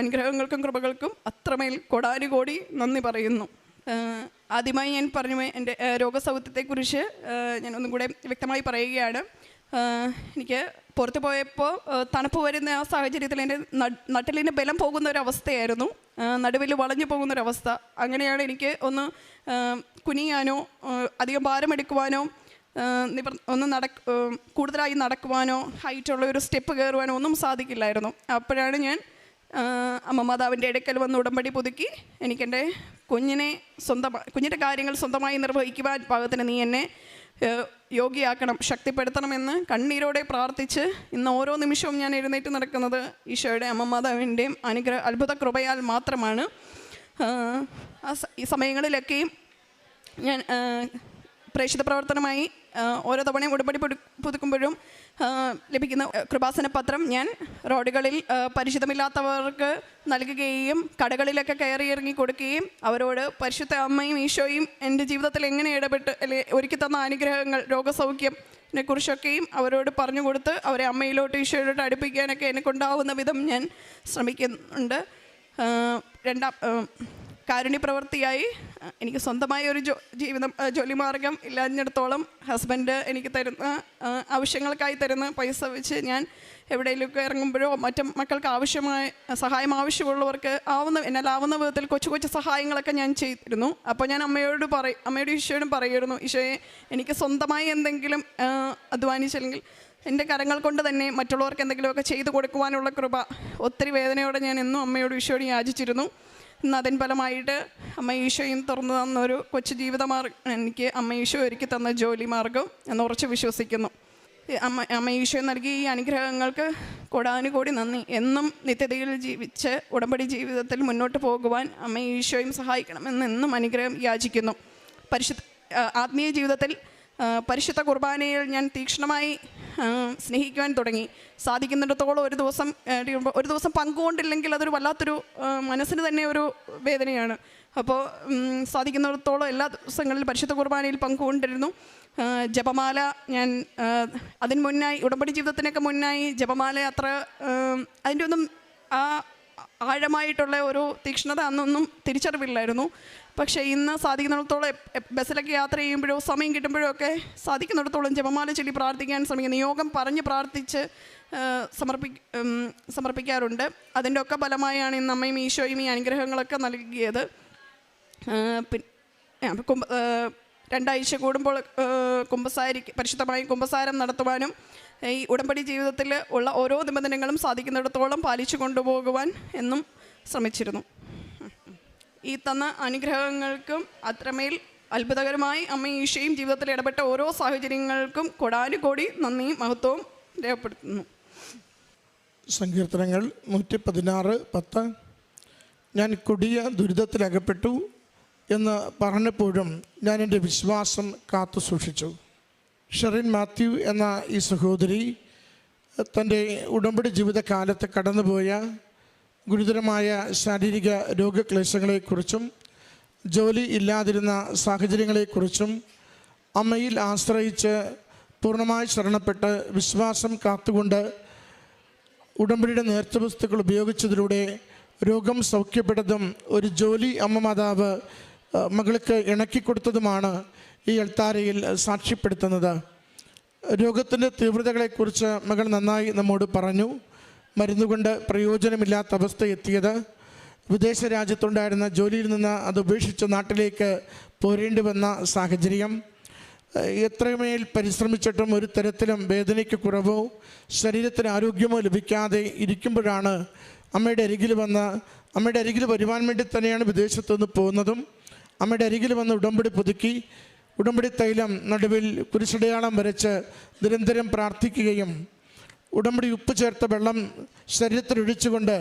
അനുഗ്രഹങ്ങൾക്കും കൃപകൾക്കും അത്രമേൽ കോടാനുകോടി നന്ദി പറയുന്നു. ആദ്യമായി ഞാൻ പറഞ്ഞു എൻ്റെ രോഗസൗഖ്യത്തെക്കുറിച്ച് ഞാൻ ഒന്നും കൂടെ വ്യക്തമായി പറയുകയാണ്. എനിക്ക് പുറത്ത് പോയപ്പോൾ തണുപ്പ് വരുന്ന ആ സാഹചര്യത്തിൽ എൻ്റെ നട്ടിലിന് ബലം പോകുന്ന ഒരവസ്ഥയായിരുന്നു, നടുവിൽ വളഞ്ഞു പോകുന്നൊരവസ്ഥ. അങ്ങനെയാണ് എനിക്ക് ഒന്ന് കുനിയാനോ അധികം ഭാരമെടുക്കുവാനോ കൂടുതലായി നടക്കുവാനോ ഹൈറ്റുള്ള ഒരു സ്റ്റെപ്പ് കയറുവാനോ ഒന്നും സാധിക്കില്ലായിരുന്നു. അപ്പോഴാണ് ഞാൻ അമ്മ മാതാവിൻ്റെ അടുക്കൽ വന്ന് ഉടമ്പടി പുതുക്കി എനിക്കെൻ്റെ കുഞ്ഞിൻ്റെ കാര്യങ്ങൾ സ്വന്തമായി നിർവഹിക്കുവാൻ പാകത്തിന് നീ എന്നെ യോഗ്യയാക്കണം, ശക്തിപ്പെടുത്തണമെന്ന് കണ്ണീരോടെ പ്രാർത്ഥിച്ച് ഇന്ന് ഓരോ നിമിഷവും ഞാൻ എഴുന്നേറ്റ് നടക്കുന്നത് ഈശോയുടെ അമ്മ മാതാവിൻ്റെയും അത്ഭുത കൃപയാൽ മാത്രമാണ്. ഈ സമയങ്ങളിലൊക്കെയും ഞാൻ പ്രേക്ഷിത പ്രവർത്തനമായി ഓരോ തവണയും ഉടമ്പടി പുതുക്കുമ്പോഴും ലഭിക്കുന്ന കൃപാസന പത്രം ഞാൻ റോഡുകളിൽ പരിചിതമില്ലാത്തവർക്ക് നൽകുകയും കടകളിലൊക്കെ കയറി ഇറങ്ങി കൊടുക്കുകയും അവരോട് പരിശുദ്ധ അമ്മയും ഈശോയും എൻ്റെ ജീവിതത്തിൽ എങ്ങനെ ഇടപെട്ട് ഒരുക്കി തന്ന അനുഗ്രഹങ്ങൾ രോഗസൗഖ്യത്തിനെ കുറിച്ചൊക്കെയും അവരോട് പറഞ്ഞു കൊടുത്ത് അവരെ അമ്മയിലോട്ട് ഈശോയിലോട്ട് അടുപ്പിക്കാനൊക്കെ എന്നെ കൊണ്ടാവുന്ന വിധം ഞാൻ ശ്രമിക്കുന്നുണ്ട്. കാരുണ്യപ്രവൃത്തിയായി എനിക്ക് സ്വന്തമായ ഒരു ജോലി മാർഗം ഇല്ലാഞ്ഞിടത്തോളം ഹസ്ബൻഡ് എനിക്ക് തരുന്ന ആവശ്യങ്ങൾക്കായി തരുന്ന പൈസ വെച്ച് ഞാൻ എവിടെയെങ്കിലുമൊക്കെ ഇറങ്ങുമ്പോഴോ മറ്റു മക്കൾക്ക് സഹായം ആവശ്യമുള്ളവർക്ക് എന്നാലാവുന്ന വിധത്തിൽ കൊച്ചു സഹായങ്ങളൊക്കെ ഞാൻ ചെയ്തിരുന്നു. അപ്പോൾ ഞാൻ അമ്മയോട് ഈശോയോടും പറയുമായിരുന്നു, ഈശോയെ എനിക്ക് സ്വന്തമായി എന്തെങ്കിലും അധ്വാനിച്ചില്ലെങ്കിൽ എൻ്റെ കരങ്ങൾ കൊണ്ട് തന്നെ മറ്റുള്ളവർക്ക് എന്തെങ്കിലുമൊക്കെ ചെയ്തു കൊടുക്കുവാനുള്ള കൃപ ഒത്തിരി വേദനയോടെ ഞാൻ എന്നും അമ്മയോട് ഈശോയോട് യാചിച്ചിരുന്നു. ഇന്ന് അതിന് ഫലമായിട്ട് അമ്മ ഈശോയും തുറന്നു തന്നൊരു കൊച്ചു ജീവിതമാർഗ്ഗം എനിക്ക് അമ്മ ഈശോ ഒരുക്കി തന്ന ജോലി മാർഗം എന്ന് ഉറച്ച് വിശ്വസിക്കുന്നു. അമ്മ ഈശോ നൽകിയ ഈ അനുഗ്രഹങ്ങൾക്ക് കോടാനുകോടി നന്ദി. എന്നും നിത്യതയിൽ ജീവിച്ച് ഉടമ്പടി ജീവിതത്തിൽ മുന്നോട്ട് പോകുവാൻ അമ്മ ഈശോയും സഹായിക്കണമെന്ന് എന്നും അനുഗ്രഹം യാചിക്കുന്നു. ആത്മീയ ജീവിതത്തിൽ പരിശുദ്ധ കുർബാനയിൽ ഞാൻ തീക്ഷ്ണമായി സ്നേഹിക്കുവാൻ തുടങ്ങി. സാധിക്കുന്നിടത്തോളം ഒരു ദിവസം പങ്കുകൊണ്ടില്ലെങ്കിൽ അതൊരു വല്ലാത്തൊരു മനസ്സിന് തന്നെ ഒരു വേദനയാണ്. അപ്പോൾ സാധിക്കുന്നിടത്തോളം എല്ലാ ദിവസങ്ങളിലും പരിശുദ്ധ കുർബാനയിൽ പങ്കുകൊണ്ടിരുന്നു. ജപമാല ഞാൻ അതിന് മുന്നായി, ഉടമ്പടി ജീവിതത്തിനൊക്കെ മുന്നായി ജപമാല അത്ര അതിൻ്റെ ഒന്നും ആഴമായിട്ടുള്ള ഒരു തീക്ഷ്ണത അന്നൊന്നും തിരിച്ചറിവില്ലായിരുന്നു. പക്ഷേ ഇന്ന് സാധിക്കുന്നിടത്തോളം ബസ്സിലൊക്കെ യാത്ര ചെയ്യുമ്പോഴോ സമയം കിട്ടുമ്പോഴോ ഒക്കെ സാധിക്കുന്നിടത്തോളം ജപമാല ചൊല്ലി പ്രാർത്ഥിക്കാൻ ശ്രമിക്കുന്നു. നിയോഗം പറഞ്ഞ് പ്രാർത്ഥിച്ച് സമർപ്പിക്കാറുണ്ട്. അതിൻ്റെ ഒക്കെ ഫലമായാണ് ഇന്ന് അമ്മയും ഈശോയും ഈ അനുഗ്രഹങ്ങളൊക്കെ നൽകിയത്. പിന്നെ 2 ആഴ്ച കൂടുമ്പോൾ പരിശുദ്ധമായി കുമ്പസാരം നടത്തുവാനും ഈ ഉടമ്പടി ജീവിതത്തിൽ ഉള്ള ഓരോ നിബന്ധനകളും സാധിക്കുന്നിടത്തോളം പാലിച്ചു കൊണ്ടുപോകുവാൻ എന്നും ശ്രമിച്ചിരുന്നു. ഈ തന്ന അനുഗ്രഹങ്ങൾക്കും അത്രമേൽ അത്ഭുതകരമായി അമ്മയും ഈശോയും ജീവിതത്തിൽ ഇടപെട്ട ഓരോ സാഹചര്യങ്ങൾക്കും കൊടാനുകോടി നന്ദിയും മഹത്വവും രേഖപ്പെടുത്തുന്നു. സങ്കീർത്തനങ്ങൾ 116:10. ഞാൻ കൊടിയ ദുരിതത്തിലകപ്പെട്ടു എന്ന് പറഞ്ഞപ്പോഴും ഞാൻ എൻ്റെ വിശ്വാസം കാത്തു സൂക്ഷിച്ചു. ഷെറിൻ മാത്യു എന്ന ഈ സഹോദരി തൻ്റെ ഉടമ്പടി ജീവിതകാലത്ത് കടന്നുപോയ ഗുരുതരമായ ശാരീരിക രോഗക്ലേശങ്ങളെക്കുറിച്ചും ജോലി ഇല്ലാതിരുന്ന സാഹചര്യങ്ങളെക്കുറിച്ചും അമ്മയിൽ ആശ്രയിച്ച് പൂർണ്ണമായി ശരണപ്പെട്ട് വിശ്വാസം കാത്തുകൊണ്ട് ഉടമ്പടിയുടെ നേർച്ചവസ്തുക്കൾ ഉപയോഗിച്ചതിലൂടെ രോഗം സൗഖ്യപ്പെട്ടതും ഒരു ജോലി അമ്മ മാതാവ് മകൾക്ക് ഇണക്കിക്കൊടുത്തതുമാണ് ഈ അൾത്താരയിൽ സാക്ഷ്യപ്പെടുത്തുന്നത്. രോഗത്തിൻ്റെ തീവ്രതകളെക്കുറിച്ച് മകൾ നന്നായി നമ്മോട് പറഞ്ഞു. മരുന്നുകൊണ്ട് പ്രയോജനമില്ലാത്ത അവസ്ഥ എത്തിയത്, വിദേശ രാജ്യത്തുണ്ടായിരുന്ന ജോലിയിൽ നിന്ന് അത് ഉപേക്ഷിച്ച് നാട്ടിലേക്ക് പോരേണ്ടി വന്ന സാഹചര്യം, എത്രമേൽ പരിശ്രമിച്ചിട്ടും ഒരു തരത്തിലും വേദനയ്ക്ക് കുറവോ ശരീരത്തിന് ആരോഗ്യമോ ലഭിക്കാതെ ഇരിക്കുമ്പോഴാണ് അമ്മയുടെ അരികിൽ വരുവാൻ വേണ്ടി തന്നെയാണ് വിദേശത്തു നിന്ന് പോകുന്നതും അമ്മയുടെ അരികിൽ വന്ന് ഉടമ്പടി പുതുക്കി ഉടമ്പടി തൈലം നടുവിൽ കുരിശടയാളം വരച്ച് നിരന്തരം പ്രാർത്ഥിക്കുകയും ഉടമ്പടി ഉപ്പ് ചേർത്ത വെള്ളം ശരീരത്തിലൊഴിച്ചുകൊണ്ട്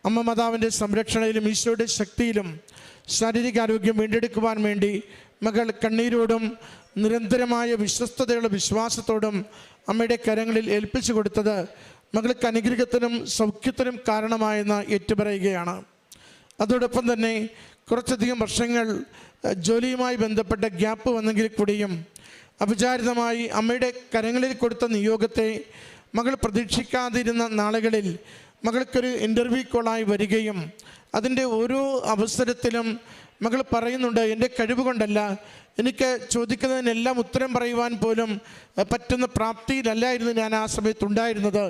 അമ്മ മാതാവിൻ്റെ സംരക്ഷണയിലും ഈശോയുടെ ശക്തിയിലും ശാരീരികാരോഗ്യം വീണ്ടെടുക്കുവാൻ വേണ്ടി മകൾ കണ്ണീരോടും നിരന്തരമായ വിശ്വസ്തതയുള്ള വിശ്വാസത്തോടും അമ്മയുടെ കരങ്ങളിൽ ഏൽപ്പിച്ചു കൊടുത്തത് മകൾക്ക് അനുഗ്രഹത്തിനും സൗഖ്യത്തിനും കാരണമായെന്ന് ഏറ്റുപറയുകയാണ്. അതോടൊപ്പം തന്നെ കുറച്ചധികം വർഷങ്ങൾ ജോലിയുമായി ബന്ധപ്പെട്ട ഗ്യാപ്പ് വന്നെങ്കിൽ കൂടിയും അവിചാരിതമായി അമ്മയുടെ കരങ്ങളിൽ കൊടുത്ത നിയോഗത്തെ മകൾ പ്രതീക്ഷിക്കാതിരുന്ന നാളുകളിൽ മകൾക്കൊരു ഇൻ്റർവ്യൂ കോളായി വരികയും അതിൻ്റെ ഓരോ അവസരത്തിലും മകൾ പറയുന്നുണ്ട്, എൻ്റെ കഴിവ് കൊണ്ടല്ല, എനിക്ക് ചോദിക്കുന്നതിനെല്ലാം ഉത്തരം പറയുവാൻ പോലും പറ്റുന്ന പ്രാപ്തിയിലല്ലായിരുന്നു ഞാൻ ആ സമയത്തുണ്ടായിരുന്നത്.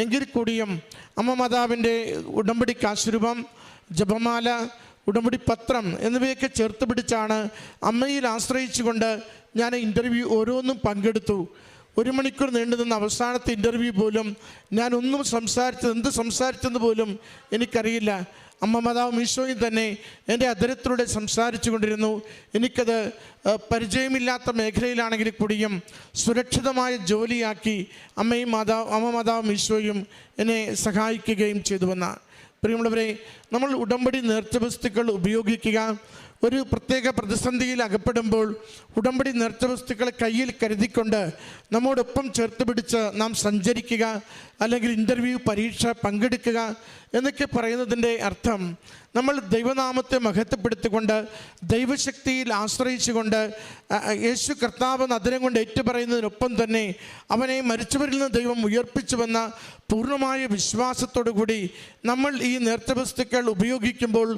എങ്കിൽ കൂടിയും അമ്മ മാതാവിൻ്റെ ഉടമ്പടി കാശുരൂപം, ജപമാല, ഉടമ്പടി പത്രം എന്നിവയൊക്കെ ചേർത്ത് പിടിച്ചാണ് അമ്മയിൽ ആശ്രയിച്ചുകൊണ്ട് ഞാൻ ഇൻ്റർവ്യൂ ഓരോന്നും പങ്കെടുത്തു. 1 മണിക്കൂർ നീണ്ടു നിന്ന അവസാനത്തെ ഇൻ്റർവ്യൂ പോലും ഞാൻ എന്ത് സംസാരിച്ചെന്ന് പോലും എനിക്കറിയില്ല. അമ്മ മാതാവും ഈശോയും തന്നെ എൻ്റെ അധരത്തിലൂടെ സംസാരിച്ചു കൊണ്ടിരുന്നു. എനിക്കത് പരിചയമില്ലാത്ത മേഖലയിലാണെങ്കിൽ കൂടിയും സുരക്ഷിതമായ ജോലിയാക്കി അമ്മ മാതാവും ഈശോയും എന്നെ സഹായിക്കുകയും ചെയ്തുവെന്ന. പ്രിയമുള്ളവരെ, നമ്മൾ ഉടമ്പടി നേർച്ചവസ്തുക്കൾ ഉപയോഗിക്കുക. ഒരു പ്രത്യേക പ്രതിസന്ധിയിൽ അകപ്പെടുമ്പോൾ ഉടമ്പടി നേർച്ചവസ്തുക്കൾ കയ്യിൽ കരുതിക്കൊണ്ട് നമ്മോടൊപ്പം ചേർത്ത് പിടിച്ച് നാം സഞ്ചരിക്കുക, അല്ലെങ്കിൽ ഇൻ്റർവ്യൂ പരീക്ഷ പങ്കെടുക്കുക എന്നൊക്കെ പറയുന്നതിൻ്റെ അർത്ഥം നമ്മൾ ദൈവനാമത്തെ മഹത്വപ്പെടുത്തിക്കൊണ്ട് ദൈവശക്തിയിൽ ആശ്രയിച്ചുകൊണ്ട് യേശു കർത്താവ് നദരം കൊണ്ട് ഏറ്റുപറയുന്നതിനൊപ്പം തന്നെ അവനെ മരിച്ചവരിൽ നിന്ന് ദൈവം ഉയർപ്പിച്ചുവെന്ന പൂർണ്ണമായ വിശ്വാസത്തോടു കൂടി നമ്മൾ ഈ നേർച്ചവസ്തുക്കൾ ഉപയോഗിക്കുമ്പോൾ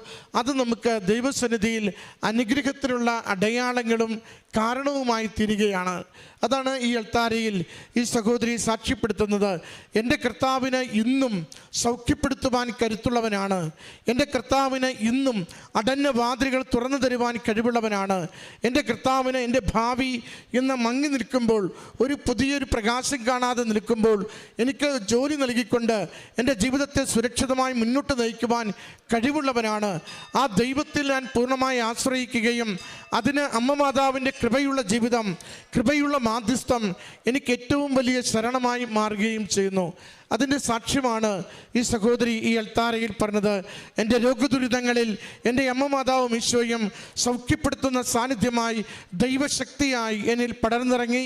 അത് നമുക്ക് ദൈവസന്നിധിയിൽ അനുഗ്രഹത്തിനുള്ള അടയാളങ്ങളും കാരണവുമായി തീരുകയാണ്. അതാണ് ഈ അൾത്താരയിൽ ഈ സഹോദരി സാക്ഷ്യപ്പെടുത്തുന്നത്. എൻ്റെ കർത്താവിന് ഇന്നും സൗഖ്യപ്പെടുത്തുവാൻ കരുത്തുള്ളവനാണ്. എൻ്റെ കർത്താവിന് ഇന്നും അടഞ്ഞ വാതിലുകൾ തുറന്നു തരുവാൻ കഴിവുള്ളവനാണ്. എൻ്റെ കർത്താവിന് എൻ്റെ ഭാവി ഇന്ന് മങ്ങി നിൽക്കുമ്പോൾ, ഒരു പുതിയൊരു പ്രകാശം കാണാതെ നിൽക്കുമ്പോൾ എനിക്ക് ജോലി നൽകിക്കൊണ്ട് എൻ്റെ ജീവിതത്തെ സുരക്ഷിതമായി മുന്നോട്ട് നയിക്കുവാൻ കഴിവുള്ളവനാണ്. ആ ദൈവത്തിൽ ഞാൻ പൂർണ്ണമായി ആശ്രയിക്കുകയും അതിന് അമ്മ മാതാവിൻ്റെ കൃപയുള്ള ജീവിതം, കൃപയുള്ള മാധ്യസ്ഥം എനിക്ക് ഏറ്റവും വലിയ ശരണമായി മാറുകയും ചെയ്യുന്നു. അതിൻ്റെ സാക്ഷ്യമാണ് ഈ സഹോദരി ഈ അൾത്താരയിൽ പറഞ്ഞത്. എൻ്റെ രോഗദുരിതങ്ങളിൽ എൻ്റെ അമ്മ മാതാവും ഈശോയും സൗഖ്യപ്പെടുത്തുന്ന സാന്നിധ്യമായി ദൈവശക്തിയായി എന്നിൽ പടർന്നിറങ്ങി.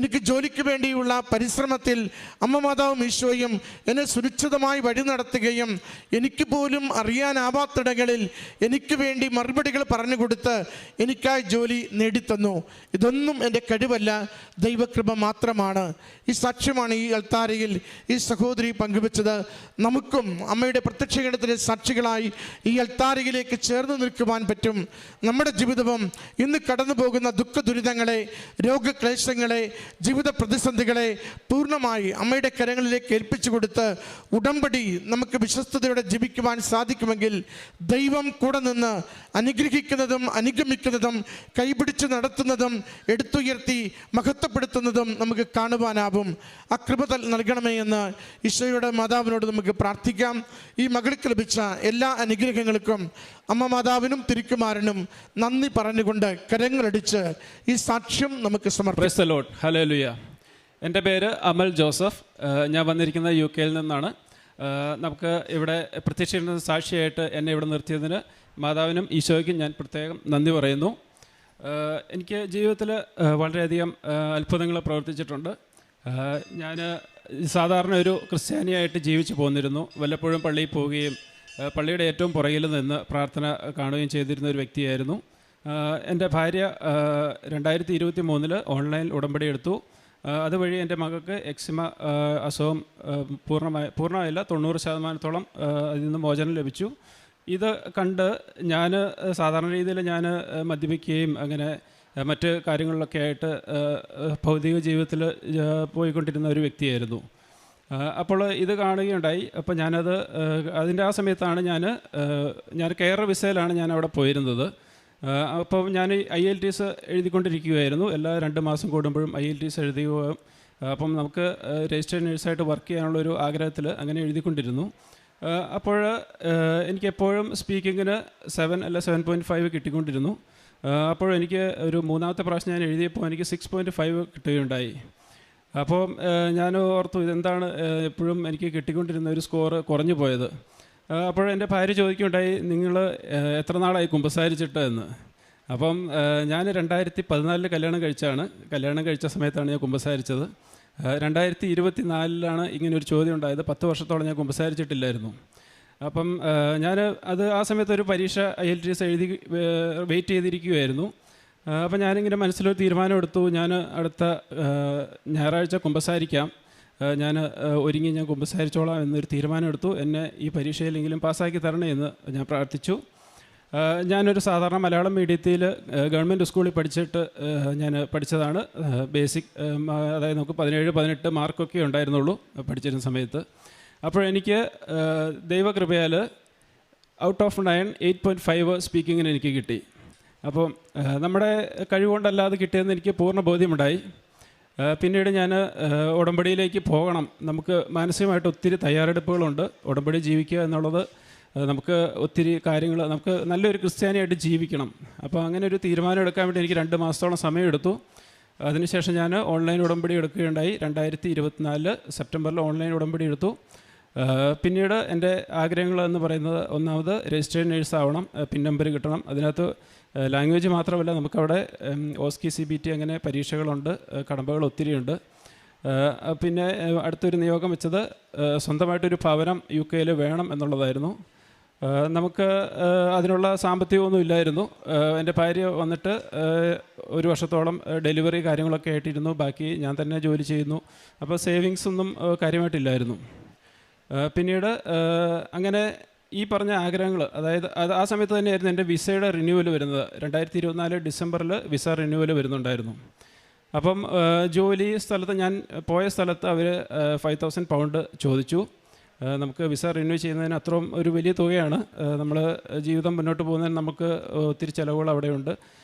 എനിക്ക് ജോലിക്ക് വേണ്ടിയുള്ള പരിശ്രമത്തിൽ അമ്മ മാതാവും ഈശോയും എന്നെ സുരക്ഷിതമായി വഴി നടത്തുകയും എനിക്ക് പോലും അറിയാനാവാത്തിടങ്ങളിൽ എനിക്ക് വേണ്ടി മറുപടികൾ പറഞ്ഞു കൊടുത്ത് എനിക്കായി ജോലി നേടിത്തന്നു. ഇതൊന്നും എൻ്റെ കഴിവല്ല, ദൈവകൃപ മാത്രമാണ്. ഈ സാക്ഷ്യമാണ് ഈ അൾത്താരയിൽ ഈ സഹോദരി പങ്കുവെച്ചത്. നമുക്കും അമ്മയുടെ പ്രത്യക്ഷീകരണത്തിൻ്റെ സാക്ഷികളായി ഈ അൾത്താരയിലേക്ക് ചേർന്ന് നിൽക്കുവാൻ പറ്റും. നമ്മുടെ ജീവിതവും ഇന്ന് കടന്നു പോകുന്ന ദുഃഖ ദുരിതങ്ങളെ, രോഗക്ലേശങ്ങളെ, ജീവിത പ്രതിസന്ധികളെ പൂർണ്ണമായി അമ്മയുടെ കരങ്ങളിലേക്ക് ഏൽപ്പിച്ചു കൊടുത്ത് ഉടമ്പടി നമുക്ക് വിശ്വസ്തയോടെ ജീവിക്കുവാൻ സാധിക്കുമെങ്കിൽ ദൈവം കൂടെ നിന്ന് അനുഗ്രഹിക്കുന്നതും അനുഗമിക്കുന്നതും കൈപിടിച്ച് നടത്തുന്നതും എടുത്തുയർത്തി മഹത്വപ്പെടുത്തുന്നതും നമുക്ക് കാണുവാനാവും. ആ കൃപ നൽകണമേ എന്ന് ഈശോയുടെ മാതാവിനോട് നമുക്ക് പ്രാർത്ഥിക്കാം. ഈ മകൾക്ക് ലഭിച്ച എല്ലാ അനുഗ്രഹങ്ങൾക്കും അമ്മ മാതാവിനും തിരുക്കുമാരനും നന്ദി പറഞ്ഞുകൊണ്ട് കരങ്ങളടിച്ച് ഈ സാക്ഷ്യം നമുക്ക് സമർപ്പിക്കാം. ഹല്ലേലൂയ. എൻ്റെ പേര് അമൽ ജോസഫ്. ഞാൻ വന്നിരിക്കുന്നത് UK നിന്നാണ്. നമുക്ക് ഇവിടെ പ്രത്യക്ഷ സാക്ഷിയായിട്ട് എന്നെ ഇവിടെ നിർത്തിയതിന് മാതാവിനും ഈശോയ്ക്കും ഞാൻ പ്രത്യേകം നന്ദി പറയുന്നു. എനിക്ക് ജീവിതത്തിൽ വളരെയധികം അത്ഭുതങ്ങൾ പ്രവർത്തിച്ചിട്ടുണ്ട്. ഞാൻ സാധാരണ ഒരു ക്രിസ്ത്യാനിയായിട്ട് ജീവിച്ചു പോന്നിരുന്നു. വല്ലപ്പോഴും പള്ളിയിൽ പോവുകയും പള്ളിയുടെ ഏറ്റവും പുറകിൽ നിന്ന് പ്രാർത്ഥന കാണുകയും ചെയ്തിരുന്ന ഒരു വ്യക്തിയായിരുന്നു. എൻ്റെ ഭാര്യ 2023 ഓൺലൈൻ ഉടമ്പടി എടുത്തു. അതുവഴി എൻ്റെ മകൾക്ക് എക്സിമ അസുഖം പൂർണ്ണമായില്ല, 90% അതിൽ നിന്ന് മോചനം ലഭിച്ചു. ഇത് കണ്ട് ഞാൻ സാധാരണ രീതിയിൽ ഞാൻ മദ്യപിക്കുകയും അങ്ങനെ മറ്റ് കാര്യങ്ങളിലൊക്കെ ആയിട്ട് ഭൗതിക ജീവിതത്തിൽ പോയിക്കൊണ്ടിരുന്ന ഒരു വ്യക്തിയായിരുന്നു. അപ്പോൾ ഇത് കാണുകയുണ്ടായി. അപ്പോൾ ഞാനത് അതിൻ്റെ ആ സമയത്താണ് ഞാൻ കെയർ വിസയിലാണ് ഞാൻ അവിടെ പോയിരുന്നത്. അപ്പോൾ ഞാൻ IELTS എഴുതിക്കൊണ്ടിരിക്കുകയായിരുന്നു. എല്ലാ 2 മാസം കൂടുമ്പോഴും IELTS എഴുതുകയും അപ്പം നമുക്ക് രജിസ്റ്റേർഡ് നേഴ്സായിട്ട് വർക്ക് ചെയ്യാനുള്ളൊരു ആഗ്രഹത്തിൽ അങ്ങനെ എഴുതിക്കൊണ്ടിരുന്നു. അപ്പോൾ എനിക്കെപ്പോഴും സ്പീക്കിങ്ങിന് 7 അല്ല 7.5 കിട്ടിക്കൊണ്ടിരുന്നു. അപ്പോൾ എനിക്ക് ഒരു 3ാമത്തെ പ്രാവശ്യം ഞാൻ എഴുതിയപ്പോൾ എനിക്ക് 6.5 കിട്ടുകയുണ്ടായി. അപ്പോൾ ഞാൻ ഓർത്തു ഇതെന്താണ് എപ്പോഴും എനിക്ക് കിട്ടിക്കൊണ്ടിരുന്ന ഒരു സ്കോർ കുറഞ്ഞു പോയത്. അപ്പോൾ എൻ്റെ ഭാര്യ ചോദിക്കുകയുണ്ടായി, നിങ്ങൾ എത്ര നാളായി കുമ്പസാരിച്ചിട്ട് എന്ന്. അപ്പം ഞാൻ 2014 കല്യാണം കഴിച്ച സമയത്താണ് ഞാൻ കുമ്പസാരിച്ചത്. 2024 ഇങ്ങനൊരു ചോദ്യം ഉണ്ടായത്. 10 വർഷത്തോളം ഞാൻ കുമ്പസാരിച്ചിട്ടില്ലായിരുന്നു. അപ്പം ഞാൻ ആ സമയത്ത് ഒരു പരീക്ഷ IELTS എഴുതി വെയിറ്റ് ചെയ്തിരിക്കുകയായിരുന്നു. അപ്പം ഞാനിങ്ങനെ മനസ്സിലൊരു തീരുമാനം എടുത്തു, ഞാൻ അടുത്ത ഞായറാഴ്ച കുമ്പസാരിക്കാം, ഞാൻ കുമ്പസാരിച്ചോളാം എന്നൊരു തീരുമാനം എടുത്തു. എന്നെ ഈ പരീക്ഷയിലെങ്കിലും പാസ്സാക്കി തരണേ എന്ന് ഞാൻ പ്രാർത്ഥിച്ചു. ഞാനൊരു സാധാരണ മലയാളം മീഡിയത്തിൽ ഗവൺമെൻറ് സ്കൂളിൽ ഞാൻ പഠിച്ചതാണ്. ബേസിക്, അതായത് നമുക്ക് 17-18 മാർക്കൊക്കെ ഉണ്ടായിരുന്നുള്ളൂ പഠിച്ചിരുന്ന സമയത്ത്. അപ്പോഴെനിക്ക് ദൈവകൃപയാൽ ഔട്ട് ഓഫ് 9 8.5 സ്പീക്കിങ്ങിന് എനിക്ക് കിട്ടി. അപ്പോൾ നമ്മുടെ കഴിവുകൊണ്ടല്ലാതെ കിട്ടിയെന്ന് എനിക്ക് പൂർണ്ണ ബോധ്യമുണ്ടായി. പിന്നീട് ഞാൻ ഉടമ്പടിയിലേക്ക് പോകണം, നമുക്ക് മാനസികമായിട്ട് ഒത്തിരി തയ്യാറെടുപ്പുകളുണ്ട്. ഉടമ്പടി ജീവിക്കുക എന്നുള്ളത് നമുക്ക് ഒത്തിരി കാര്യങ്ങൾ, നമുക്ക് നല്ലൊരു ക്രിസ്ത്യാനിയായിട്ട് ജീവിക്കണം. അപ്പോൾ അങ്ങനെ ഒരു തീരുമാനം എടുക്കാൻ വേണ്ടി എനിക്ക് 2 മാസത്തോളം സമയമെടുത്തു. അതിനുശേഷം ഞാൻ ഓൺലൈൻ ഉടമ്പടി എടുക്കുകയുണ്ടായി. 2024 സെപ്റ്റംബറിൽ ഓൺലൈൻ ഉടമ്പടി എടുത്തു. പിന്നീട് എൻ്റെ ആഗ്രഹങ്ങൾ എന്ന് പറയുന്നത്, ഒന്നാമത് രജിസ്റ്റേർഡ് നേഴ്സ് ആവണം, പിൻ നമ്പർ കിട്ടണം. അതിനകത്ത് ലാംഗ്വേജ് മാത്രമല്ല, നമുക്കവിടെ OSCE CBT അങ്ങനെ പരീക്ഷകളുണ്ട്, കടമ്പകൾ ഒത്തിരിയുണ്ട്. പിന്നെ അടുത്തൊരു നിയോഗം വെച്ചത് സ്വന്തമായിട്ടൊരു ഭവനം UK വേണം എന്നുള്ളതായിരുന്നു. നമുക്ക് അതിനുള്ള സാമ്പത്തികമൊന്നും ഇല്ലായിരുന്നു. എൻ്റെ ഭാര്യ വന്നിട്ട് 1 വർഷത്തോളം ഡെലിവറി കാര്യങ്ങളൊക്കെ ആയിട്ടിരുന്നു. ബാക്കി ഞാൻ തന്നെ ജോലി ചെയ്യുന്നു. അപ്പോൾ സേവിങ്സ് ഒന്നും കാര്യമായിട്ടില്ലായിരുന്നു. പിന്നീട് അങ്ങനെ ഈ പറഞ്ഞ ആഗ്രഹങ്ങൾ, അതായത് ആ സമയത്ത് തന്നെയായിരുന്നു എൻ്റെ വിസയുടെ റിന്യൂവൽ വരുന്നത്. 2024 ഡിസംബറിൽ വിസ റിന്യൂവൽ വരുന്നുണ്ടായിരുന്നു. അപ്പം ജോലി സ്ഥലത്ത്, ഞാൻ പോയ സ്ഥലത്ത് അവർ 5,000 പൗണ്ട് ചോദിച്ചു. നമുക്ക് വിസ റിന്യൂ ചെയ്യുന്നതിന് അത്രയും ഒരു വലിയ തുകയാണ്. നമ്മൾ ജീവിതം മുന്നോട്ട് പോകുന്നതിന് നമുക്ക് ഒത്തിരി ചിലവുകൾ അവിടെയുണ്ട്.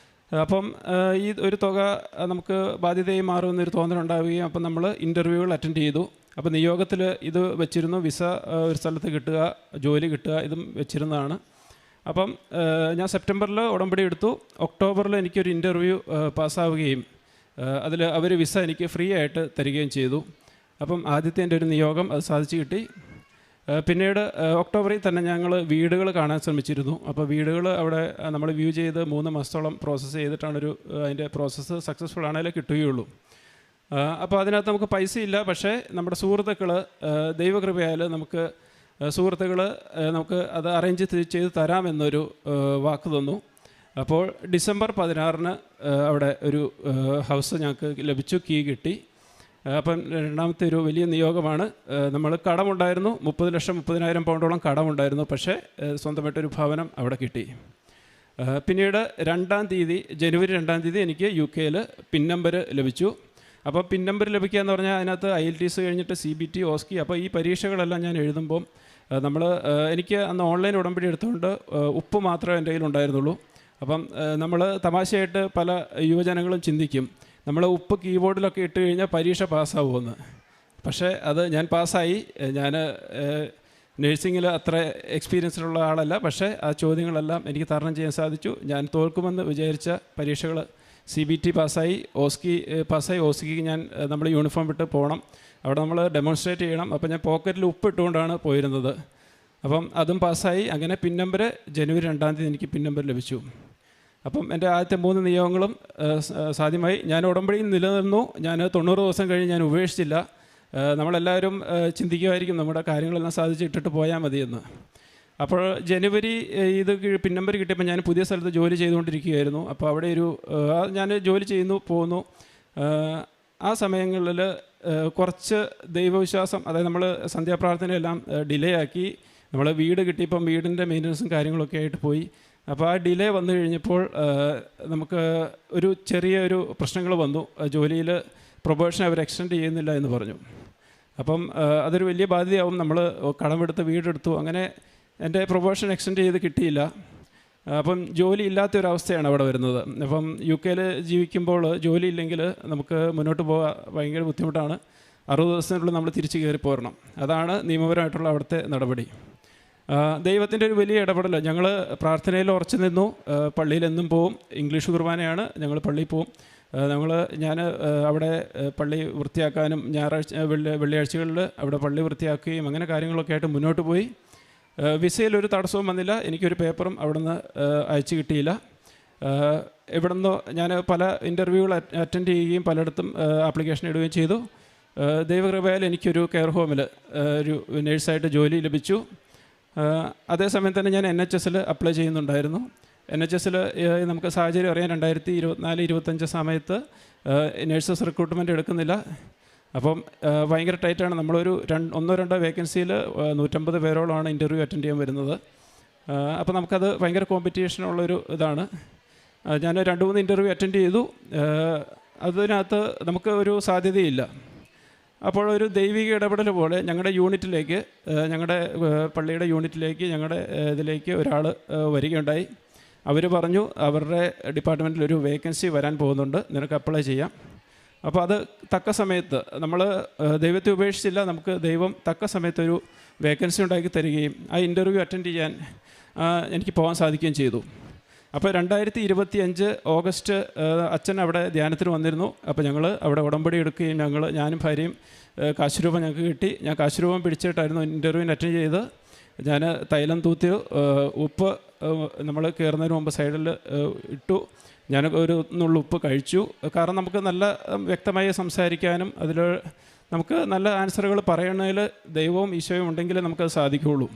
അപ്പം ഈ ഒരു തുക നമുക്ക് ബാധ്യതയായി മാറുമെന്നൊരു തോന്നലുണ്ടാവുകയും അപ്പം നമ്മൾ ഇൻ്റർവ്യൂകൾ അറ്റൻഡ് ചെയ്തു. അപ്പോൾ നിയോഗത്തിൽ ഇത് വെച്ചിരുന്നു, വിസ ഒരു സ്ഥലത്ത് കിട്ടുക, ജോലി കിട്ടുക, ഇതും വെച്ചിരുന്നതാണ്. അപ്പം ഞാൻ സെപ്റ്റംബറിൽ ഉടമ്പടി എടുത്തു. ഒക്ടോബറിൽ എനിക്കൊരു ഇൻ്റർവ്യൂ പാസ്സാവുകയും അതിൽ അവർ വിസ എനിക്ക് ഫ്രീ ആയിട്ട് തരികയും ചെയ്തു. അപ്പം ആദ്യത്തെ എൻ്റെ ഒരു നിയോഗം അത് സാധിച്ചു കിട്ടി. പിന്നീട് ഒക്ടോബറിൽ തന്നെ ഞങ്ങൾ വീടുകൾ കാണാൻ ശ്രമിച്ചിരുന്നു. അപ്പോൾ വീടുകൾ അവിടെ നമ്മൾ വ്യൂ ചെയ്ത് 3 മാസത്തോളം പ്രോസസ്സ് ചെയ്തിട്ടാണ് അതിൻ്റെ പ്രോസസ്സ് സക്സസ്ഫുൾ ആണെങ്കിലേ കിട്ടുകയുള്ളൂ. അപ്പോൾ അതിനകത്ത് നമുക്ക് പൈസയില്ല. പക്ഷേ നമ്മുടെ സുഹൃത്തുക്കൾ ദൈവകൃപയാൽ നമുക്ക് അത് അറേഞ്ച് ചെയ്ത് തരാമെന്നൊരു വാക്ക് തന്നു. അപ്പോൾ ഡിസംബർ 16 അവിടെ ഒരു ഹൗസ് ഞങ്ങൾക്ക് ലഭിച്ചു, കീ കിട്ടി. അപ്പം രണ്ടാമത്തെ ഒരു വലിയ നിയോഗമാണ്. നമ്മൾ കടമുണ്ടായിരുന്നു, 30,30,000 പൗണ്ടോളം കടമുണ്ടായിരുന്നു. പക്ഷേ സ്വന്തമായിട്ടൊരു ഭവനം അവിടെ കിട്ടി. പിന്നീട് ജനുവരി 2 എനിക്ക് UK പിൻ നമ്പർ ലഭിച്ചു. അപ്പോൾ പിൻ നമ്പർ ലഭിക്കുക എന്ന് പറഞ്ഞാൽ അതിനകത്ത് IELTS കഴിഞ്ഞിട്ട് CBT, OSCE. അപ്പോൾ ഈ പരീക്ഷകളെല്ലാം ഞാൻ എഴുതുമ്പം എനിക്ക് അന്ന് ഓൺലൈൻ ഉടമ്പടി എടുത്തുകൊണ്ട് ഉപ്പ് മാത്രമേ എൻ്റെ കയ്യിലുണ്ടായിരുന്നുള്ളൂ. അപ്പം നമ്മൾ തമാശയായിട്ട് പല യുവജനങ്ങളും ചിന്തിക്കും, നമ്മൾ ഉപ്പ് കീബോർഡിലൊക്കെ ഇട്ട് കഴിഞ്ഞാൽ പരീക്ഷ പാസ്സാവുമെന്ന്. പക്ഷേ അത് ഞാൻ പാസ്സായി. ഞാൻ നഴ്സിങ്ങിൽ അത്ര എക്സ്പീരിയൻസിലുള്ള ആളല്ല. പക്ഷേ ആ ചോദ്യങ്ങളെല്ലാം എനിക്ക് തരണം ചെയ്യാൻ സാധിച്ചു. ഞാൻ തോൽക്കുമെന്ന് വിചാരിച്ച പരീക്ഷകൾ CBT പാസ്സായി, OSCE നമ്മൾ യൂണിഫോം വിട്ട് പോകണം, അവിടെ നമ്മൾ ഡെമോൺസ്ട്രേറ്റ് ചെയ്യണം. അപ്പോൾ ഞാൻ പോക്കറ്റിൽ ഉപ്പ് ഇട്ടുകൊണ്ടാണ് പോയിരുന്നത്. അപ്പം അതും പാസ്സായി. അങ്ങനെ പിൻ നമ്പർ ജനുവരി 2 എനിക്ക് പിൻ നമ്പർ ലഭിച്ചു. അപ്പം എൻ്റെ ആദ്യത്തെ 3 നിയോഗങ്ങളും സാധ്യമായി. ഞാൻ ഉടമ്പടിയിൽ നിലനിന്നു. ഞാൻ 90 ദിവസം കഴിഞ്ഞ് ഞാൻ ഉപേക്ഷിച്ചില്ല. നമ്മളെല്ലാവരും ചിന്തിക്കുമായിരിക്കും നമ്മുടെ കാര്യങ്ങളെല്ലാം സാധിച്ചിട്ടിട്ട് പോയാൽ മതിയെന്ന്. അപ്പോൾ ജനുവരി പിൻ നമ്പർ കിട്ടിയപ്പോൾ ഞാൻ പുതിയ സ്ഥലത്ത് ജോലി ചെയ്തുകൊണ്ടിരിക്കുകയായിരുന്നു. അപ്പോൾ അവിടെ ഞാൻ ജോലി പോകുന്നു. ആ സമയങ്ങളിൽ കുറച്ച് ദൈവവിശ്വാസം, അതായത് നമ്മൾ സന്ധ്യാപ്രാർത്ഥനയെല്ലാം ഡിലേ ആക്കി. നമ്മൾ വീട് കിട്ടിയപ്പം വീടിൻ്റെ മെയിൻ്റനൻസും കാര്യങ്ങളൊക്കെ ആയിട്ട് പോയി. അപ്പോൾ ആ ഡിലേ വന്നു കഴിഞ്ഞപ്പോൾ നമുക്ക് ചെറിയൊരു പ്രശ്നങ്ങൾ വന്നു. ജോലിയിൽ പ്രൊബേഷൻ അവർ എക്സ്റ്റെൻഡ് ചെയ്യുന്നില്ല എന്ന് പറഞ്ഞു. അപ്പം അതൊരു വലിയ ബാധ്യതയാവും. നമ്മൾ കടമെടുത്ത് വീടെടുത്തു. അങ്ങനെ എൻ്റെ പ്രൊബേഷൻ എക്സ്റ്റെൻഡ് ചെയ്ത് കിട്ടിയില്ല. അപ്പം ജോലി ഇല്ലാത്തൊരവസ്ഥയാണ് അവിടെ വരുന്നത്. അപ്പം UK ജീവിക്കുമ്പോൾ ജോലി ഇല്ലെങ്കിൽ നമുക്ക് മുന്നോട്ട് പോകാൻ ഭയങ്കര ബുദ്ധിമുട്ടാണ്. 60 ദിവസത്തിനുള്ളിൽ നമ്മൾ തിരിച്ച് കയറി പോരണം. അതാണ് നിയമപരമായിട്ടുള്ള അവിടുത്തെ നടപടി. ദൈവത്തിൻ്റെ ഒരു വലിയ ഇടപെടൽ. ഞങ്ങൾ പ്രാർത്ഥനയിൽ ഉറച്ചു നിന്നു. പള്ളിയിൽ എന്നും പോവും. ഇംഗ്ലീഷ് കുർബാനയാണ്, ഞങ്ങൾ പള്ളിയിൽ പോവും. ഞാൻ അവിടെ പള്ളി വൃത്തിയാക്കാനും വെള്ളിയാഴ്ചകളിൽ അവിടെ പള്ളി വൃത്തിയാക്കുകയും അങ്ങനെ കാര്യങ്ങളൊക്കെ ആയിട്ട് മുന്നോട്ട് പോയി. വിസയിലൊരു തടസ്സവും വന്നില്ല. എനിക്കൊരു പേപ്പറും അവിടെ നിന്ന് അയച്ചു കിട്ടിയില്ല. ഇവിടെ നിന്ന് ഞാൻ പല ഇൻ്റർവ്യൂകൾ അറ്റൻഡ് ചെയ്യുകയും പലയിടത്തും ആപ്ലിക്കേഷൻ ഇടുകയും ചെയ്തു. ദൈവകൃപയാൽ എനിക്കൊരു കെയർ ഹോമിൽ ഒരു നേഴ്സായിട്ട് ജോലി ലഭിച്ചു. അതേസമയം തന്നെ ഞാൻ NHS അപ്ലൈ ചെയ്യുന്നുണ്ടായിരുന്നു. NHS നമുക്ക് സാഹചര്യം അറിയാം, 2024-25 സമയത്ത് നേഴ്സസ് റിക്രൂട്ട്മെൻറ്റ് എടുക്കുന്നില്ല. അപ്പം ഭയങ്കര ടൈറ്റാണ്. നമ്മളൊരു 1-2 വേക്കൻസിയിൽ 150 പേരോളമാണ് ഇൻ്റർവ്യൂ അറ്റൻഡ് ചെയ്യാൻ വരുന്നത്. അപ്പോൾ നമുക്കത് ഭയങ്കര കോമ്പറ്റീഷനുള്ളൊരു ഇതാണ്. ഞാൻ 2-3 ഇൻ്റർവ്യൂ അറ്റൻഡ് ചെയ്തു. അതിനകത്ത് നമുക്ക് ഒരു സാധ്യതയില്ല. അപ്പോൾ ഒരു ദൈവിക ഇടപെടൽ പോലെ ഞങ്ങളുടെ യൂണിറ്റിലേക്ക്, ഞങ്ങളുടെ പള്ളിയുടെ യൂണിറ്റിലേക്ക്, ഞങ്ങളുടെ ഇതിലേക്ക് ഒരാൾ വരികയുണ്ടായി. അവർ പറഞ്ഞു അവരുടെ ഡിപ്പാർട്ട്മെൻറ്റിൽ ഒരു വേക്കൻസി വരാൻ പോകുന്നുണ്ട്, നിനക്ക് അപ്ലൈ ചെയ്യാം. അപ്പോൾ അത് തക്ക സമയത്ത് നമ്മൾ ദൈവത്തെ ഉപേക്ഷിച്ചില്ല. നമുക്ക് ദൈവം തക്ക സമയത്തൊരു വേക്കൻസി ഉണ്ടാക്കി തരികയും ആ ഇൻ്റർവ്യൂ അറ്റൻഡ് ചെയ്യാൻ എനിക്ക് പോകാൻ സാധിക്കുകയും ചെയ്തു. അപ്പോൾ 2025 ഓഗസ്റ്റ് അച്ഛൻ അവിടെ ധ്യാനത്തിന് വന്നിരുന്നു. അപ്പോൾ ഞങ്ങൾ അവിടെ ഉടമ്പടി എടുക്കുകയും ഞാനും ഭാര്യയും കാശുരൂപം ഞങ്ങൾക്ക് കിട്ടി. ഞാൻ കാശുരൂപം പിടിച്ചിട്ടായിരുന്നു ഇൻ്റർവ്യൂവിന് അറ്റൻഡ് ചെയ്ത്. ഞാൻ തൈലം തൂത്തി ഉപ്പ് നമ്മൾ കയറുന്നതിന് മുമ്പ് സൈഡിൽ ഇട്ടു. ഞാൻ ഒരു നുള്ളു ഉപ്പ് കഴിച്ചു. കാരണം നമുക്ക് നല്ല വ്യക്തമായി സംസാരിക്കാനും നമുക്ക് നല്ല ആൻസറുകൾ പറയണതിൽ ദൈവവും ഈശോയും ഉണ്ടെങ്കിലേ നമുക്കത് സാധിക്കുകയുള്ളൂ.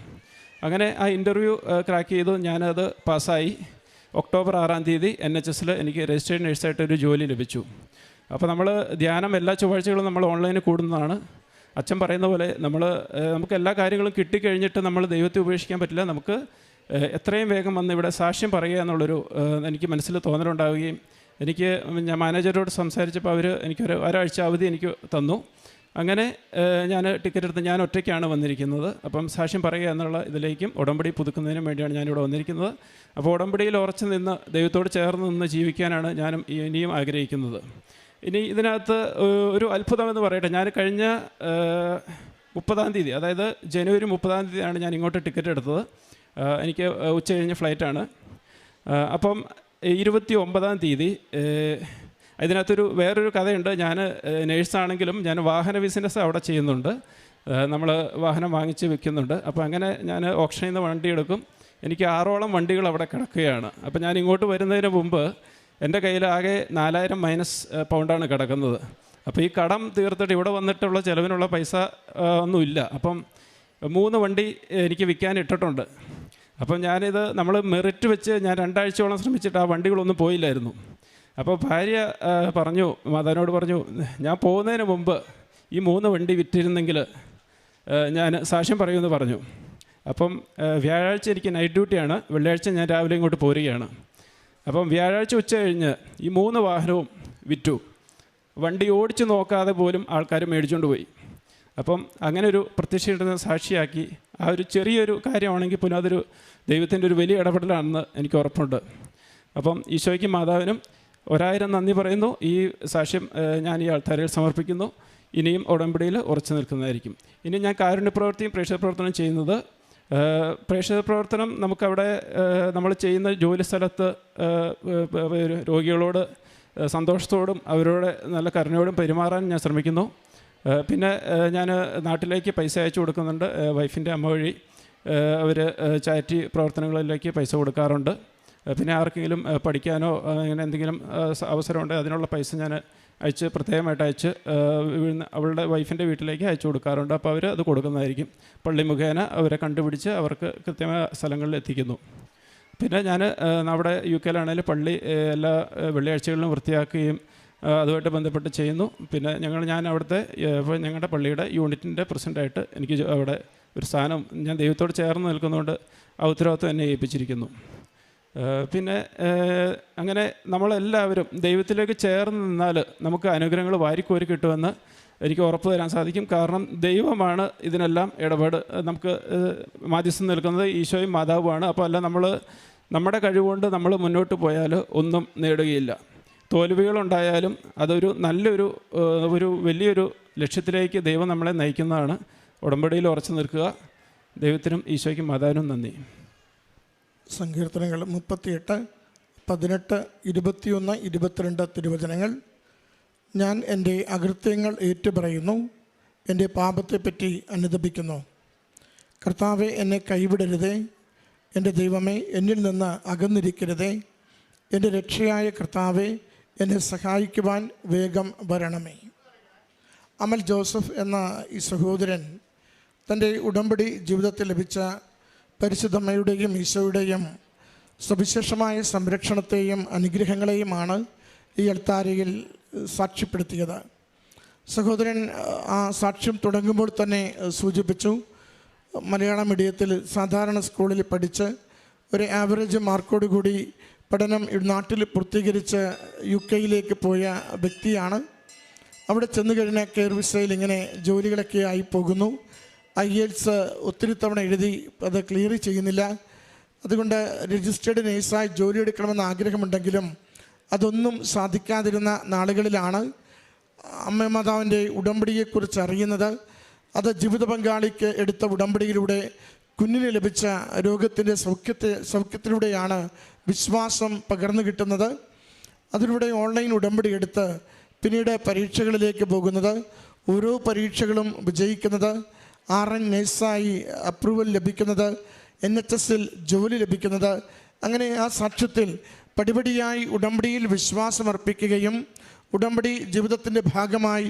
അങ്ങനെ ആ ഇൻ്റർവ്യൂ ക്രാക്ക് ചെയ്തു. ഞാനത് പാസ്സായി. ഒക്ടോബർ 6 NHS എനിക്ക് രജിസ്റ്റേർഡ് നഴ്സായിട്ടൊരു ജോലി ലഭിച്ചു. അപ്പോൾ നമ്മൾ ധ്യാനം എല്ലാ ചൊവ്വാഴ്ചകളും നമ്മൾ ഓൺലൈനിൽ കൂടുന്നതാണ്. അച്ഛൻ പറയുന്ന പോലെ നമുക്ക് എല്ലാ കാര്യങ്ങളും കിട്ടിക്കഴിഞ്ഞിട്ട് നമ്മൾ ദൈവത്തെ ഉപേക്ഷിക്കാൻ പറ്റില്ല. നമുക്ക് എത്രയും വേഗം വന്ന് ഇവിടെ സാക്ഷ്യം പറയുക എന്നുള്ളൊരു എനിക്ക് മനസ്സിൽ തോന്നലുണ്ടാവുകയും ഞാൻ മാനേജരോട് സംസാരിച്ചപ്പോൾ അവർ എനിക്കൊരു ഒരാഴ്ച അവധി എനിക്ക് തന്നു. അങ്ങനെ ഞാൻ ടിക്കറ്റ് എടുത്ത് ഞാൻ ഒറ്റയ്ക്കാണ് വന്നിരിക്കുന്നത്. അപ്പം സാക്ഷ്യം പറയുക എന്നുള്ള ഇതിലേക്കും ഉടമ്പടി പുതുക്കുന്നതിനും വേണ്ടിയാണ് ഞാനിവിടെ വന്നിരിക്കുന്നത്. അപ്പോൾ ഉടമ്പടിയിൽ ഉറച്ചു നിന്ന് ദൈവത്തോട് ചേർന്ന് നിന്ന് ജീവിക്കാനാണ് ഞാനും ഇനിയും ആഗ്രഹിക്കുന്നത്. ഇനി ഇതിനകത്ത് ഒരു അത്ഭുതമെന്ന് പറയട്ടെ. ഞാൻ കഴിഞ്ഞ 30 അതായത് ജനുവരി 30 ഞാൻ ഇങ്ങോട്ട് ടിക്കറ്റ് എടുത്തത്. എനിക്ക് ഉച്ച കഴിഞ്ഞ് ഫ്ലൈറ്റാണ്. അപ്പം 29 ഇതിനകത്തൊരു വേറൊരു കഥയുണ്ട്. ഞാൻ നേഴ്സാണെങ്കിലും ഞാൻ വാഹന ബിസിനസ് അവിടെ ചെയ്യുന്നുണ്ട്. നമ്മൾ വാഹനം വാങ്ങിച്ച് വിൽക്കുന്നുണ്ട്. അപ്പോൾ അങ്ങനെ ഞാൻ ഓപ്ഷനിൽ നിന്ന് വണ്ടി എടുക്കും. എനിക്ക് 6ഓളം വണ്ടികൾ അവിടെ കിടക്കുകയാണ്. അപ്പോൾ ഞാൻ ഇങ്ങോട്ട് വരുന്നതിന് മുമ്പ് എൻ്റെ കയ്യിൽ ആകെ 4000 മൈനസ് പൗണ്ടാണ് കിടക്കുന്നത്. അപ്പോൾ ഈ കടം തീർത്തിട്ട് ഇവിടെ വന്നിട്ടുള്ള ചിലവിനുള്ള പൈസ ഒന്നുമില്ല. അപ്പം 3 വണ്ടി എനിക്ക് വിൽക്കാൻ ഇട്ടിട്ടുണ്ട്. അപ്പം ഞാനിത് നമ്മൾ മെറിറ്റ് വെച്ച് ഞാൻ 2 ആഴ്ചയോളം ശ്രമിച്ചിട്ട് ആ വണ്ടികളൊന്നും പോയില്ലായിരുന്നു. അപ്പോൾ ഭാര്യ പറഞ്ഞു, മാതാവിനോട് പറഞ്ഞു, ഞാൻ പോകുന്നതിന് മുമ്പ് ഈ 3 വണ്ടി വിറ്റിരുന്നെങ്കിൽ ഞാൻ സാക്ഷ്യം പറയുമെന്ന് പറഞ്ഞു. അപ്പം വ്യാഴാഴ്ച എനിക്ക് നൈറ്റ് ഡ്യൂട്ടിയാണ്. വെള്ളിയാഴ്ച ഞാൻ രാവിലെ ഇങ്ങോട്ട് പോരുകയാണ്. അപ്പം വ്യാഴാഴ്ച ഉച്ച കഴിഞ്ഞ് ഈ 3 വാഹനവും വിറ്റു. വണ്ടി ഓടിച്ച് നോക്കാതെ പോലും ആൾക്കാർ മേടിച്ചുകൊണ്ട് പോയി. അപ്പം അങ്ങനെ ഒരു പ്രത്യക്ഷ സാക്ഷിയാക്കി ആ ഒരു ചെറിയൊരു കാര്യമാണെങ്കിൽ പോലും അതൊരു ദൈവത്തിൻ്റെ ഒരു വലിയ ഇടപെടലാണെന്ന് എനിക്ക് ഉറപ്പുണ്ട്. അപ്പം ഈശോയ്ക്കും മാതാവിനും 1000 നന്ദി പറയുന്നു. ഈ സാക്ഷ്യം ഞാൻ ഈ ആൾക്കാരിൽ സമർപ്പിക്കുന്നു. ഇനിയും ഉടമ്പടിയിൽ ഉറച്ചു നിൽക്കുന്നതായിരിക്കും. ഇനി ഞാൻ കാരുണ്യപ്രവൃത്തിയും പ്രേക്ഷിത പ്രവർത്തനം ചെയ്യുന്നത്. പ്രേക്ഷിത പ്രവർത്തനം നമുക്കവിടെ നമ്മൾ ചെയ്യുന്ന ജോലി സ്ഥലത്ത് രോഗികളോട് സന്തോഷത്തോടും അവരോട് നല്ല കരുണയോടും പെരുമാറാൻ ഞാൻ ശ്രമിക്കുന്നു. പിന്നെ ഞാൻ നാട്ടിലേക്ക് പൈസ അയച്ചു കൊടുക്കുന്നുണ്ട്. വൈഫിൻ്റെ അമ്മ വഴി അവർ ചാരിറ്റി പ്രവർത്തനങ്ങളിലേക്ക് പൈസ കൊടുക്കാറുണ്ട്. പിന്നെ ആർക്കെങ്കിലും പഠിക്കാനോ അങ്ങനെ എന്തെങ്കിലും അവസരമുണ്ടെങ്കിൽ അതിനുള്ള പൈസ ഞാൻ പ്രത്യേകമായിട്ട് അയച്ച് അവളുടെ വൈഫിൻ്റെ വീട്ടിലേക്ക് അയച്ചു കൊടുക്കാറുണ്ട്. അപ്പോൾ അവർ അത് കൊടുക്കുന്നതായിരിക്കും. പള്ളി മുഖേന അവരെ കണ്ടുപിടിച്ച് അവർക്ക് കൃത്യമായ സ്ഥലങ്ങളിൽ എത്തിക്കുന്നു. പിന്നെ ഞാൻ അവിടെ UK പള്ളി എല്ലാ വെള്ളിയാഴ്ചകളിലും വൃത്തിയാക്കുകയും അതുമായിട്ട് ബന്ധപ്പെട്ട് ചെയ്യുന്നു. പിന്നെ ഞാൻ അവിടുത്തെ ഞങ്ങളുടെ പള്ളിയുടെ യൂണിറ്റിൻ്റെ പ്രസിഡൻ്റായിട്ട് എനിക്ക് അവിടെ ഒരു സ്ഥാനം ഞാൻ ദൈവത്തോട് ചേർന്ന് നിൽക്കുന്നതുകൊണ്ട് ആ ഉത്തരവാദിത്വം എന്നെ ഏൽപ്പിച്ചിരിക്കുന്നു. പിന്നെ അങ്ങനെ നമ്മളെല്ലാവരും ദൈവത്തിലേക്ക് ചേർന്ന് നിന്നാൽ നമുക്ക് അനുഗ്രഹങ്ങൾ വാരിക്കോരി കിട്ടുമെന്ന് എനിക്ക് ഉറപ്പ് തരാൻ സാധിക്കും. കാരണം ദൈവമാണ് ഇതിനെല്ലാം ഇടപെട്. നമുക്ക് മാധ്യസ്ഥം നിൽക്കുന്നത് ഈശോയും മാതാവുമാണ്. അപ്പോൾ അല്ല നമ്മുടെ കഴിവുകൊണ്ട് നമ്മൾ മുന്നോട്ട് പോയാൽ ഒന്നും നേടുകയില്ല. തോൽവികളുണ്ടായാലും അതൊരു നല്ലൊരു വലിയൊരു ലക്ഷ്യത്തിലേക്ക് ദൈവം നമ്മളെ നയിക്കുന്നതാണ്. ഉടമ്പടിയിൽ ഉറച്ചു നിൽക്കുക. ദൈവത്തിനും ഈശോയ്ക്കും മാതാവിനും നന്ദി. സങ്കീർത്തനങ്ങൾ 38, 18, 21, 22 തിരുവചനങ്ങൾ. ഞാൻ എൻ്റെ അകൃത്യങ്ങൾ ഏറ്റുപറയുന്നു, എൻ്റെ പാപത്തെപ്പറ്റി അനുതപിക്കുന്നു. കർത്താവെ, എന്നെ കൈവിടരുതേ. എൻ്റെ ദൈവമേ, എന്നിൽ നിന്ന് അകന്നിരിക്കരുതേ. എൻ്റെ രക്ഷയായ കർത്താവെ, എന്നെ സഹായിക്കുവാൻ വേഗം വരണമേ. അമൽ ജോസഫ് എന്ന ഈ സഹോദരൻ തൻ്റെ ഉടമ്പടി ജീവിതത്തിൽ ലഭിച്ച പരിശുദ്ധമ്മയുടെയും ഈശോയുടെയും സവിശേഷമായ സംരക്ഷണത്തെയും അനുഗ്രഹങ്ങളെയുമാണ് ഈ അൾത്താരയിൽ സാക്ഷ്യപ്പെടുത്തിയത്. സഹോദരൻ ആ സാക്ഷ്യം തുടങ്ങുമ്പോൾ തന്നെ സൂചിപ്പിച്ചു, മലയാള മീഡിയത്തിൽ സാധാരണ സ്കൂളിൽ പഠിച്ച് ഒരു ആവറേജ് മാർക്കോടുകൂടി പഠനം നാട്ടിൽ പൂർത്തീകരിച്ച് UK പോയ വ്യക്തിയാണ്. അവിടെ ചെന്ന് കഴിഞ്ഞ കെയർ വിസയിൽ ഇങ്ങനെ ജോലികളൊക്കെ ആയി പോകുന്നു. IELTS ഒത്തിരി തവണ എഴുതി അത് ക്ലിയർ ചെയ്യുന്നില്ല. അതുകൊണ്ട് രജിസ്റ്റേർഡ് നേഴ്സായി ജോലി എടുക്കണമെന്ന് ആഗ്രഹമുണ്ടെങ്കിലും അതൊന്നും സാധിക്കാതിരുന്ന നാളുകളിലാണ് അമ്മ മാതാവിൻ്റെ ഉടമ്പടിയെക്കുറിച്ച് അറിയുന്നത്. അത് ജീവിത പങ്കാളിക്ക് എടുത്ത ഉടമ്പടിയിലൂടെ കുഞ്ഞിന് ലഭിച്ച രോഗത്തിൻ്റെ സൗഖ്യത്തിലൂടെയാണ് വിശ്വാസം പകർന്നു കിട്ടുന്നത്. അതിലൂടെ ഓൺലൈൻ ഉടമ്പടി എടുത്ത് പിന്നീട് പരീക്ഷകളിലേക്ക് പോകുന്നത്, ഓരോ പരീക്ഷകളും വിജയിക്കുന്നത്, RN നേഴ്സായി അപ്രൂവൽ ലഭിക്കുന്നത്, NHSൽ ജോലി ലഭിക്കുന്നത്. അങ്ങനെ ആ സാക്ഷ്യത്തിൽ പടിപടിയായി ഉടമ്പടിയിൽ വിശ്വാസമർപ്പിക്കുകയും ഉടമ്പടി ജീവിതത്തിൻ്റെ ഭാഗമായി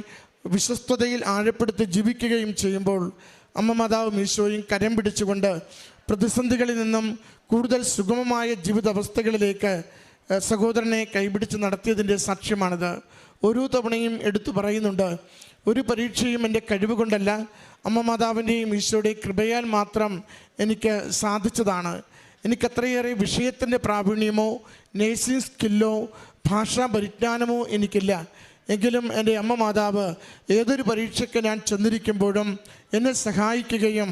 വിശ്വസ്തതയിൽ ആഴപ്പെടുത്തി ജീവിക്കുകയും ചെയ്യുമ്പോൾ അമ്മ മാതാവും ഈശോയും കരം പിടിച്ചുകൊണ്ട് പ്രതിസന്ധികളിൽ നിന്നും കൂടുതൽ സുഗമമായ ജീവിതാവസ്ഥകളിലേക്ക് സഹോദരനെ കൈപിടിച്ച് നടത്തിയതിൻ്റെ സാക്ഷ്യമാണിത്. ഓരോ തവണയും എടുത്തു പറയുന്നുണ്ട്, ഒരു പരീക്ഷയും എൻ്റെ കഴിവ് കൊണ്ടല്ല, അമ്മ മാതാവിൻ്റെയും ഈശോയുടെയും കൃപയാൽ മാത്രം എനിക്ക് സാധിച്ചതാണ്. എനിക്കത്രയേറെ വിഷയത്തിൻ്റെ പ്രാവീണ്യമോ നേഴ്സിംഗ് സ്കില്ലോ ഭാഷാ പരിജ്ഞാനമോ എനിക്കില്ല. എങ്കിലും എൻ്റെ അമ്മ മാതാവ് ഏതൊരു പരീക്ഷയ്ക്ക് ഞാൻ ചെന്നിരിക്കുമ്പോഴും എന്നെ സഹായിക്കുകയും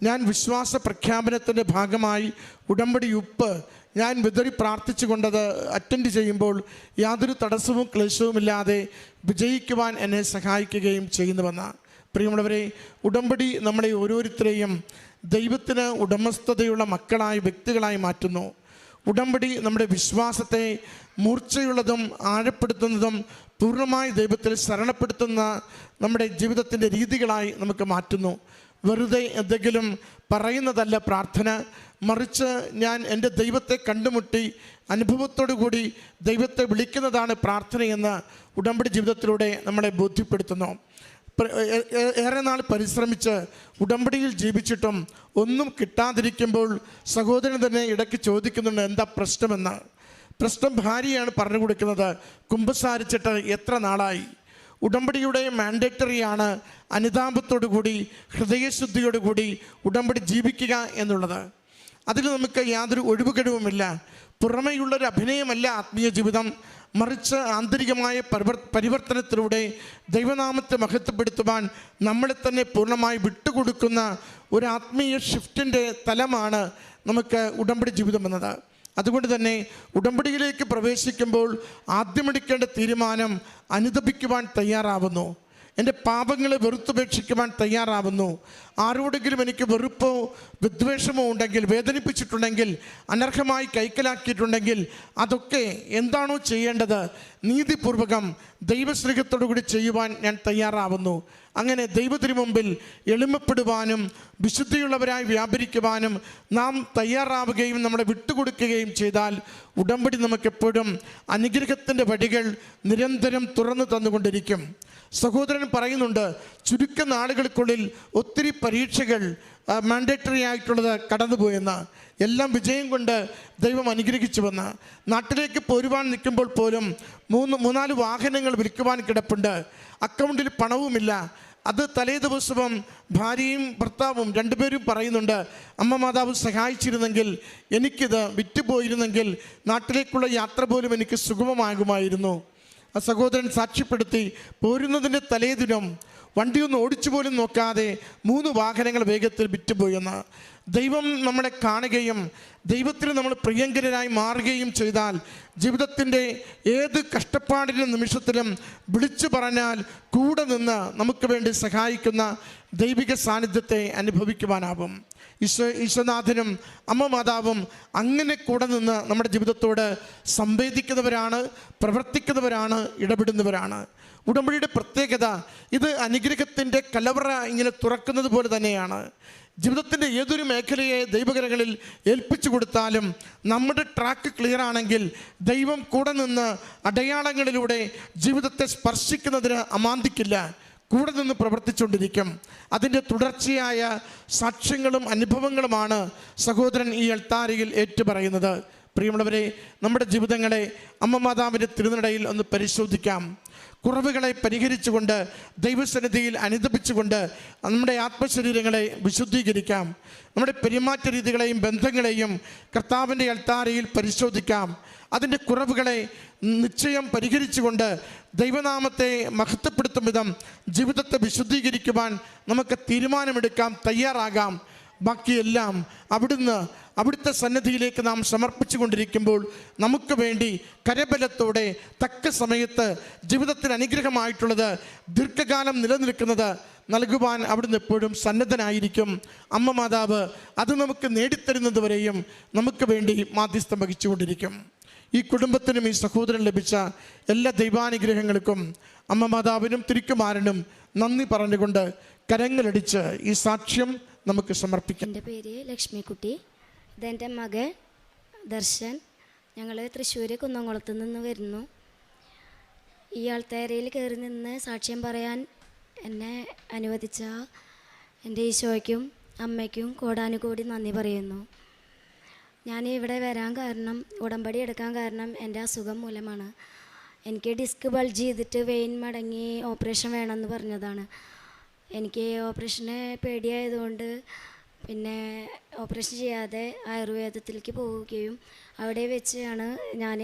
ഞാൻ വിശ്വാസ പ്രഖ്യാപനത്തിൻ്റെ ഭാഗമായി ഉടമ്പടി ഉപ്പ് ഞാൻ വിതറി പ്രാർത്ഥിച്ചു കൊണ്ടത് അറ്റൻഡ് ചെയ്യുമ്പോൾ യാതൊരു തടസ്സവും ക്ലേശവുമില്ലാതെ വിജയിക്കുവാൻ എന്നെ സഹായിക്കുകയും ചെയ്യുന്നുവെന്ന്. പ്രിയമുള്ളവരെ, ഉടമ്പടി നമ്മളെ ഓരോരുത്തരെയും ദൈവത്തിന് ഉടമസ്ഥതയുള്ള മക്കളായി വ്യക്തികളായി മാറ്റുന്നു. ഉടമ്പടി നമ്മുടെ വിശ്വാസത്തെ മൂർച്ചയുള്ളതും ആഴപ്പെടുത്തുന്നതും പൂർണ്ണമായി ദൈവത്തിൽ ശരണപ്പെടുത്തുന്ന നമ്മുടെ ജീവിതത്തിൻ്റെ രീതികളായി നമുക്ക് മാറ്റുന്നു. വെറുതെ എന്തെങ്കിലും പറയുന്നതല്ല പ്രാർത്ഥന, മറിച്ച് ഞാൻ എൻ്റെ ദൈവത്തെ കണ്ടുമുട്ടി അനുഭവത്തോടു കൂടി ദൈവത്തെ വിളിക്കുന്നതാണ് പ്രാർത്ഥനയെന്ന് ഉടമ്പടി ജീവിതത്തിലൂടെ നമ്മളെ ബോധ്യപ്പെടുത്തുന്നു. ഏറെ നാൾ പരിശ്രമിച്ച് ഉടമ്പടിയിൽ ജീവിച്ചിട്ടും ഒന്നും കിട്ടാതിരിക്കുമ്പോൾ സഹോദരൻ തന്നെ ഇടയ്ക്ക് ചോദിക്കുന്നുണ്ട് എന്താ പ്രശ്നമെന്ന്. പ്രശ്നം ഭാര്യയാണ് പറഞ്ഞു കൊടുക്കുന്നത്. കുമ്പസാരിച്ചിട്ട് എത്ര നാളായി? ഉടമ്പടിയുടെ മാൻഡേറ്ററിയാണ് അനുതാപത്തോടു കൂടി ഹൃദയശുദ്ധിയോടു കൂടി ഉടമ്പടി ജീവിക്കുക എന്നുള്ളത്. അതിൽ നമുക്ക് യാതൊരു ഒഴിവുകഴിവുമില്ല. പുറമെയുള്ളൊരു അഭിനയമല്ല ആത്മീയ ജീവിതം, മറിച്ച് ആന്തരികമായ പരിവർത്തനത്തിലൂടെ ദൈവനാമത്തെ മഹത്വപ്പെടുത്തുവാൻ നമ്മളെ തന്നെ പൂർണ്ണമായി വിട്ടുകൊടുക്കുന്ന ഒരു ആത്മീയ ഷിഫ്റ്റിൻ്റെ തലമാണ് നമുക്ക് ഉടമ്പടി ജീവിതം എന്നത്. അതുകൊണ്ട് തന്നെ ഉടമ്പടിയിലേക്ക് പ്രവേശിക്കുമ്പോൾ ആദ്യമെടുക്കേണ്ട തീരുമാനം അനുതപിക്കുവാൻ തയ്യാറാവുന്നു. എൻ്റെ പാപങ്ങളെ വെറുത്തുപേക്ഷിക്കുവാൻ തയ്യാറാവുന്നു. ആരോടെങ്കിലും എനിക്ക് വെറുപ്പോ വിദ്വേഷമോ ഉണ്ടെങ്കിൽ, വേദനിപ്പിച്ചിട്ടുണ്ടെങ്കിൽ, അനർഹമായി കൈക്കലാക്കിയിട്ടുണ്ടെങ്കിൽ അതൊക്കെ എന്താണോ ചെയ്യേണ്ടത് നീതിപൂർവകം ദൈവസ്നേഹത്തോടു കൂടി ചെയ്യുവാൻ ഞാൻ തയ്യാറാവുന്നു. അങ്ങനെ ദൈവത്തിനു മുമ്പിൽ എളിമപ്പെടുവാനും വിശുദ്ധിയുള്ളവരായി വ്യാപരിക്കുവാനും നാം തയ്യാറാവുകയും നമ്മളെ വിട്ടുകൊടുക്കുകയും ചെയ്താൽ ഉടമ്പടി നമുക്കെപ്പോഴും അനുഗ്രഹത്തിൻ്റെ വഴികൾ നിരന്തരം തുറന്നു തന്നുകൊണ്ടിരിക്കും. സഹോദരൻ പറയുന്നുണ്ട്, ചുരുക്ക നാളുകൾക്കുള്ളിൽ ഒത്തിരി പരീക്ഷകൾ മാൻഡേറ്ററി ആയിട്ടുള്ളത് കടന്നുപോയെന്ന്, എല്ലാം വിജയം കൊണ്ട് ദൈവം അനുഗ്രഹിച്ചുവെന്ന്. നാട്ടിലേക്ക് പോരുവാൻ നിൽക്കുമ്പോൾ പോലും മൂന്നാല് വാഹനങ്ങൾ വിൽക്കുവാൻ കിടപ്പുണ്ട്, അക്കൗണ്ടിൽ പണവുമില്ല. അത് തലേ ദിവസവും ഭാര്യയും ഭർത്താവും രണ്ടുപേരും പറയുന്നുണ്ട്, അമ്മ മാതാവ് സഹായിച്ചിരുന്നെങ്കിൽ, എനിക്കിത് വിറ്റുപോയിരുന്നെങ്കിൽ നാട്ടിലേക്കുള്ള യാത്ര പോലും എനിക്ക് സുഗമമാകുമായിരുന്നു. ആ സഹോദരൻ സാക്ഷ്യപ്പെടുത്തി, പോരുന്നതിൻ്റെ തലേദിനം വണ്ടിയൊന്നും ഓടിച്ചു പോലും നോക്കാതെ 3 വാഹനങ്ങൾ വേഗത്തിൽ വിറ്റുപോയെന്ന്. ദൈവം നമ്മളെ കാണുകയും ദൈവത്തിന് നമ്മൾ പ്രിയങ്കരനായി മാറുകയും ചെയ്താൽ ജീവിതത്തിൻ്റെ ഏത് കഷ്ടപ്പാടിൻ്റെ നിമിഷത്തിലും വിളിച്ചു പറഞ്ഞാൽ കൂടെ നിന്ന് നമുക്ക് വേണ്ടി സഹായിക്കുന്ന ദൈവിക സാന്നിധ്യത്തെ അനുഭവിക്കുവാനാവും. ഈശ്വനാഥനും അമ്മ മാതാവും അങ്ങനെ കൂടെ നിന്ന് നമ്മുടെ ജീവിതത്തോട് സംവേദിക്കുന്നവരാണ്, പ്രവർത്തിക്കുന്നവരാണ്, ഇടപെടുന്നവരാണ്. ഉടമ്പടിയുടെ പ്രത്യേകത ഇത് അനുഗ്രഹത്തിൻ്റെ കലവറ ഇങ്ങനെ തുറക്കുന്നത് പോലെ തന്നെയാണ്. ജീവിതത്തിൻ്റെ ഏതൊരു മേഖലയെ ദൈവകരങ്ങളിൽ ഏൽപ്പിച്ചു കൊടുത്താലും നമ്മുടെ ട്രാക്ക് ക്ലിയർ ആണെങ്കിൽ ദൈവം കൂടെ നിന്ന് അടയാളങ്ങളിലൂടെ ജീവിതത്തെ സ്പർശിക്കുന്നതിന് അമാന്തിക്കില്ല, കൂടെ നിന്ന് പ്രവർത്തിച്ചുകൊണ്ടിരിക്കും. അതിൻ്റെ തുടർച്ചയായ സാക്ഷ്യങ്ങളും അനുഭവങ്ങളുമാണ് സഹോദരൻ ഈ അൾത്താരയിൽ ഏറ്റുപറയുന്നത്. പ്രിയമുള്ളവരെ, നമ്മുടെ ജീവിതങ്ങളെ അമ്മ മാതാവിൻ്റെ തിരുനടയിൽ ഒന്ന് പരിശോധിക്കാം. കുറവുകളെ പരിഹരിച്ചുകൊണ്ട് ദൈവസന്നിധിയിൽ അനുദപിച്ചുകൊണ്ട് നമ്മുടെ ആത്മശരീരങ്ങളെ വിശുദ്ധീകരിക്കാം. നമ്മുടെ പെരുമാറ്റ രീതികളെയും ബന്ധങ്ങളെയും കർത്താവിൻ്റെ അൾത്താരയിൽ പരിശോധിക്കാം. അതിൻ്റെ കുറവുകളെ നിശ്ചയം പരിഹരിച്ചുകൊണ്ട് ദൈവനാമത്തെ മഹത്വപ്പെടുത്തും വിധം ജീവിതത്തെ വിശുദ്ധീകരിക്കുവാൻ നമുക്ക് തീരുമാനമെടുക്കാം, തയ്യാറാകാം. ബാക്കിയെല്ലാം അവിടുത്തെ സന്നിധിയിലേക്ക് നാം സമർപ്പിച്ചു കൊണ്ടിരിക്കുമ്പോൾ നമുക്ക് വേണ്ടി കരബലത്തോടെ തക്ക സമയത്ത് ജീവിതത്തിന് അനുഗ്രഹമായിട്ടുള്ളത് ദീർഘകാലം നിലനിൽക്കുന്നത് നൽകുവാൻ അവിടുന്ന് എപ്പോഴും സന്നദ്ധനായിരിക്കും. അമ്മ മാതാവ് അത് നമുക്ക് നേടിത്തരുന്നത് വരെയും നമുക്ക് വേണ്ടി മാധ്യസ്ഥം വഹിച്ചുകൊണ്ടിരിക്കും. ഈ കുടുംബത്തിനും ഈ സഹോദരൻ ലഭിച്ച എല്ലാ ദൈവാനുഗ്രഹങ്ങൾക്കും അമ്മ മാതാവിനും തിരുക്കുമാരനും നന്ദി പറഞ്ഞുകൊണ്ട് കരങ്ങളടിച്ച് ഈ സാക്ഷ്യം നമുക്ക് സമർപ്പിക്കാം. എൻ്റെ പേര് ലക്ഷ്മിക്കുട്ടി, ഇതെൻ്റെ മകൻ ദർശൻ. ഞങ്ങൾ തൃശ്ശൂർ കുന്നംകുളത്ത് നിന്ന് വരുന്നു. ഈ ആൾത്താരയിൽ കയറി നിന്ന് സാക്ഷ്യം പറയാൻ എന്നെ അനുവദിച്ച എൻ്റെ ഈശോയ്ക്കും അമ്മയ്ക്കും കോടാനുകോടി നന്ദി പറയുന്നു. ഞാൻ ഇവിടെ വരാൻ കാരണം, ഉടമ്പടി എടുക്കാൻ കാരണം എൻ്റെ അസുഖം മൂലമാണ്. എനിക്ക് ഡിസ്ക് ബൾജ് ചെയ്തിട്ട് വെയിൻ മടങ്ങി ഓപ്പറേഷൻ വേണമെന്ന് പറഞ്ഞതാണ്. എനിക്ക് ഓപ്പറേഷന് പേടിയായതുകൊണ്ട് പിന്നെ ഓപ്പറേഷൻ ചെയ്യാതെ ആയുർവേദത്തിലേക്ക് പോവുകയും അവിടെ വെച്ചാണ്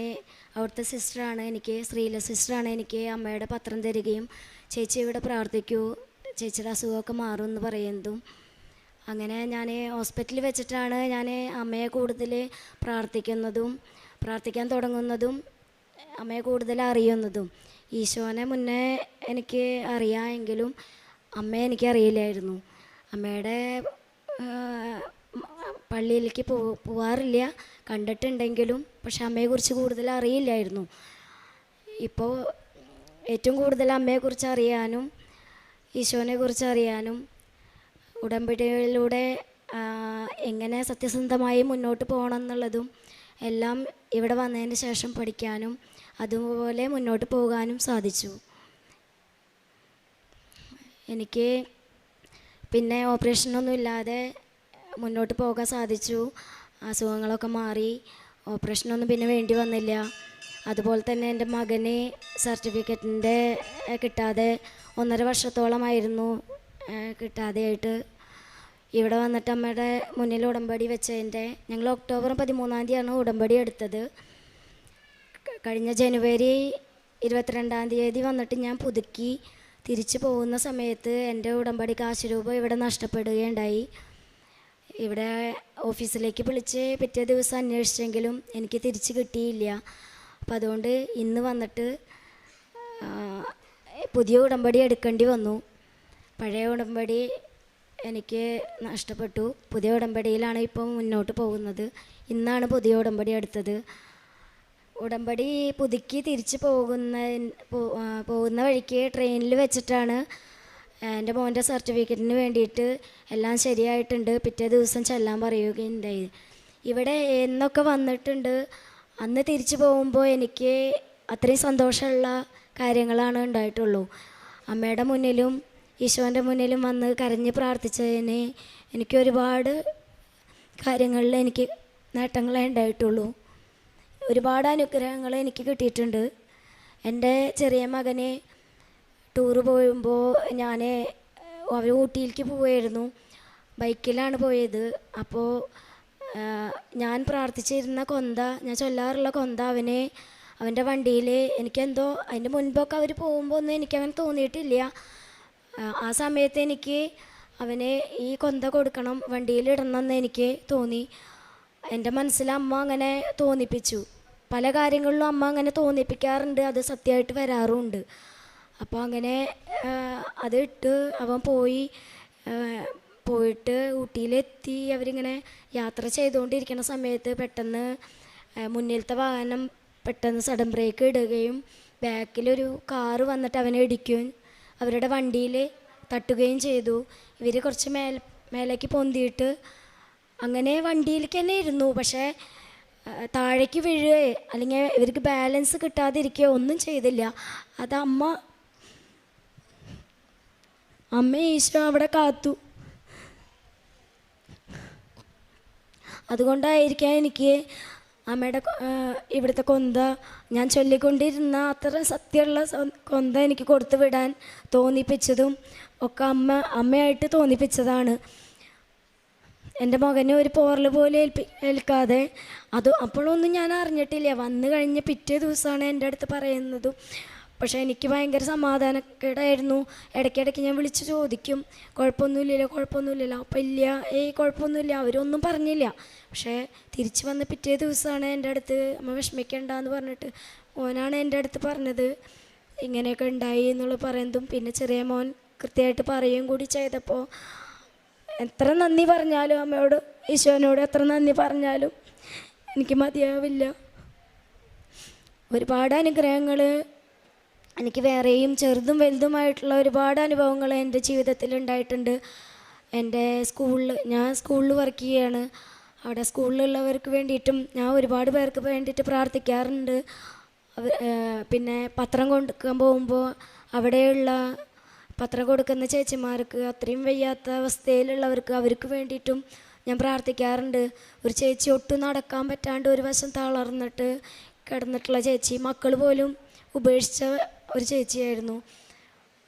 അവിടുത്തെ സിസ്റ്ററാണ് എനിക്ക്, ശ്രീല സിസ്റ്ററാണ് എനിക്ക് അമ്മയുടെ പത്രം തരികയും ചേച്ചി ഇവിടെ പ്രാർത്ഥിക്കൂ, ചേച്ചിയുടെ അസുഖമൊക്കെ മാറും എന്ന് പറയുന്നതും. അങ്ങനെ ഞാൻ ഹോസ്പിറ്റലിൽ വെച്ചിട്ടാണ് ഞാൻ അമ്മയെ കൂടുതൽ പ്രാർത്ഥിക്കാൻ തുടങ്ങുന്നതും അമ്മയെ കൂടുതൽ അറിയുന്നതും. ഈശോനെ മുന്നേ എനിക്ക് അറിയാമെങ്കിലും അമ്മയെ എനിക്കറിയില്ലായിരുന്നു. അമ്മയുടെ പള്ളിയിലേക്ക് പോവാറില്ല, കണ്ടിട്ടുണ്ടെങ്കിലും പക്ഷെ അമ്മയെക്കുറിച്ച് കൂടുതൽ അറിയില്ലായിരുന്നു. ഇപ്പോൾ ഏറ്റവും കൂടുതൽ അമ്മയെക്കുറിച്ച് അറിയാനും ഈശോനെക്കുറിച്ച് അറിയാനും ഉടമ്പടികളിലൂടെ എങ്ങനെ സത്യസന്ധമായി മുന്നോട്ട് പോകണം എന്നുള്ളതും എല്ലാം ഇവിടെ വന്നതിന് ശേഷം പഠിക്കാനും അതുപോലെ മുന്നോട്ട് പോകാനും സാധിച്ചു. എനിക്ക് പിന്നെ ഓപ്പറേഷനൊന്നും ഇല്ലാതെ മുന്നോട്ട് പോകാൻ സാധിച്ചു. അസുഖങ്ങളൊക്കെ മാറി, ഓപ്പറേഷനൊന്നും പിന്നെ വേണ്ടി വന്നില്ല. അതുപോലെ തന്നെ എൻ്റെ മകന് സർട്ടിഫിക്കറ്റിൻ്റെ കിട്ടാതെ 1.5 വർഷത്തോളമായിരുന്നു കിട്ടാതെയായിട്ട്. ഇവിടെ വന്നിട്ട് അമ്മയുടെ മുന്നിൽ ഉടമ്പടി വെച്ചതിൻ്റെ ഞങ്ങൾ ഒക്ടോബർ 13-ാം തീയതിയാണ് ഉടമ്പടി എടുത്തത്. കഴിഞ്ഞ ജനുവരി 22-ാം തീയതി വന്നിട്ട് ഞാൻ പുതുക്കി തിരിച്ചു പോകുന്ന സമയത്ത് എൻ്റെ ഉടമ്പടി കാശ് രൂപ ഇവിടെ നഷ്ടപ്പെടുകയുണ്ടായി. ഇവിടെ ഓഫീസിലേക്ക് വിളിച്ച് പിറ്റേ ദിവസം അന്വേഷിച്ചെങ്കിലും എനിക്ക് തിരിച്ച് കിട്ടിയില്ല. അപ്പം അതുകൊണ്ട് ഇന്ന് വന്നിട്ട് പുതിയ ഉടമ്പടി എടുക്കേണ്ടി വന്നു. പഴയ ഉടമ്പടി എനിക്ക് നഷ്ടപ്പെട്ടു. പുതിയ ഉടമ്പടിയിലാണ് ഇപ്പോൾ മുന്നോട്ട് പോകുന്നത്. ഇന്നാണ് പുതിയ ഉടമ്പടി എടുത്തത്. ഉടമ്പടി പുതുക്കി തിരിച്ച് പോകുന്ന വഴിക്ക് ട്രെയിനിൽ വെച്ചിട്ടാണ് എൻ്റെ മോൻ്റെ സർട്ടിഫിക്കറ്റിന് വേണ്ടിയിട്ട് എല്ലാം ശരിയായിട്ടുണ്ട്, പിറ്റേ ദിവസം ചെല്ലാൻ പറയുകയുണ്ടായി. ഇവിടെ എന്നൊക്കെ വന്നിട്ടുണ്ട്. അന്ന് തിരിച്ചു പോകുമ്പോൾ എനിക്ക് അത്രയും സന്തോഷമുള്ള കാര്യങ്ങളാണ് ഉണ്ടായിട്ടുള്ളൂ. അമ്മയുടെ മുന്നിലും ഈശോൻ്റെ മുന്നിലും വന്ന് കരഞ്ഞ് പ്രാർത്ഥിച്ചതിന് എനിക്ക് ഒരുപാട് കാര്യങ്ങളിൽ എനിക്ക് നേട്ടങ്ങളേ ഉണ്ടായിട്ടുള്ളൂ. ഒരുപാട് അനുഗ്രഹങ്ങൾ എനിക്ക് കിട്ടിയിട്ടുണ്ട്. എൻ്റെ ചെറിയ മകനെ ടൂറ് പോകുമ്പോൾ അവർ ഊട്ടിയിലേക്ക് പോവുമായിരുന്നു. ബൈക്കിലാണ് പോയത്. അപ്പോൾ ഞാൻ പ്രാർത്ഥിച്ചിരുന്ന ഞാൻ ചൊല്ലാറുള്ള കൊന്ത അവൻ്റെ വണ്ടിയിൽ എനിക്കെന്തോ അതിൻ്റെ മുൻപൊക്കെ അവർ പോകുമ്പോൾ ഒന്നും എനിക്കവൻ തോന്നിയിട്ടില്ല. ആ സമയത്ത് എനിക്ക് അവന് ഈ കൊന്ത കൊടുക്കണം, വണ്ടിയിലിടണം എന്ന് എനിക്ക് തോന്നി. എൻ്റെ മനസ്സിൽ അമ്മ അങ്ങനെ തോന്നിപ്പിച്ചു. പല കാര്യങ്ങളിലും അമ്മ അങ്ങനെ തോന്നിപ്പിക്കാറുണ്ട്, അത് സത്യമായിട്ട് വരാറുമുണ്ട്. അപ്പോൾ അങ്ങനെ അത് ഇട്ട് അവൻ പോയിട്ട് ഊട്ടിയിലെത്തി. അവരിങ്ങനെ യാത്ര ചെയ്തുകൊണ്ടിരിക്കുന്ന സമയത്ത് പെട്ടെന്ന് മുന്നിലത്തെ വാഹനം പെട്ടെന്ന് സഡൻ ബ്രേക്ക് ഇടുകയും ബാക്കിലൊരു കാറ് വന്നിട്ട് അവനെ ഇടിക്കുകയും അവരുടെ വണ്ടിയിൽ തട്ടുകയും ചെയ്തു. ഇവർ കുറച്ച് മേലേക്ക് പൊന്തിയിട്ട് അങ്ങനെ വണ്ടിയിലേക്ക് തന്നെ ഇരുന്നു. പക്ഷേ താഴേക്ക് വീഴുകയോ അല്ലെങ്കിൽ ഇവർക്ക് ബാലൻസ് കിട്ടാതിരിക്കുകയോ ഒന്നും ചെയ്തില്ല. അത് അമ്മ ഈശോ അവിടെ കാത്തു. അതുകൊണ്ടായിരിക്കാം എനിക്ക് അമ്മയുടെ ഇവിടുത്തെ കൊന്ത ഞാൻ ചൊല്ലിക്കൊണ്ടിരുന്ന അത്ര സത്യമുള്ള കൊന്ത എനിക്ക് കൊടുത്തു വിടാൻ തോന്നിപ്പിച്ചതും ഒക്കെ അമ്മയായിട്ട് തോന്നിപ്പിച്ചതാണ്. എൻ്റെ മകനെ ഒരു പോറൽ പോലെ ഏൽക്കാതെ അപ്പോഴൊന്നും ഞാൻ അറിഞ്ഞിട്ടില്ല. വന്നു കഴിഞ്ഞ് പിറ്റേ ദിവസമാണ് എൻ്റെ അടുത്ത് പറയുന്നതും. പക്ഷേ എനിക്ക് ഭയങ്കര സമാധാനക്കേടായിരുന്നു. ഇടയ്ക്കിടയ്ക്ക് ഞാൻ വിളിച്ച് ചോദിക്കും, കുഴപ്പമൊന്നുമില്ലല്ലോ. അപ്പം ഇല്ല, കുഴപ്പമൊന്നുമില്ല, അവരൊന്നും പറഞ്ഞില്ല. പക്ഷേ തിരിച്ച് വന്ന് പിറ്റേ ദിവസമാണ് എൻ്റെ അടുത്ത് അമ്മ വിഷമിക്കണ്ടെന്ന് പറഞ്ഞിട്ട് മോനാണ് എൻ്റെ അടുത്ത് പറഞ്ഞത് ഇങ്ങനെയൊക്കെ ഉണ്ടായി എന്നുള്ള പറയുന്നതും. പിന്നെ ചെറിയ മോൻ കൃത്യമായിട്ട് പറയുകയും കൂടി ചെയ്തപ്പോൾ എത്ര നന്ദി പറഞ്ഞാലും അമ്മയോട് ഈശോനോട് എത്ര നന്ദി പറഞ്ഞാലും എനിക്ക് മതിയാവില്ല. ഒരുപാട് അനുഗ്രഹങ്ങൾ എനിക്ക് വേറെയും ചെറുതും വലുതുമായിട്ടുള്ള ഒരുപാട് അനുഭവങ്ങൾ എൻ്റെ ജീവിതത്തിൽ ഉണ്ടായിട്ടുണ്ട്. ഞാൻ സ്കൂളിൽ വർക്ക് ചെയ്യുകയാണ്. അവിടെ സ്കൂളിലുള്ളവർക്ക് വേണ്ടിയിട്ടും ഞാൻ ഒരുപാട് പേർക്ക് വേണ്ടിയിട്ട് പ്രാർത്ഥിക്കാറുണ്ട്. പിന്നെ പത്രം കൊടുക്കാൻ പോകുമ്പോൾ അവിടെയുള്ള പത്രം കൊടുക്കുന്ന ചേച്ചിമാർക്ക്, അത്രയും വയ്യാത്ത അവസ്ഥയിലുള്ളവർക്ക്, അവർക്ക് വേണ്ടിയിട്ടും ഞാൻ പ്രാർത്ഥിക്കാറുണ്ട്. ഒരു ചേച്ചി ഒട്ടും നടക്കാൻ പറ്റാണ്ട് ഒരു വശം തളർന്നിട്ട് കിടന്നിട്ടുള്ള ചേച്ചി, മക്കൾ പോലും ഉപേക്ഷിച്ച ഒരു ചേച്ചിയായിരുന്നു.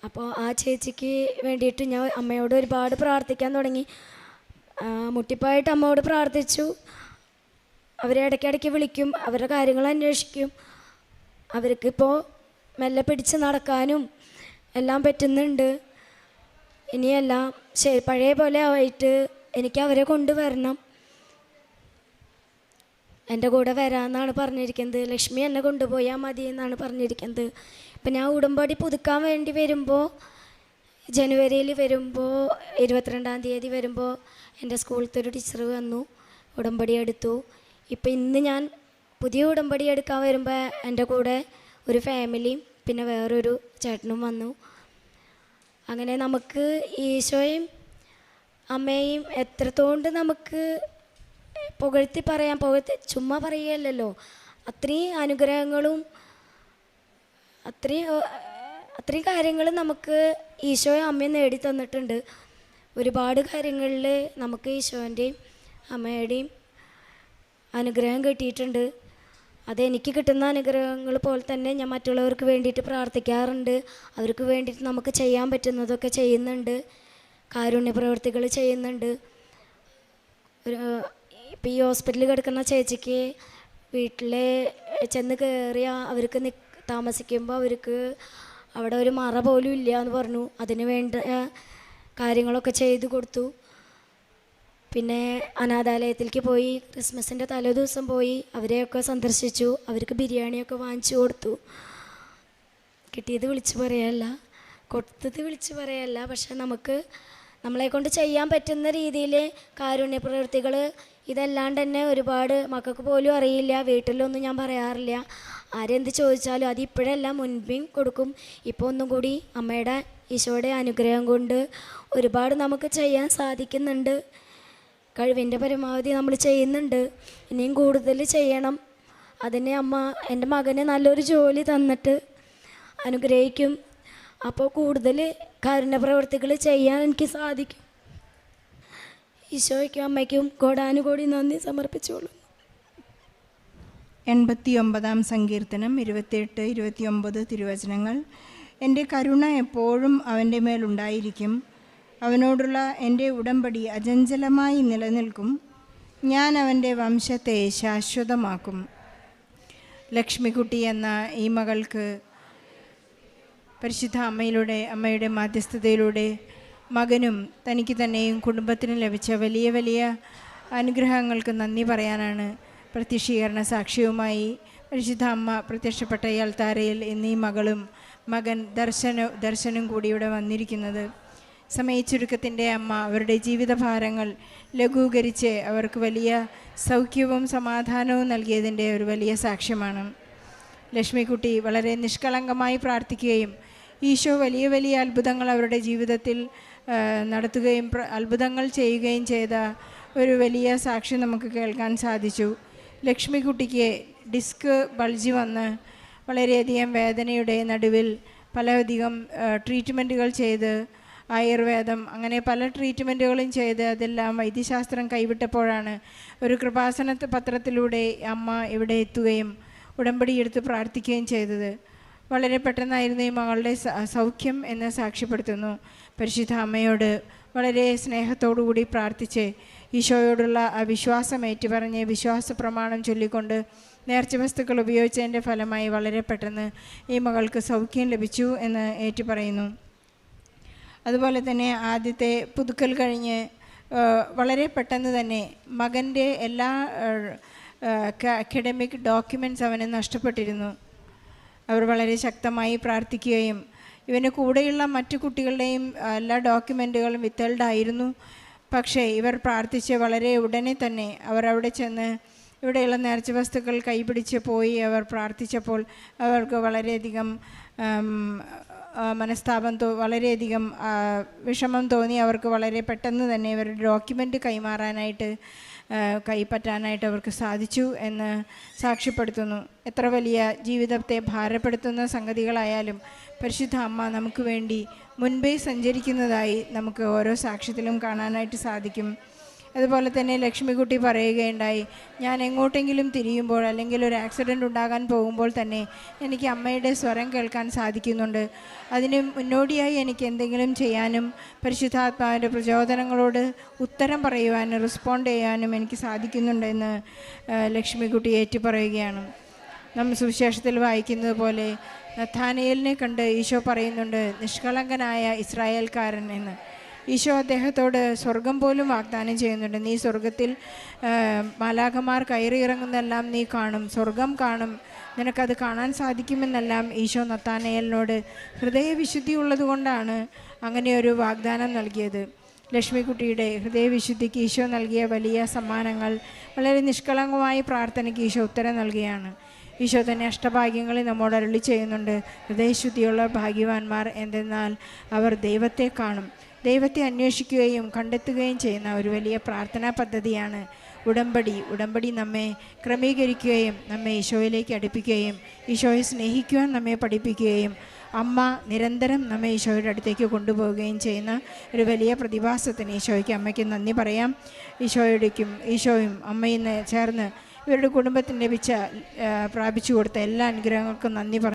അപ്പോൾ ആ ചേച്ചിക്ക് വേണ്ടിയിട്ട് ഞാൻ അമ്മയോട് ഒരുപാട് പ്രാർത്ഥിക്കാൻ തുടങ്ങി. മുട്ടിപ്പായിട്ട് അമ്മയോട് പ്രാർത്ഥിച്ചു. അവരെ ഇടയ്ക്കിടയ്ക്ക് വിളിക്കും, അവരുടെ കാര്യങ്ങൾ അന്വേഷിക്കും. അവർക്കിപ്പോൾ മെല്ലെ പിടിച്ച് നടക്കാനും എല്ലാം പറ്റുന്നുണ്ട്. ഇനിയെല്ലാം പഴയ പോലെ ആയിട്ട് എനിക്ക് അവരെ കൊണ്ടുവരണം. എൻ്റെ കൂടെ വരാമെന്നാണ് പറഞ്ഞിരിക്കുന്നത്. ലക്ഷ്മി എന്നെ കൊണ്ടുപോയാൽ മതി എന്നാണ് പറഞ്ഞിരിക്കുന്നത്. ഇപ്പം ഞാൻ ഉടമ്പടി പുതുക്കാൻ വേണ്ടി വരുമ്പോൾ ജനുവരിയിൽ വരുമ്പോൾ 22-ാം തീയതി വരുമ്പോൾ എൻ്റെ സ്കൂളിലത്തെ ഒരു ടീച്ചർ വന്നു, ഉടമ്പടി എടുത്തു. ഇപ്പം ഇന്ന് ഞാൻ പുതിയ ഉടമ്പടി എടുക്കാൻ വരുമ്പോൾ എൻ്റെ കൂടെ ഒരു ഫാമിലിയും പിന്നെ വേറൊരു ചേട്ടനും വന്നു. അങ്ങനെ നമുക്ക് ഈശോയും അമ്മയും എത്രത്തോണ്ട് നമുക്ക് പുകഴ്ത്തി പറയാൻ, ചുമ്മാ പറയുകയല്ലല്ലോ, അത്രയും അനുഗ്രഹങ്ങളും അത്രയും കാര്യങ്ങൾ നമുക്ക് ഈശോയും അമ്മയും നേടി തന്നിട്ടുണ്ട്. ഒരുപാട് കാര്യങ്ങളിൽ നമുക്ക് ഈശോൻ്റെയും അമ്മയുടെയും അനുഗ്രഹം കിട്ടിയിട്ടുണ്ട്. അതെനിക്ക് കിട്ടുന്ന അനുഗ്രഹങ്ങൾ പോലെ തന്നെ ഞാൻ മറ്റുള്ളവർക്ക് വേണ്ടിയിട്ട് പ്രാർത്ഥിക്കാറുണ്ട്. അവർക്ക് വേണ്ടിയിട്ട് നമുക്ക് ചെയ്യാൻ പറ്റുന്നതൊക്കെ ചെയ്യുന്നുണ്ട്, കാരുണ്യ പ്രവർത്തികൾ ചെയ്യുന്നുണ്ട്. ഇപ്പം ഈ ഹോസ്പിറ്റലിൽ കിടക്കുന്ന ചേച്ചിക്ക് വീട്ടിൽ ചെന്ന് കയറിയ അവർക്ക് താമസിക്കുമ്പോൾ അവർക്ക് അവിടെ ഒരു മറ പോലും ഇല്ല എന്ന് പറഞ്ഞു. അതിന് വേണ്ട കാര്യങ്ങളൊക്കെ ചെയ്തു കൊടുത്തു. പിന്നെ അനാഥാലയത്തിലേക്ക് പോയി, ക്രിസ്മസിൻ്റെ തലേ ദിവസം പോയി അവരെയൊക്കെ സന്ദർശിച്ചു. അവർക്ക് ബിരിയാണിയൊക്കെ വാങ്ങിച്ചു കൊടുത്തു. കിട്ടിയത് വിളിച്ചു പറയല്ല, കൊടുത്തത് വിളിച്ചു പറയല്ല. പക്ഷെ നമ്മളെക്കൊണ്ട് ചെയ്യാൻ പറ്റുന്ന രീതിയിൽ കാരുണ്യ പ്രവൃത്തികൾ ഇതല്ലാണ്ട് തന്നെ ഒരുപാട് മക്കൾക്ക് പോലും അറിയില്ല. വീട്ടിലൊന്നും ഞാൻ പറയാറില്ല. ആരെന്ത് ചോദിച്ചാലും അത് ഇപ്പോഴല്ല മുൻപിൻ കൊടുക്കും. ഇപ്പോൾ ഒന്നും കൂടി അമ്മയുടെ ഈശോയുടെ അനുഗ്രഹം കൊണ്ട് ഒരുപാട് നമുക്ക് ചെയ്യാൻ സാധിക്കുന്നുണ്ട്. കഴിവിൻ്റെ പരമാവധി നമ്മൾ ചെയ്യുന്നുണ്ട്. ഇനിയും കൂടുതൽ ചെയ്യണം. അതിന് അമ്മ എൻ്റെ മകന് നല്ലൊരു ജോലി തന്നിട്ട് അനുഗ്രഹിക്കും. അപ്പോൾ കൂടുതൽ കാരുണ്യ പ്രവർത്തികൾ ചെയ്യാൻ എനിക്ക് സാധിക്കും. ഈശോയ്ക്കും അമ്മയ്ക്കും കോടാനുകോടി നന്ദി സമർപ്പിച്ചോളൂ. 89 സങ്കീർത്തനം 28-29 തിരുവചനങ്ങൾ. എൻ്റെ കരുണ എപ്പോഴും അവൻ്റെ മേലുണ്ടായിരിക്കും. അവനോടുള്ള എൻ്റെ ഉടമ്പടി അചഞ്ചലമായി നിലനിൽക്കും. ഞാൻ അവൻ്റെ വംശത്തെ ശാശ്വതമാക്കും. ലക്ഷ്മിക്കുട്ടി എന്ന ഈ മകൾക്ക് പരിശുദ്ധ അമ്മയുടെ മാധ്യസ്ഥതയിലൂടെ മകനും തനിക്ക് തന്നെയും കുടുംബത്തിനും ലഭിച്ച വലിയ വലിയ അനുഗ്രഹങ്ങൾക്ക് നന്ദി പറയാനാണ് പ്രത്യക്ഷീകരണ സാക്ഷ്യവുമായി പരിശുദ്ധ അമ്മ പ്രത്യക്ഷപ്പെട്ട ഈ അൾത്താരയിൽ എന്നീ മകളും മകൻ ദർശനും കൂടി ഇവിടെ വന്നിരിക്കുന്നത്. സമയച്ചുരുക്കത്തിൻ്റെ അമ്മ അവരുടെ ജീവിതഭാരങ്ങൾ ലഘൂകരിച്ച് അവർക്ക് വലിയ സൗഖ്യവും സമാധാനവും നൽകിയതിൻ്റെ ഒരു വലിയ സാക്ഷ്യമാണ്. ലക്ഷ്മിക്കുട്ടി വളരെ നിഷ്കളങ്കമായി പ്രാർത്ഥിക്കുകയും ഈശോ വലിയ വലിയ അത്ഭുതങ്ങൾ അവരുടെ ജീവിതത്തിൽ നടത്തുകയും അത്ഭുതങ്ങൾ ചെയ്യുകയും ചെയ്ത ഒരു വലിയ സാക്ഷ്യം നമുക്ക് കേൾക്കാൻ സാധിച്ചു. ലക്ഷ്മിക്കുട്ടിക്ക് ഡിസ്ക് ബൾജി വന്ന് വളരെയധികം വേദനയുടെ നടുവിൽ പലധികം ട്രീറ്റ്മെൻറ്റുകൾ ചെയ്ത് ആയുർവേദം അങ്ങനെ പല ട്രീറ്റ്മെൻറ്റുകളും ചെയ്ത് അതെല്ലാം വൈദ്യശാസ്ത്രം കൈവിട്ടപ്പോഴാണ് ഒരു കൃപാസന പത്രത്തിലൂടെ അമ്മ ഇവിടെ എത്തുകയും ഉടമ്പടിയെടുത്ത് പ്രാർത്ഥിക്കുകയും ചെയ്തത്. വളരെ പെട്ടെന്നായിരുന്നു ഈ മകളുടെ സൗഖ്യം എന്ന് സാക്ഷ്യപ്പെടുത്തുന്നു. പരിശുദ്ധ അമ്മയോട് വളരെ സ്നേഹത്തോടുകൂടി പ്രാർത്ഥിച്ച് ഈശോയോടുള്ള ആ വിശ്വാസം ഏറ്റുപറഞ്ഞ് വിശ്വാസ പ്രമാണം ചൊല്ലിക്കൊണ്ട് നേർച്ച വസ്തുക്കൾ ഉപയോഗിച്ചതിൻ്റെ ഫലമായി വളരെ പെട്ടെന്ന് ഈ മകൾക്ക് സൗഖ്യം ലഭിച്ചു എന്ന് ഏറ്റുപറയുന്നു. അതുപോലെ തന്നെ ആദ്യത്തെ പുതുക്കൽ കഴിഞ്ഞ് വളരെ പെട്ടെന്ന് തന്നെ മകൻ്റെ എല്ലാ അക്കാഡമിക് ഡോക്യുമെൻറ്റ്സ് അവന് നഷ്ടപ്പെട്ടിരുന്നു. അവർ വളരെ ശക്തമായി പ്രാർത്ഥിക്കുകയും ഇവന് കൂടെയുള്ള മറ്റു കുട്ടികളുടെയും എല്ലാ ഡോക്യുമെൻറ്റുകളും വിത്തൽഡായിരുന്നു. പക്ഷേ ഇവർ പ്രാർത്ഥിച്ച് വളരെ ഉടനെ തന്നെ അവർ അവിടെ ചെന്ന് ഇവിടെയുള്ള നേർച്ച വസ്തുക്കൾ കൈപിടിച്ച് പോയി അവർ പ്രാർത്ഥിച്ചപ്പോൾ അവർക്ക് വളരെയധികം മനസ്താപം വളരെയധികം വിഷമം തോന്നി. അവർക്ക് വളരെ പെട്ടെന്ന് തന്നെ ഇവരുടെ ഡോക്യുമെൻ്റ് കൈപ്പറ്റാനായിട്ട് അവർക്ക് സാധിച്ചു എന്ന് സാക്ഷ്യപ്പെടുത്തുന്നു. എത്ര വലിയ ജീവിതത്തെ ഭാരപ്പെടുത്തുന്ന സംഗതികളായാലും പരിശുദ്ധ അമ്മ നമുക്ക് വേണ്ടി മുൻപേ സഞ്ചരിക്കുന്നതായി നമുക്ക് ഓരോ സാക്ഷ്യത്തിലും കാണാനായിട്ട് സാധിക്കും. അതുപോലെ തന്നെ ലക്ഷ്മിക്കുട്ടി പറയുകയുണ്ടായി, ഞാൻ എങ്ങോട്ടെങ്കിലും തിരിയുമ്പോൾ അല്ലെങ്കിൽ ഒരു ആക്സിഡൻ്റ് ഉണ്ടാകാൻ പോകുമ്പോൾ തന്നെ എനിക്ക് അമ്മയുടെ സ്വരം കേൾക്കാൻ സാധിക്കുന്നുണ്ട്. അതിന് മുന്നോടിയായി എനിക്ക് എന്തെങ്കിലും ചെയ്യാനും പരിശുദ്ധാത്മാവിൻ്റെ പ്രചോദനങ്ങളോട് ഉത്തരം പറയുവാനും റെസ്പോണ്ട് ചെയ്യാനും എനിക്ക് സാധിക്കുന്നുണ്ടെന്ന് ലക്ഷ്മിക്കുട്ടി ഏറ്റുപറയുകയാണ്. നമ്മൾ സുവിശേഷത്തിൽ വായിക്കുന്നത് പോലെ നഥാനയേലിനെ കണ്ട് ഈശോ പറയുന്നുണ്ട്, നിഷ്കളങ്കനായ ഇസ്രായേൽക്കാരൻ എന്ന്. ഈശോ അദ്ദേഹത്തോട് സ്വർഗം പോലും വാഗ്ദാനം ചെയ്യുന്നുണ്ട്. നീ സ്വർഗത്തിൽ മാലാഖമാർ കയറി ഇറങ്ങുന്നതെല്ലാം നീ കാണും, സ്വർഗം കാണും, നിനക്കത് കാണാൻ സാധിക്കുമെന്നെല്ലാം ഈശോ നഥാനയേലിനോട് ഹൃദയവിശുദ്ധി ഉള്ളതുകൊണ്ടാണ് അങ്ങനെ ഒരു വാഗ്ദാനം നൽകിയത്. ലക്ഷ്മിക്കുട്ടിയുടെ ഹൃദയവിശുദ്ധിക്ക് ഈശോ നൽകിയ വലിയ സമ്മാനങ്ങൾ, വളരെ നിഷ്കളങ്കമായ പ്രാർത്ഥനയ്ക്ക് ഈശോ ഉത്തരം നൽകുകയാണ്. ഈശോ തന്നെ അഷ്ടഭാഗ്യങ്ങളിൽ നമ്മോട് അരുളി ചെയ്യുന്നുണ്ട്. ഹൃദയശുദ്ധിയുള്ള ഭാഗ്യവാന്മാർ എന്തെന്നാൽ അവർ ദൈവത്തെ കാണും. ദൈവത്തെ അന്വേഷിക്കുകയും കണ്ടെത്തുകയും ചെയ്യുന്ന ഒരു വലിയ പ്രാർത്ഥനാ പദ്ധതിയാണ് ഉടമ്പടി നമ്മെ ക്രമീകരിക്കുകയും നമ്മെ ഈശോയിലേക്ക് അടുപ്പിക്കുകയും ഈശോയെ സ്നേഹിക്കുവാൻ നമ്മെ പഠിപ്പിക്കുകയും അമ്മ നിരന്തരം നമ്മെ ഈശോയുടെ അടുത്തേക്ക് കൊണ്ടുപോവുകയും ചെയ്യുന്ന ഒരു വലിയ പ്രതിഭാസത്തിന് ഈശോയ്ക്ക് അമ്മയ്ക്ക് നന്ദി പറയാം. ഈശോയും അമ്മയും ചേർന്ന് ഇവരുടെ കുടുംബത്തിന് പ്രാപിച്ചു കൊടുത്ത എല്ലാ അനുഗ്രഹങ്ങൾക്കും നന്ദി പറയാം.